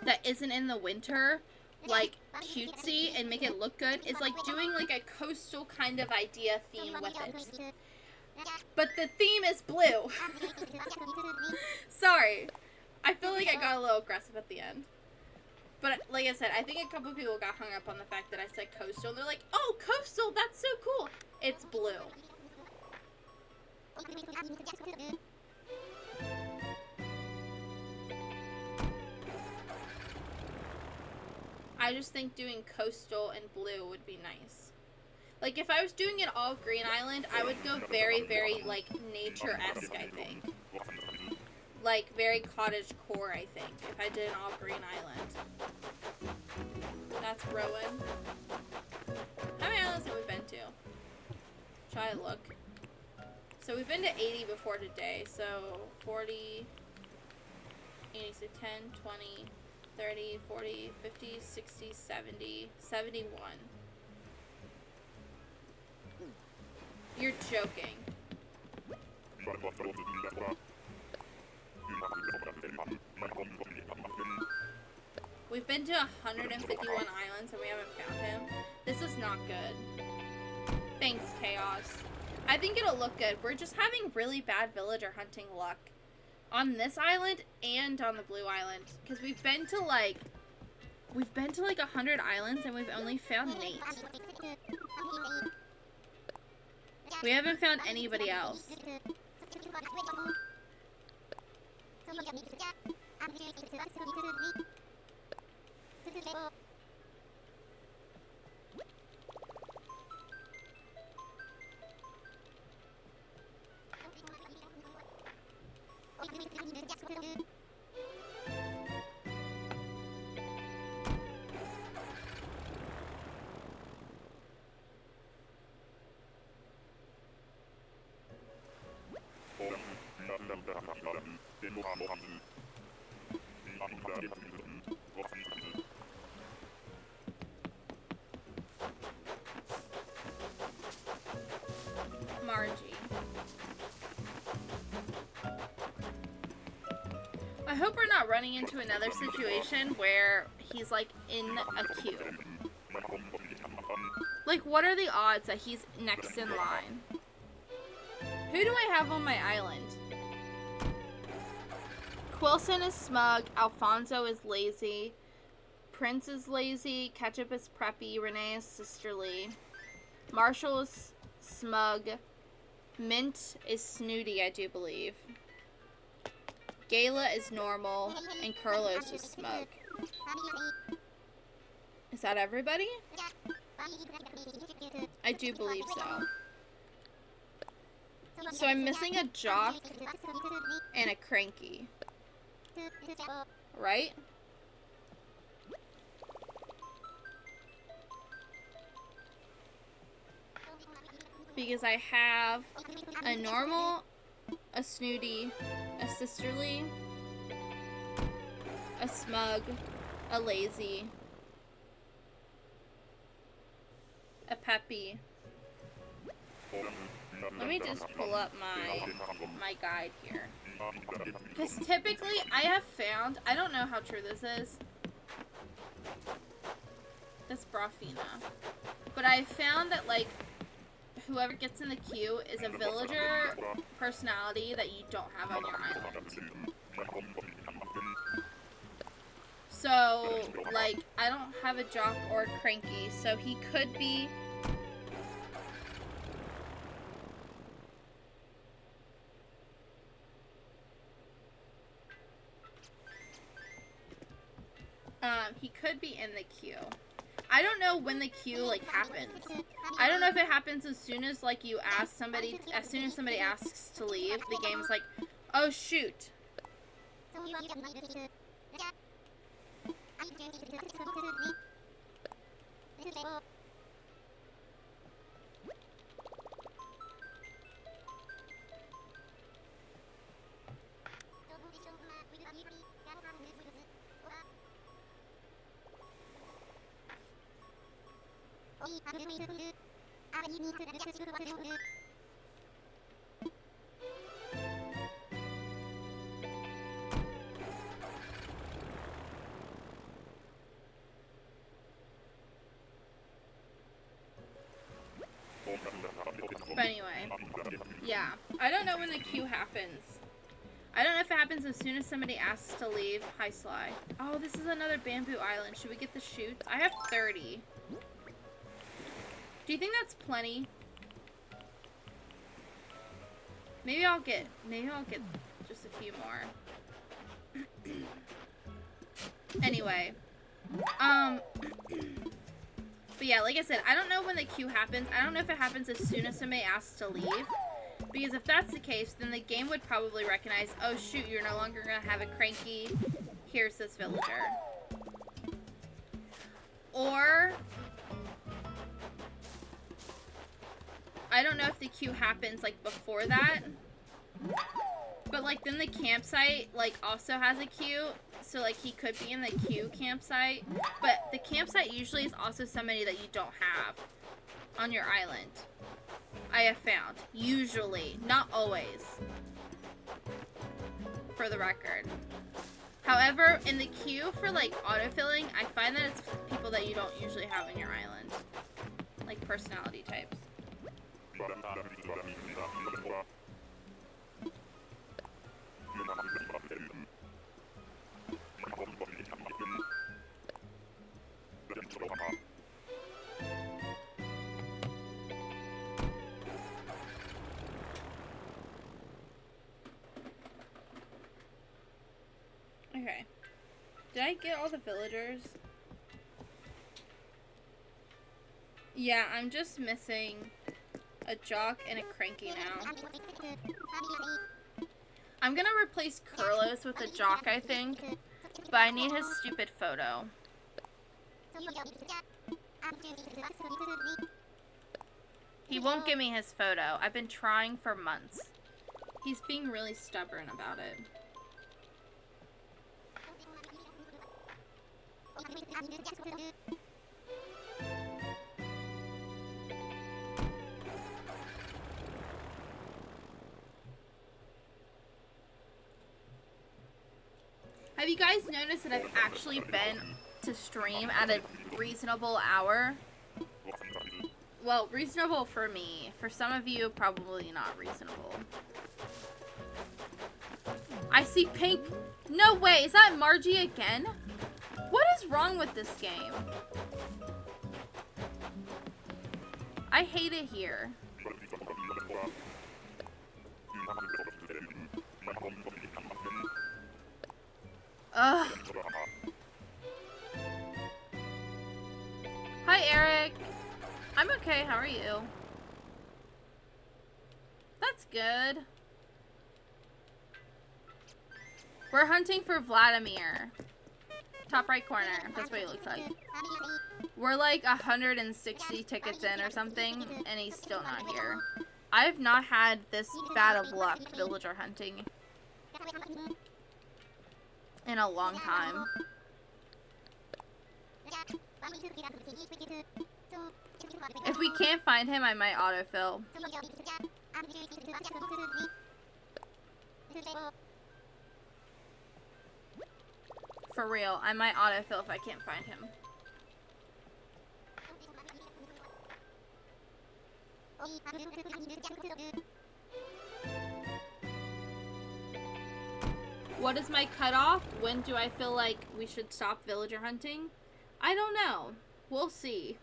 that isn't in the winter, like cutesy, and make it look good is like doing like a coastal kind of idea theme with it. But the theme is blue. Sorry. I feel like I got a little aggressive at the end. But like I said, I think a couple people got hung up on the fact that I said coastal. They're like, oh, coastal, that's so cool. It's blue. I just think doing coastal and blue would be nice. Like, if I was doing an all green island, I would go very, very, like, nature-esque, I think. Like, very cottage core, I think, if I did an all green island. That's Rowan. How many islands have we been to? Try to look. So we've been to 80 before today, so 40, 80, so 10, 20, 30, 40, 50, 60, 70, 71. You're joking. We've been to 151 islands and we haven't found him. This is not good. Thanks, Chaos. I think it'll look good. We're just having really bad villager hunting luck on this island and on the blue island. Because we've been to like 100 islands and we've only found Nate. We haven't found anybody else. Margie. I hope we're not running into another situation where he's like in a queue. Like, what are the odds that he's next in line? Who do I have on my island? Quilson is smug, Alfonso is lazy, Prince is lazy, Ketchup is preppy, Renee is sisterly, Marshall is smug, Mint is snooty, I do believe, Gayla is normal, and Carlos is smug. Is that everybody? I do believe so. So I'm missing a jock and a cranky. Right? Because I have a normal, a snooty, a sisterly, a smug, a lazy, a peppy. Let me just pull up my guide here. Because typically I have found, I don't know how true this is. That's Brafina. But I found that like whoever gets in the queue is a villager personality that you don't have on your island. So, like, I don't have a jock or a cranky, so he could be... he could be in the queue. I don't know when the queue, like, happens. I don't know if it happens as soon as, like, you ask somebody, as soon as somebody asks to leave, the game's like, oh, shoot. But anyway, Yeah. I don't know when the queue happens. I don't know if it happens as soon as somebody asks to leave. Hi, Sly. Oh, this is another bamboo island. Should we get the shoots? I have 30. Do you think that's plenty? Maybe I'll get just a few more. Anyway. But yeah, like I said, I don't know when the queue happens. I don't know if it happens as soon as somebody asks to leave. Because if that's the case, then the game would probably recognize, oh shoot, you're no longer going to have a cranky, here's this villager. Or, I don't know if the queue happens, like, before that. But, like, then the campsite, like, also has a queue. So, like, he could be in the queue campsite. But the campsite usually is also somebody that you don't have on your island. I have found. Usually. Not always. For the record. However, in the queue for, like, autofilling, I find that it's people that you don't usually have on your island. Like, personality types. Okay. Did I get all the villagers? Yeah, I'm just missing a jock and a cranky now. I'm gonna replace Curlos with a jock, I think. But I need his stupid photo. He won't give me his photo. I've been trying for months. He's being really stubborn about it. Have you guys noticed that I've actually been to stream at a reasonable hour? Well, reasonable for me. For some of you, probably not reasonable. I see pink. No way. Is that Margie again? What is wrong with this game? I hate it here. Ugh. Hi, Eric. I'm okay. How are you? That's good. We're hunting for Vladimir. Top right corner. That's what he looks like. We're like 160 tickets in or something, and he's still not here. I've not had this bad of luck villager hunting in a long time. If we can't find him, I might autofill. For real, I might autofill if I can't find him. What is my cutoff? When do I feel like we should stop villager hunting? I don't know. We'll see.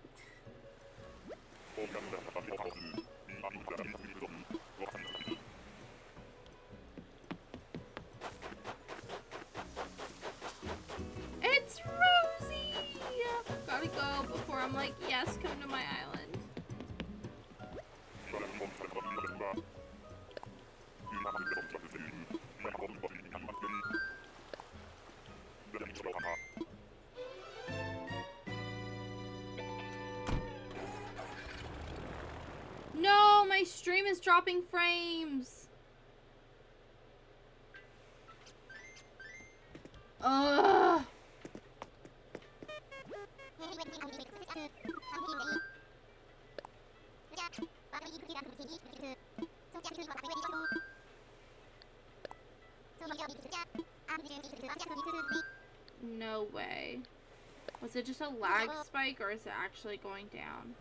It's Rosie! Gotta go before I'm like, yes, come to my island. No, my stream is dropping frames. Ugh. No way. Was it just a lag spike or is it actually going down?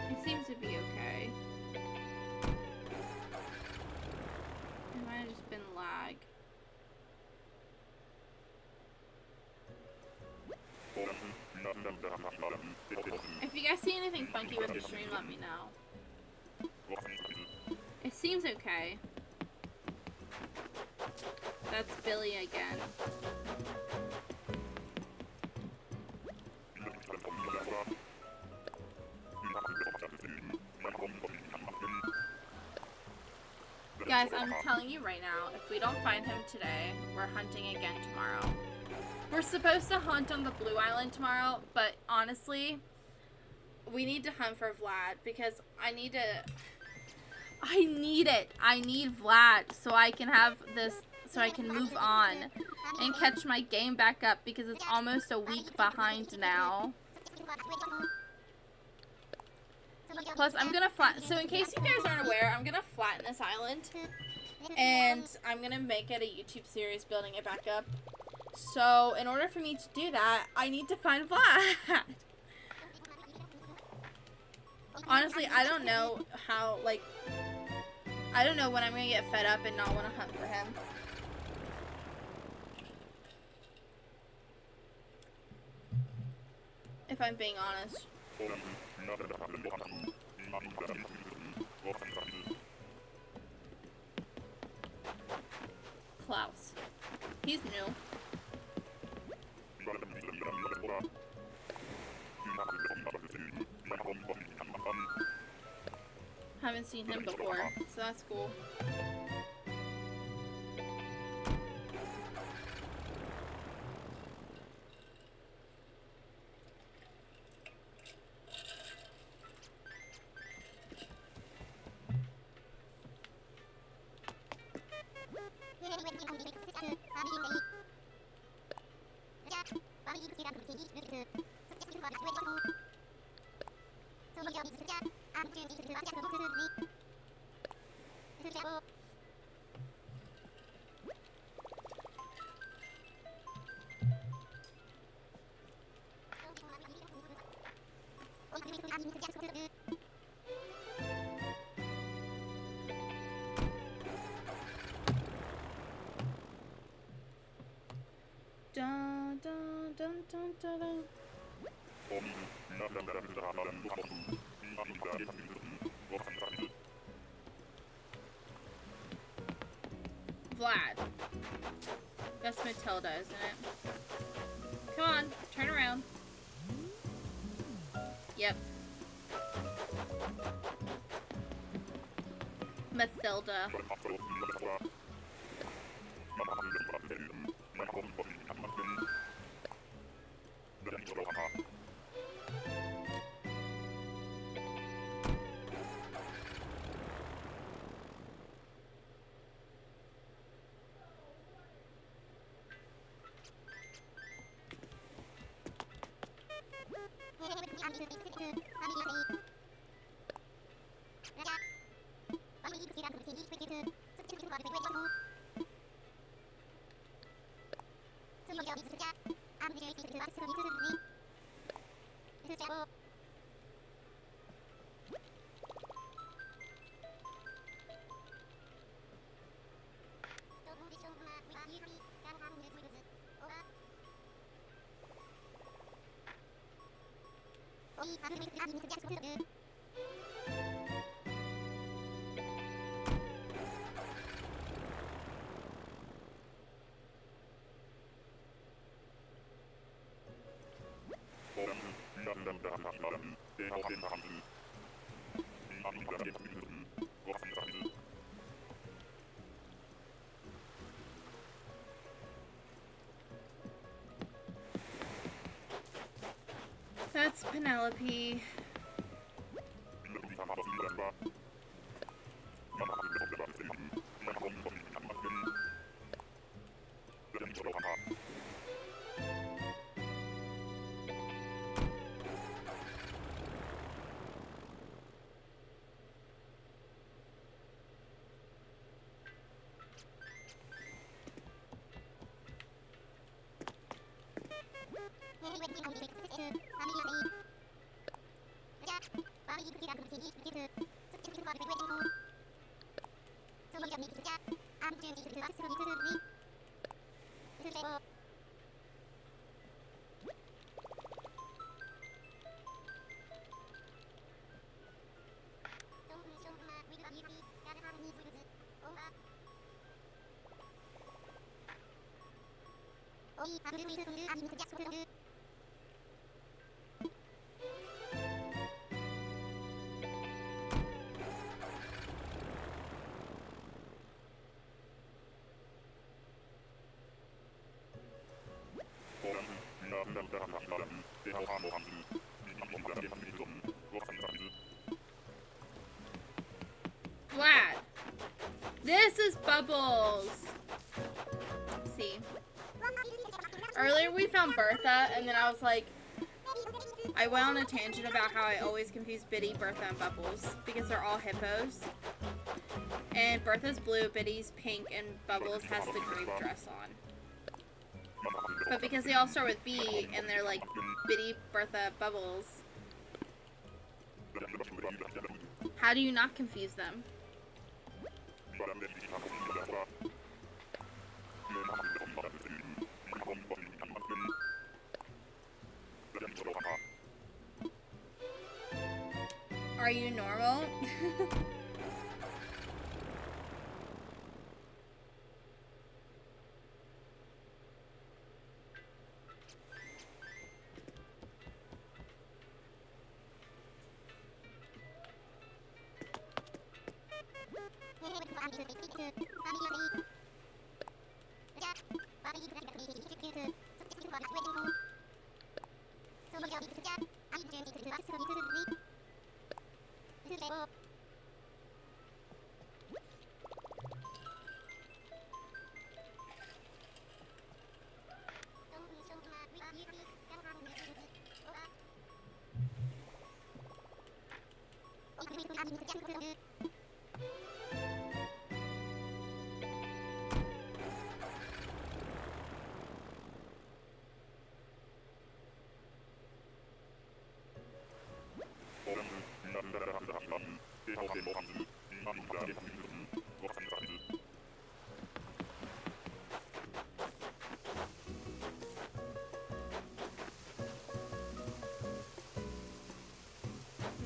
It seems to be okay. It might have just been lag. If you guys see anything funky with the stream, let me know. It seems okay. That's Billy again. Guys, I'm telling you right now, if we don't find him today, we're hunting again tomorrow. We're supposed to hunt on the Blue Island tomorrow, but honestly, we need to hunt for Vlad because I need it. I need Vlad so I can have this, so I can move on and catch my game back up because it's almost a week behind now. Plus, I'm gonna so in case you guys aren't aware, I'm gonna flatten this island and I'm gonna make it a YouTube series building it back up. So, in order for me to do that, I need to find Vlad. Honestly, I don't know how, like, I don't know when I'm gonna get fed up and not want to hunt for him. If I'm being honest. Klaus. He's new. Haven't seen him before, so that's cool. Dun, dun, dun, dun, dun, dun. Vlad. That's Matilda, isn't it? Come on, turn around. Yep. Matilda. That's Penelope. Vlad. This is Bubbles. See. Earlier we found Bertha, and then I was like, I went on a tangent about how I always confuse Biddy, Bertha, and Bubbles because they're all hippos. And Bertha's blue, Biddy's pink, and Bubbles has the green dress on. But because they all start with B, and they're like Biddy, Bertha, Bubbles, how do you not confuse them? Are you normal?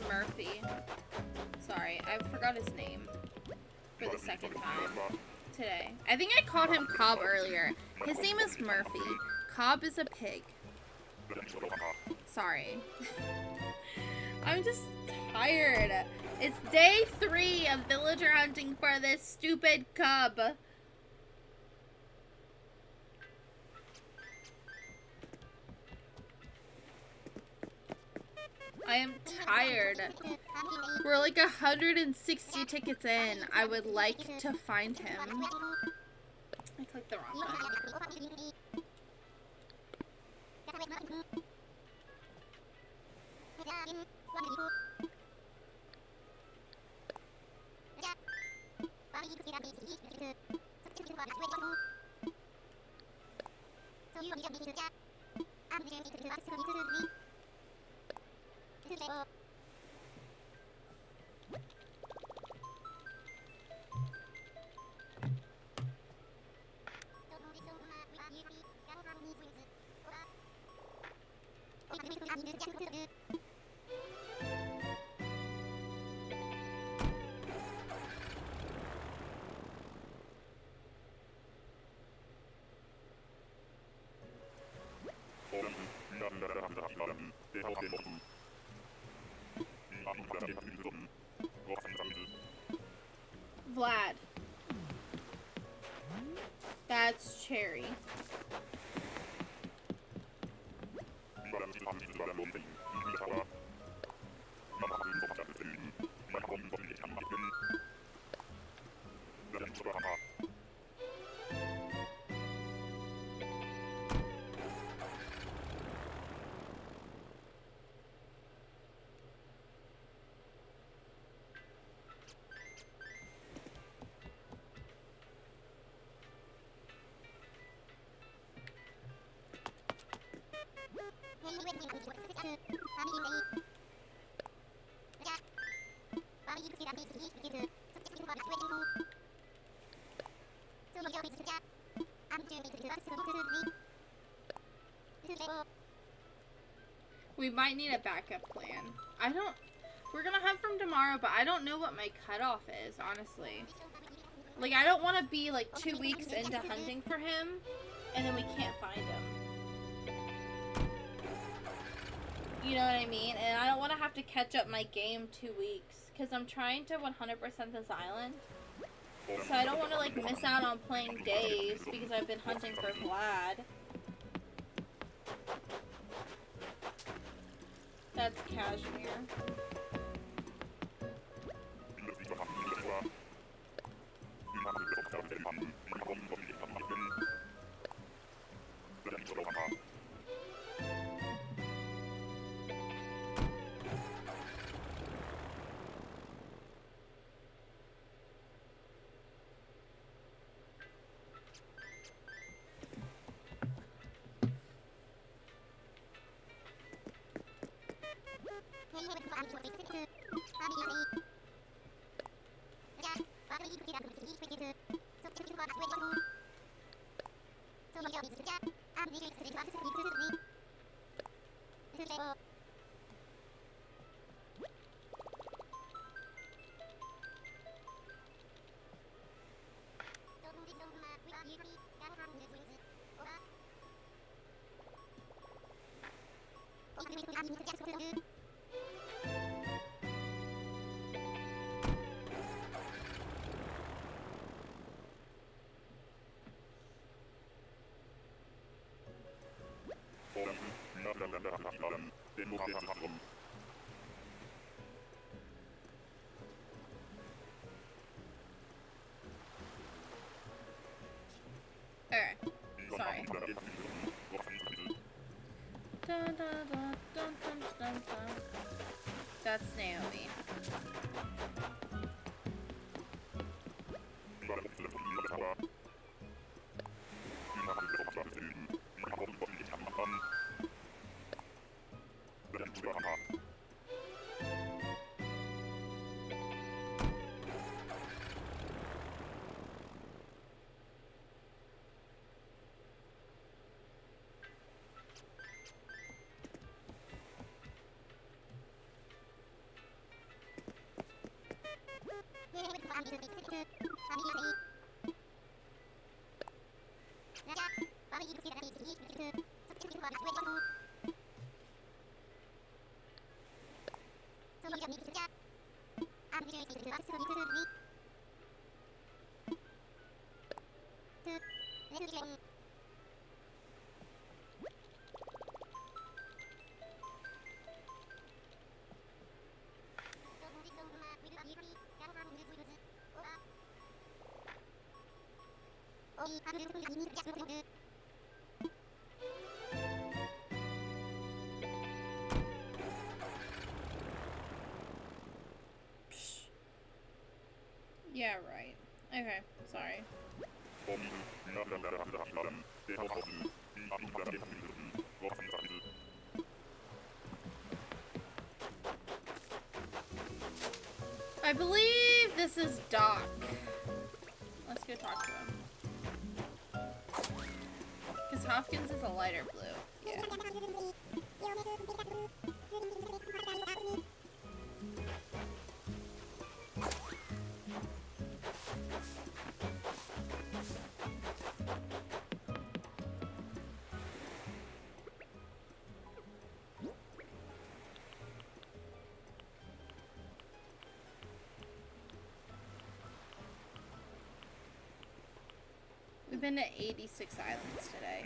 Murphy. Sorry, I forgot his name for the second time today. I think I called him Cobb earlier. His name is Murphy. Cobb is a pig. Sorry. I'm just tired. It's day 3 of villager hunting for this stupid cub. I am tired. We're like 160 tickets in. I would like to find him. I clicked the wrong button. Vlad. That's Cherry. We might need a backup plan. We're gonna hunt from tomorrow, but I don't know what my cutoff is, honestly. Like, I don't want to be, like, 2 weeks into hunting for him, and then we can't find him. You know what I mean? And I don't want to have to catch up my game 2 weeks, because I'm trying to 100% this island. So I don't want to, like, miss out on playing days, because I've been hunting for Vlad. That's Cashmere. Alright. Sorry. Dun, dun, dun, dun, dun, dun, dun. That's Naomi. Yeah, right. Okay, sorry. I believe this is Doc. Let's go talk to him. Because Hopkins is a lighter blue. Yeah. We've been to 86 islands today.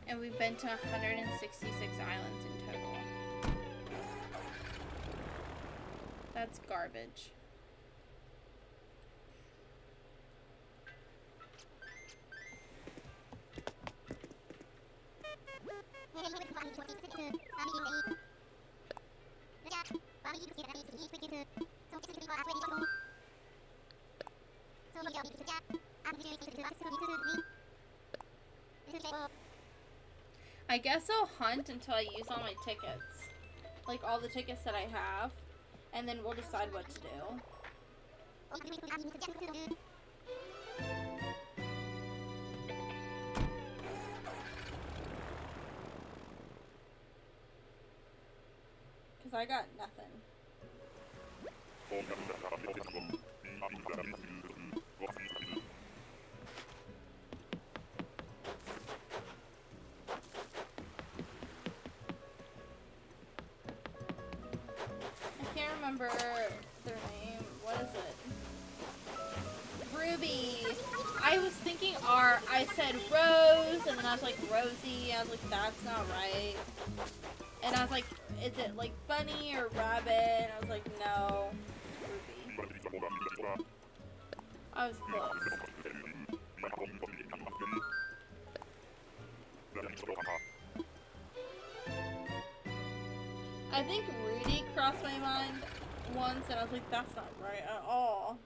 And we've been to 166 islands in total. That's garbage. I guess I'll hunt until I use all my tickets. Like all the tickets that I have. And then we'll decide what to do. Because I got nothing. I can't remember their name. What is it? Ruby. I was thinking I said Rose, and then I was like Rosie. I was like, that's not right. And I was like, is it like bunny or rabbit? And I was like, no, Ruby. I was close. I think Rudy crossed my mind once, and I was like, that's not right at all.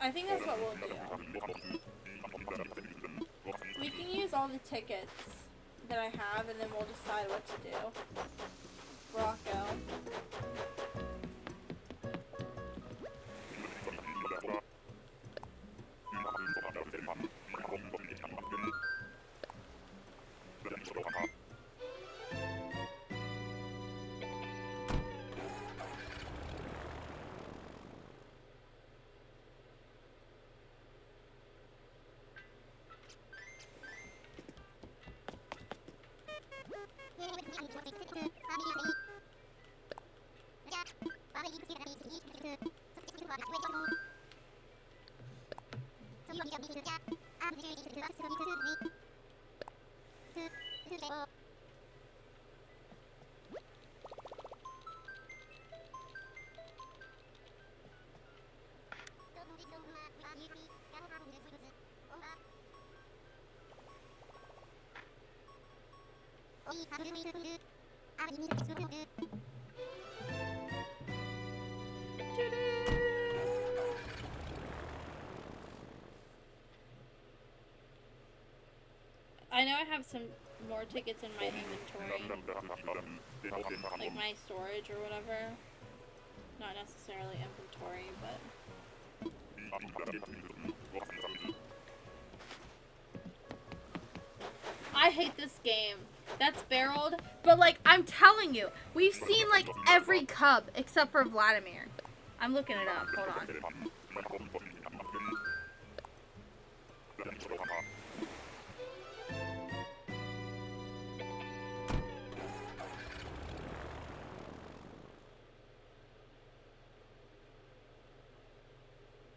I think that's what we'll do. We can use all the tickets that I have, and then we'll decide what to do. Rocco. I know I have some more tickets in my inventory, like my storage or whatever. Not necessarily inventory, but... I hate this game. That's barreled, but like, I'm telling you, we've seen like every cub except for Vladimir. I'm looking it up, hold on.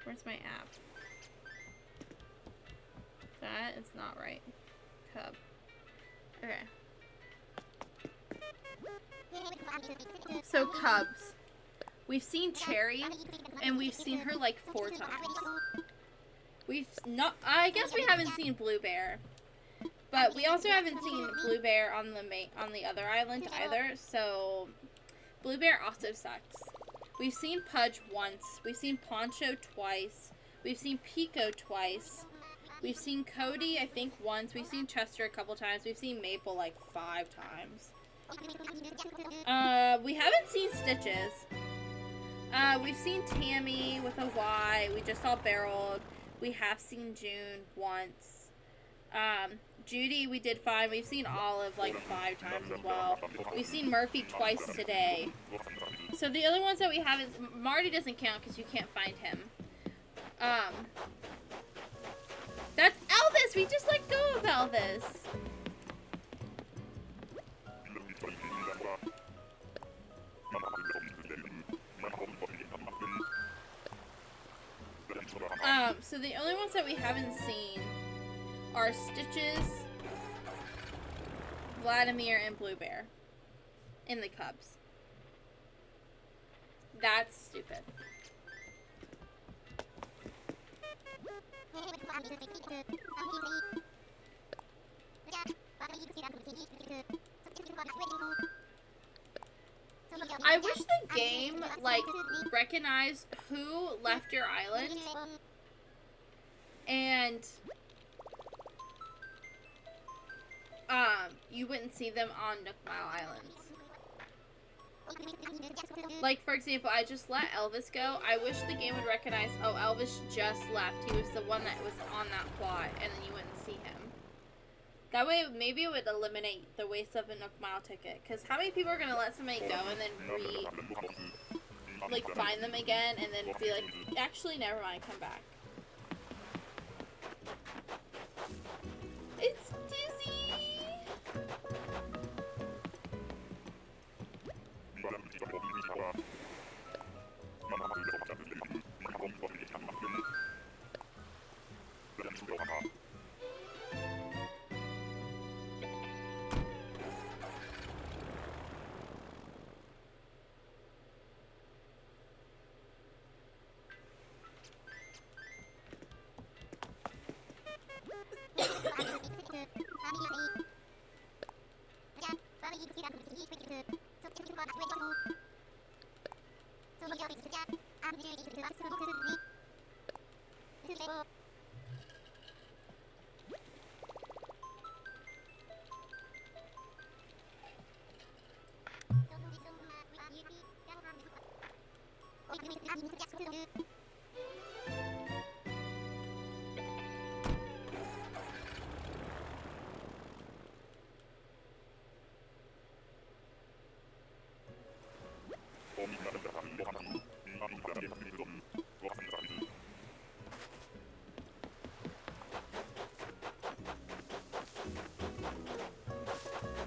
Where's my app? That is not right. Cub. Okay. So cubs. We've seen Cherry, and we've seen her like 4 times. We've not. I guess we haven't seen Blue Bear, but we also haven't seen Blue Bear on the other island either. So Blue Bear also sucks. We've seen Pudge once. We've seen Poncho twice. We've seen Pico twice. We've seen Cody, I think, once. We've seen Chester a couple times. We've seen Maple like 5 times. We haven't seen Stitches. We've seen Tammy with a Y. We just saw Barreled. We have seen June once. Judy, we did 5. We've seen Olive like 5 times as well. We've seen Murphy twice today. So the other ones that we haven't... Marty doesn't count because you can't find him. Because we just let go of Elvis. So the only ones that we haven't seen are Stitches, Vladimir, and Blue Bear in the Cubs. That's stupid. I wish the game, like, recognized who left your island and you wouldn't see them on Nook Mile Islands. Like, for example, I just let Elvis go. I wish the game would recognize, oh, Elvis just left. He was the one that was on that plot, and then you wouldn't see him. That way, maybe it would eliminate the waste of a Nook Mile ticket. Because how many people are going to let somebody go and then find them again and then be like, actually, never mind, come back. It's Dizzy!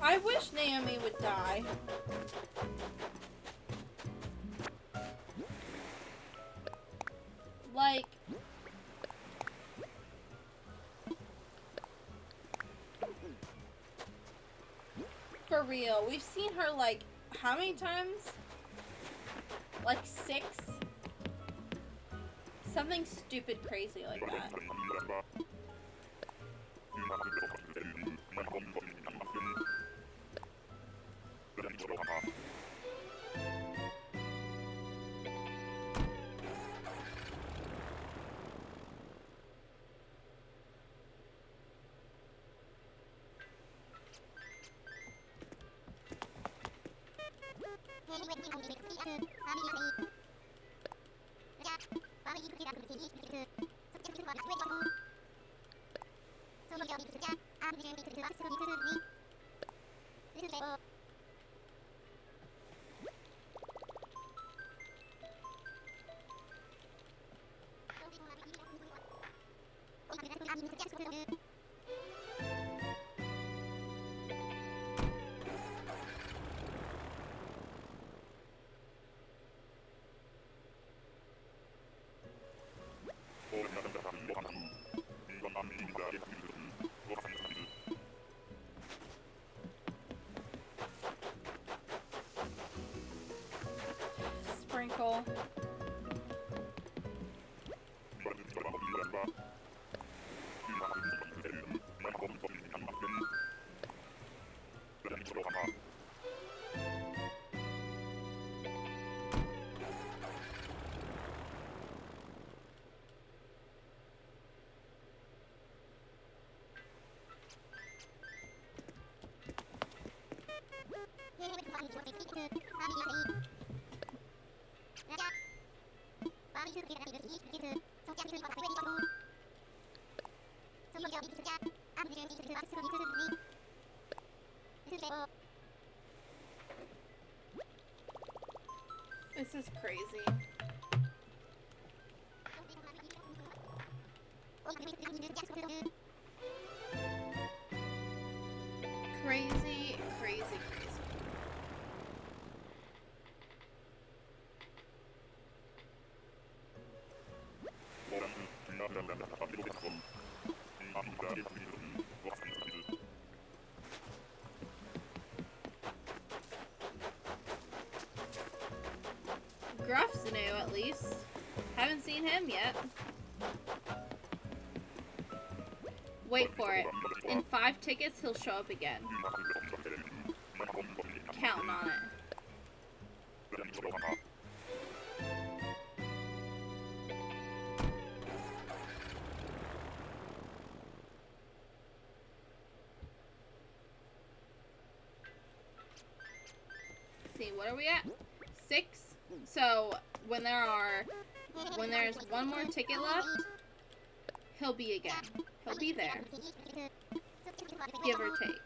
I wish Naomi would die. Like, for real, we've seen her like, how many times? Like 6? Something stupid crazy like that. Sprinkle. This is crazy. Crazy, crazy, crazy. Gruff's new, at least. Haven't seen him yet. Wait for it. In 5 tickets, he'll show up again. Counting on it. See, what are we at? 6? So, when there's one more ticket left, he'll be again. He'll be there. Give or take.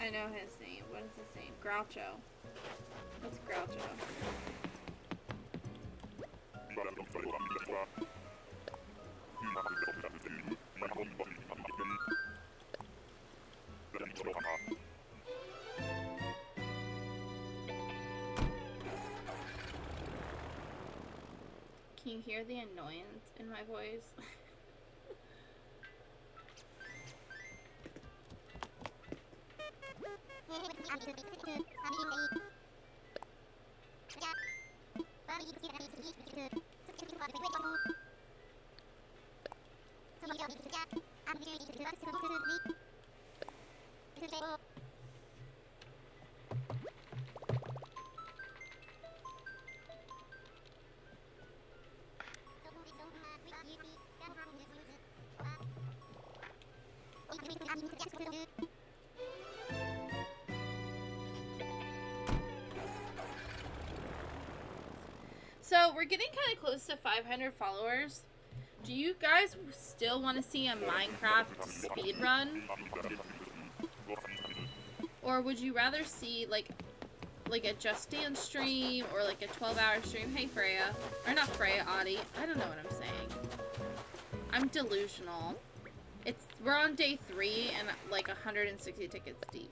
I know his name. What is his name? Groucho. What's Groucho? Can you hear the annoyance in my voice? So, we're getting kind of close to 500 followers. Do you guys still want to see a Minecraft speedrun? Or would you rather see, like a Just Dance stream, or like a 12-hour stream? Hey, Freya. Or not Freya, Audie. I don't know what I'm saying. I'm delusional. We're on day 3 and like 160 tickets deep.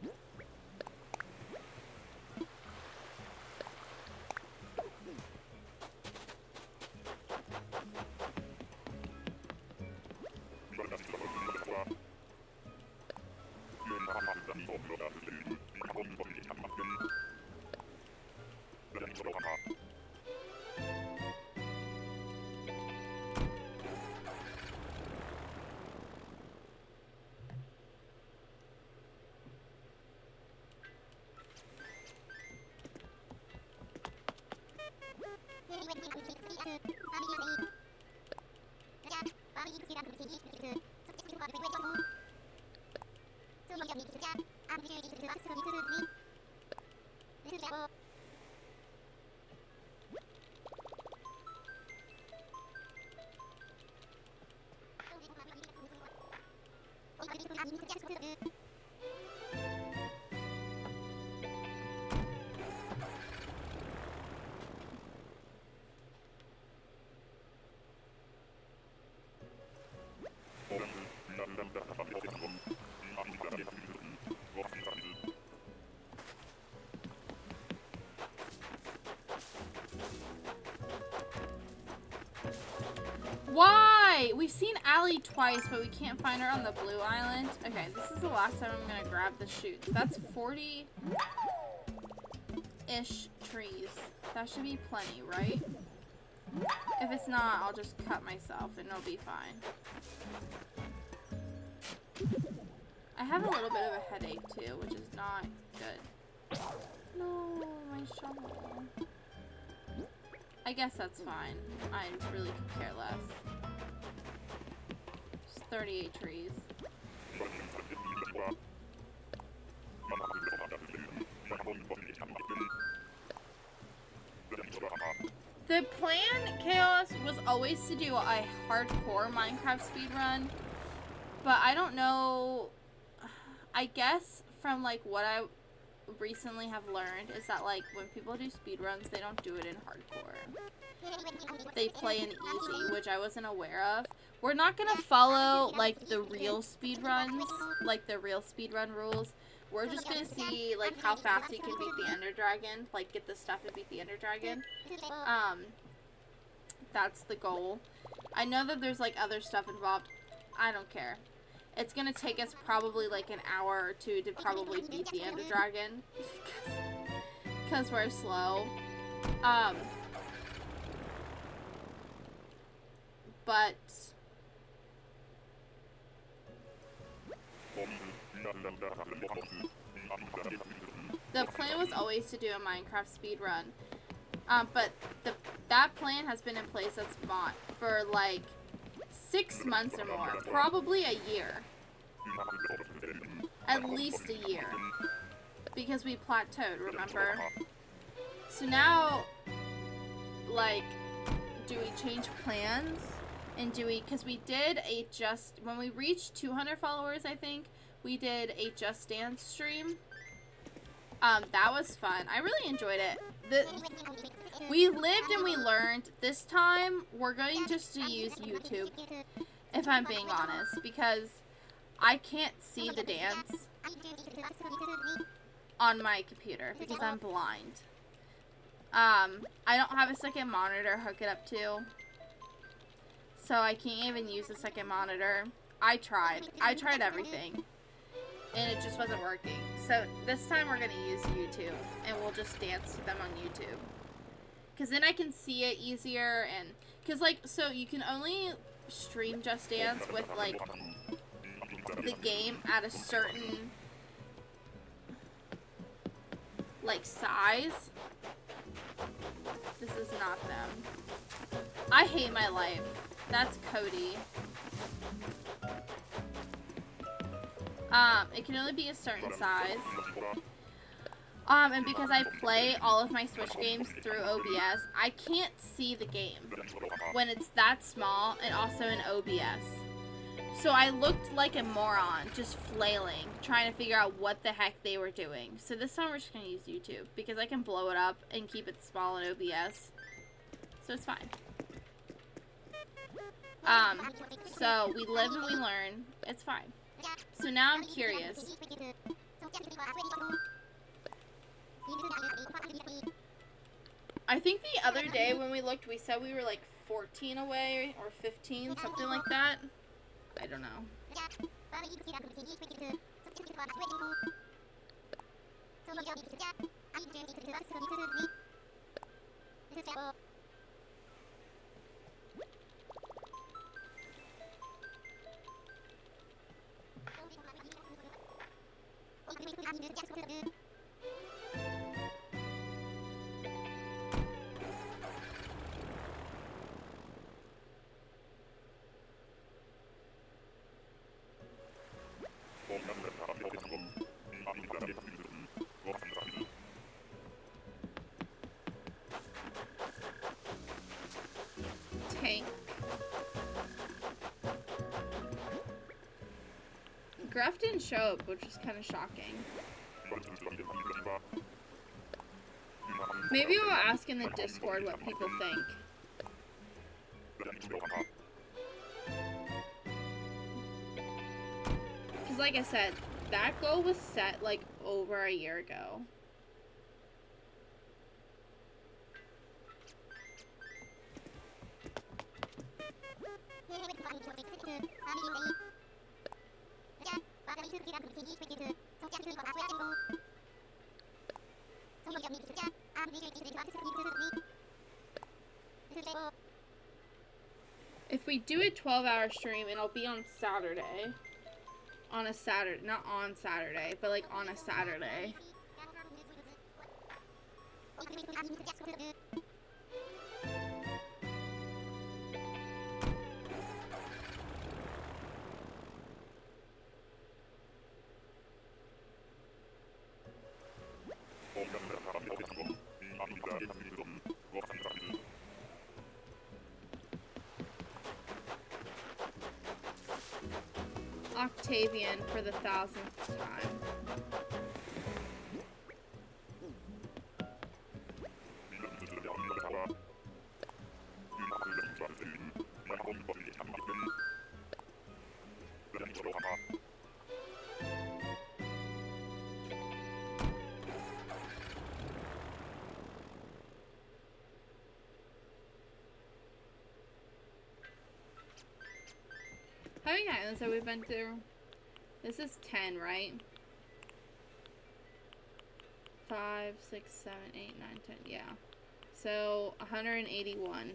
Why? We've seen Allie twice, but we can't find her on the blue island. Okay, this is the last time I'm gonna grab the shoots. That's 40-ish trees. That should be plenty, right? If it's not, I'll just cut myself and it'll be fine. I have a little bit of a headache too, which is not good. No, my shovel. I guess that's fine. I really could care less. Just 38 trees. The plan, Chaos, was always to do a hardcore Minecraft speedrun, but I don't know, I guess from like what I recently have learned is that like when people do speedruns, they don't do it in hardcore. They play in easy, which I wasn't aware of. We're not gonna follow like the real speedruns, like the real speedrun rules. We're just gonna see like how fast you can beat the Ender Dragon, like get the stuff and beat the Ender Dragon. That's the goal. I know that there's like other stuff involved. I don't care. It's gonna take us probably like an hour or two to probably beat the Ender Dragon. Because we're slow. But the plan was always to do a Minecraft speedrun. But that plan has been in place for like 6 months or more. Probably a year. At least a year. Because we plateaued, remember? So now, like, do we change plans? And do we, because we did when we reached 200 followers, I think, we did a Just Dance stream. That was fun. I really enjoyed it. We lived and we learned. This time, we're going just to use YouTube, if I'm being honest, because I can't see the dance on my computer because I'm blind. I don't have a second monitor to hook it up to, so I can't even use the second monitor. I tried everything, and it just wasn't working. So this time we're gonna use YouTube, and we'll just dance to them on YouTube. Because then I can see it easier, and because like, so you can only stream Just Dance with like the game at a certain like size. This is not them. I hate my life. That's Cody. It can only be a certain size. And because I play all of my Switch games through OBS, I can't see the game when it's that small and also in OBS. So I looked like a moron, just flailing, trying to figure out what the heck they were doing. So this time we're just going to use YouTube, because I can blow it up and keep it small in OBS. So it's fine. So we live and we learn. It's fine. So now I'm curious. I think the other day when we looked, we said we were like 14 away or 15, something like that. I don't know. Tank. Graf didn't show up, which is kind of shocking. Maybe we'll ask in the Discord what people think. Because like I said, that goal was set like over a year ago. If we do a 12-hour stream, it'll be on Saturday. on a Saturday, not on Saturday, but like on a Saturday. Octavian for the 1000th time. How many islands have we been through? This is 10, right? 5, 6, 7, 8, 9, 10. Yeah. So 181.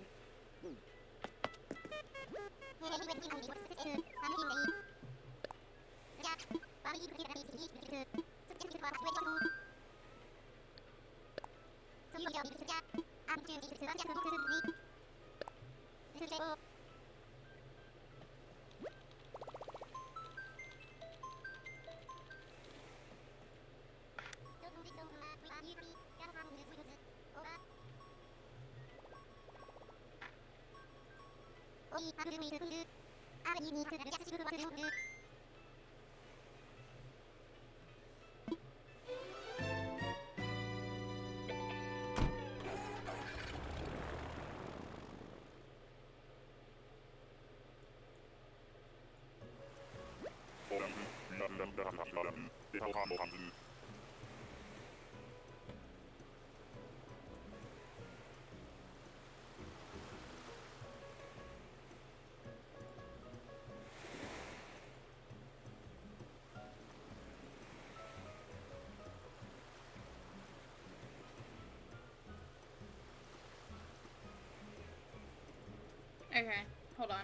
Okay, hold on.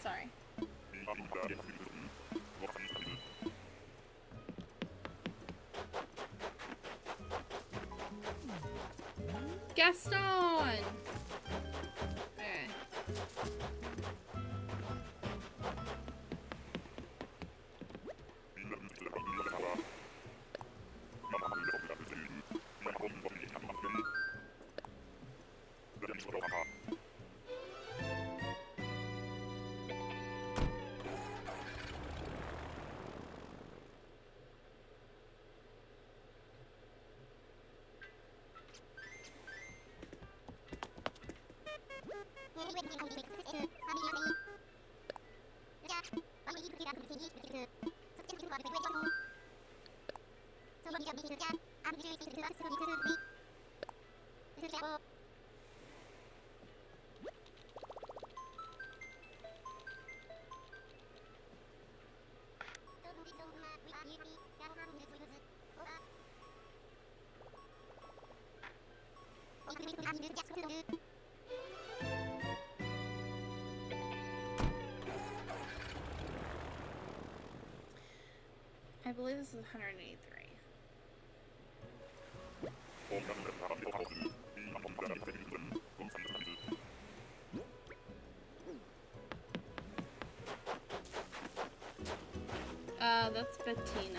Sorry. Gaston! Okay. I believe this is 183. That's Bettina.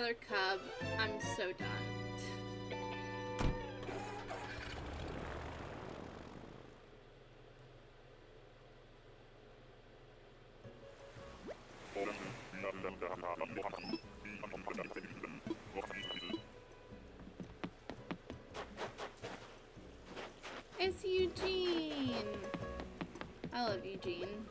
another cub, I'm so done. It's Eugene! I love Eugene.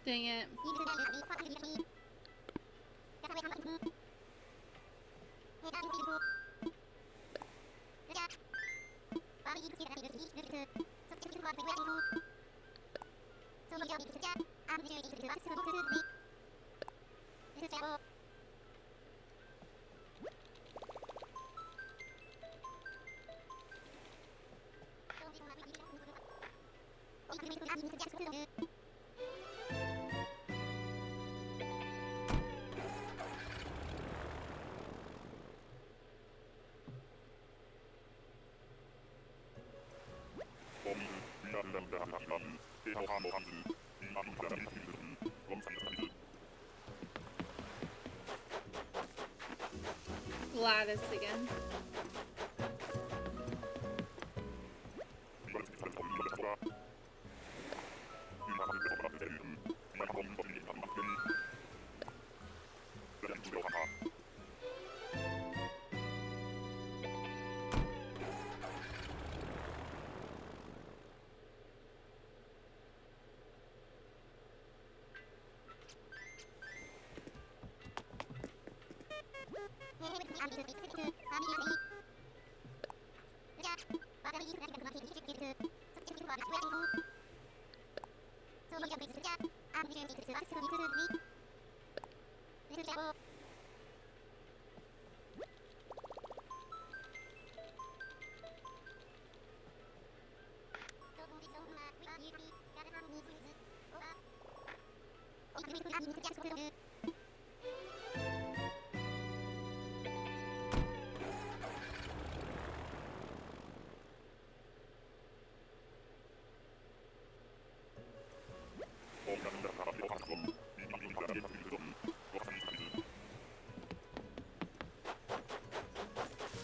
Dang it. Gladys again.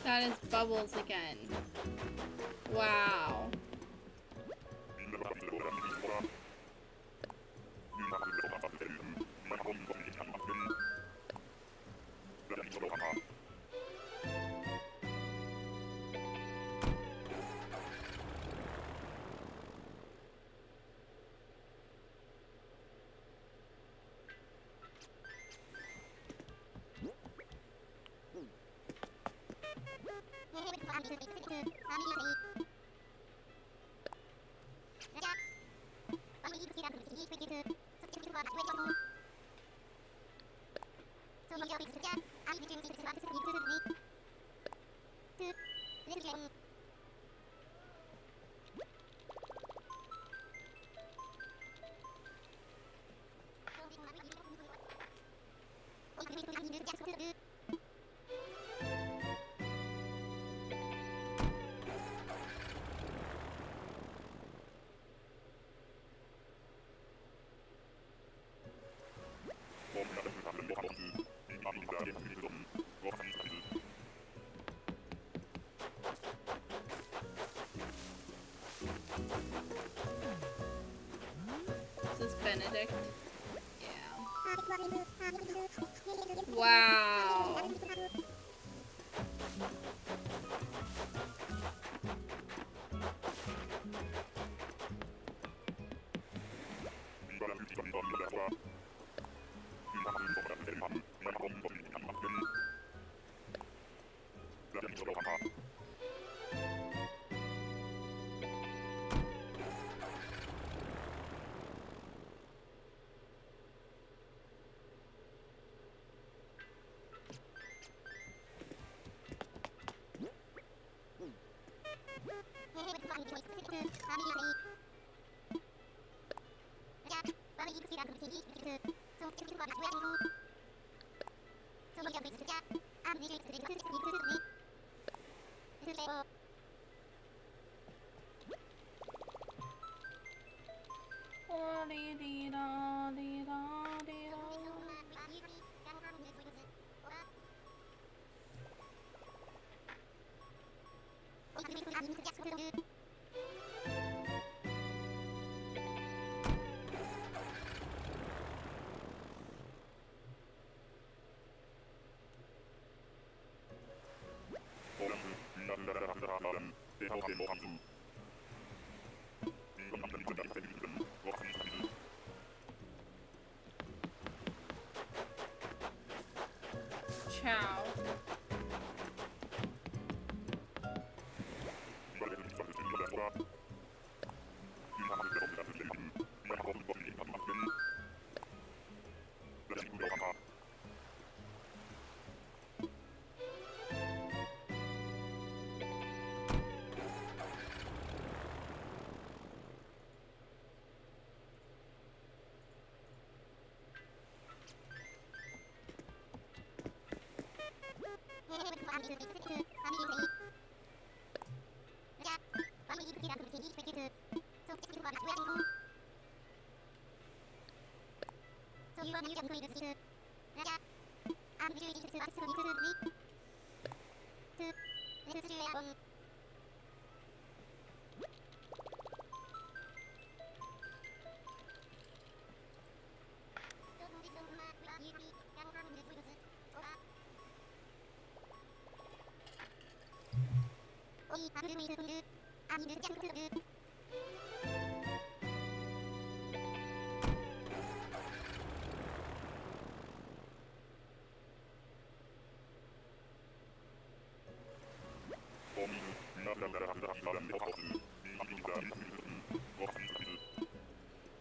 That is Bubbles again. Wow. Is this Benedict? Yeah. Wow. Ciao.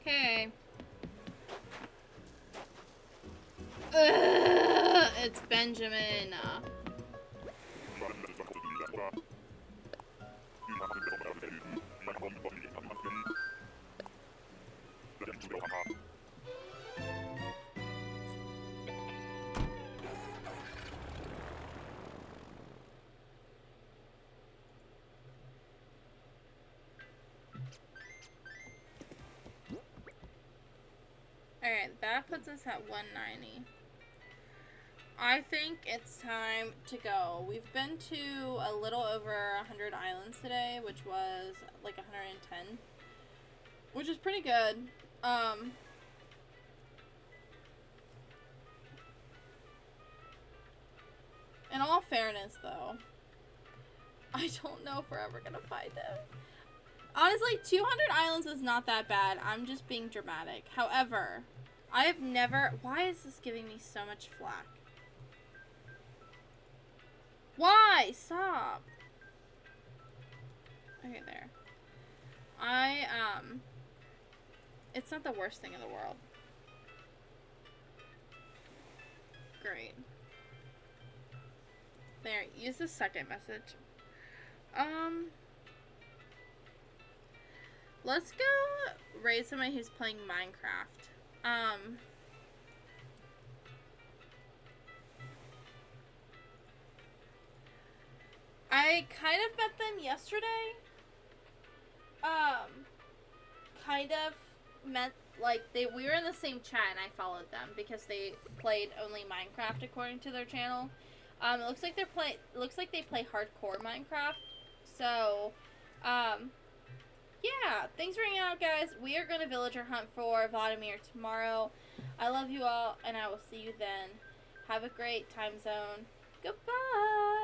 Okay. It's Benjamin. Alright, that puts us at 190. I think it's time to go. We've been to a little over 100 islands today, which was like 110. Which is pretty good. In all fairness, though, I don't know if we're ever gonna find him. Honestly, 200 islands is not that bad. I'm just being dramatic. However, I have never... Why is this giving me so much flack? Why? Stop. Okay, there. It's not the worst thing in the world. Great. There, use the second message. Let's go raid somebody who's playing Minecraft. I kind of met them yesterday. Kind of met, like, we were in the same chat and I followed them because they played only Minecraft according to their channel. It looks like they play hardcore Minecraft. So, yeah, thanks for hanging out, guys. We are going to villager hunt for Vladimir tomorrow. I love you all, and I will see you then. Have a great time zone. Goodbye.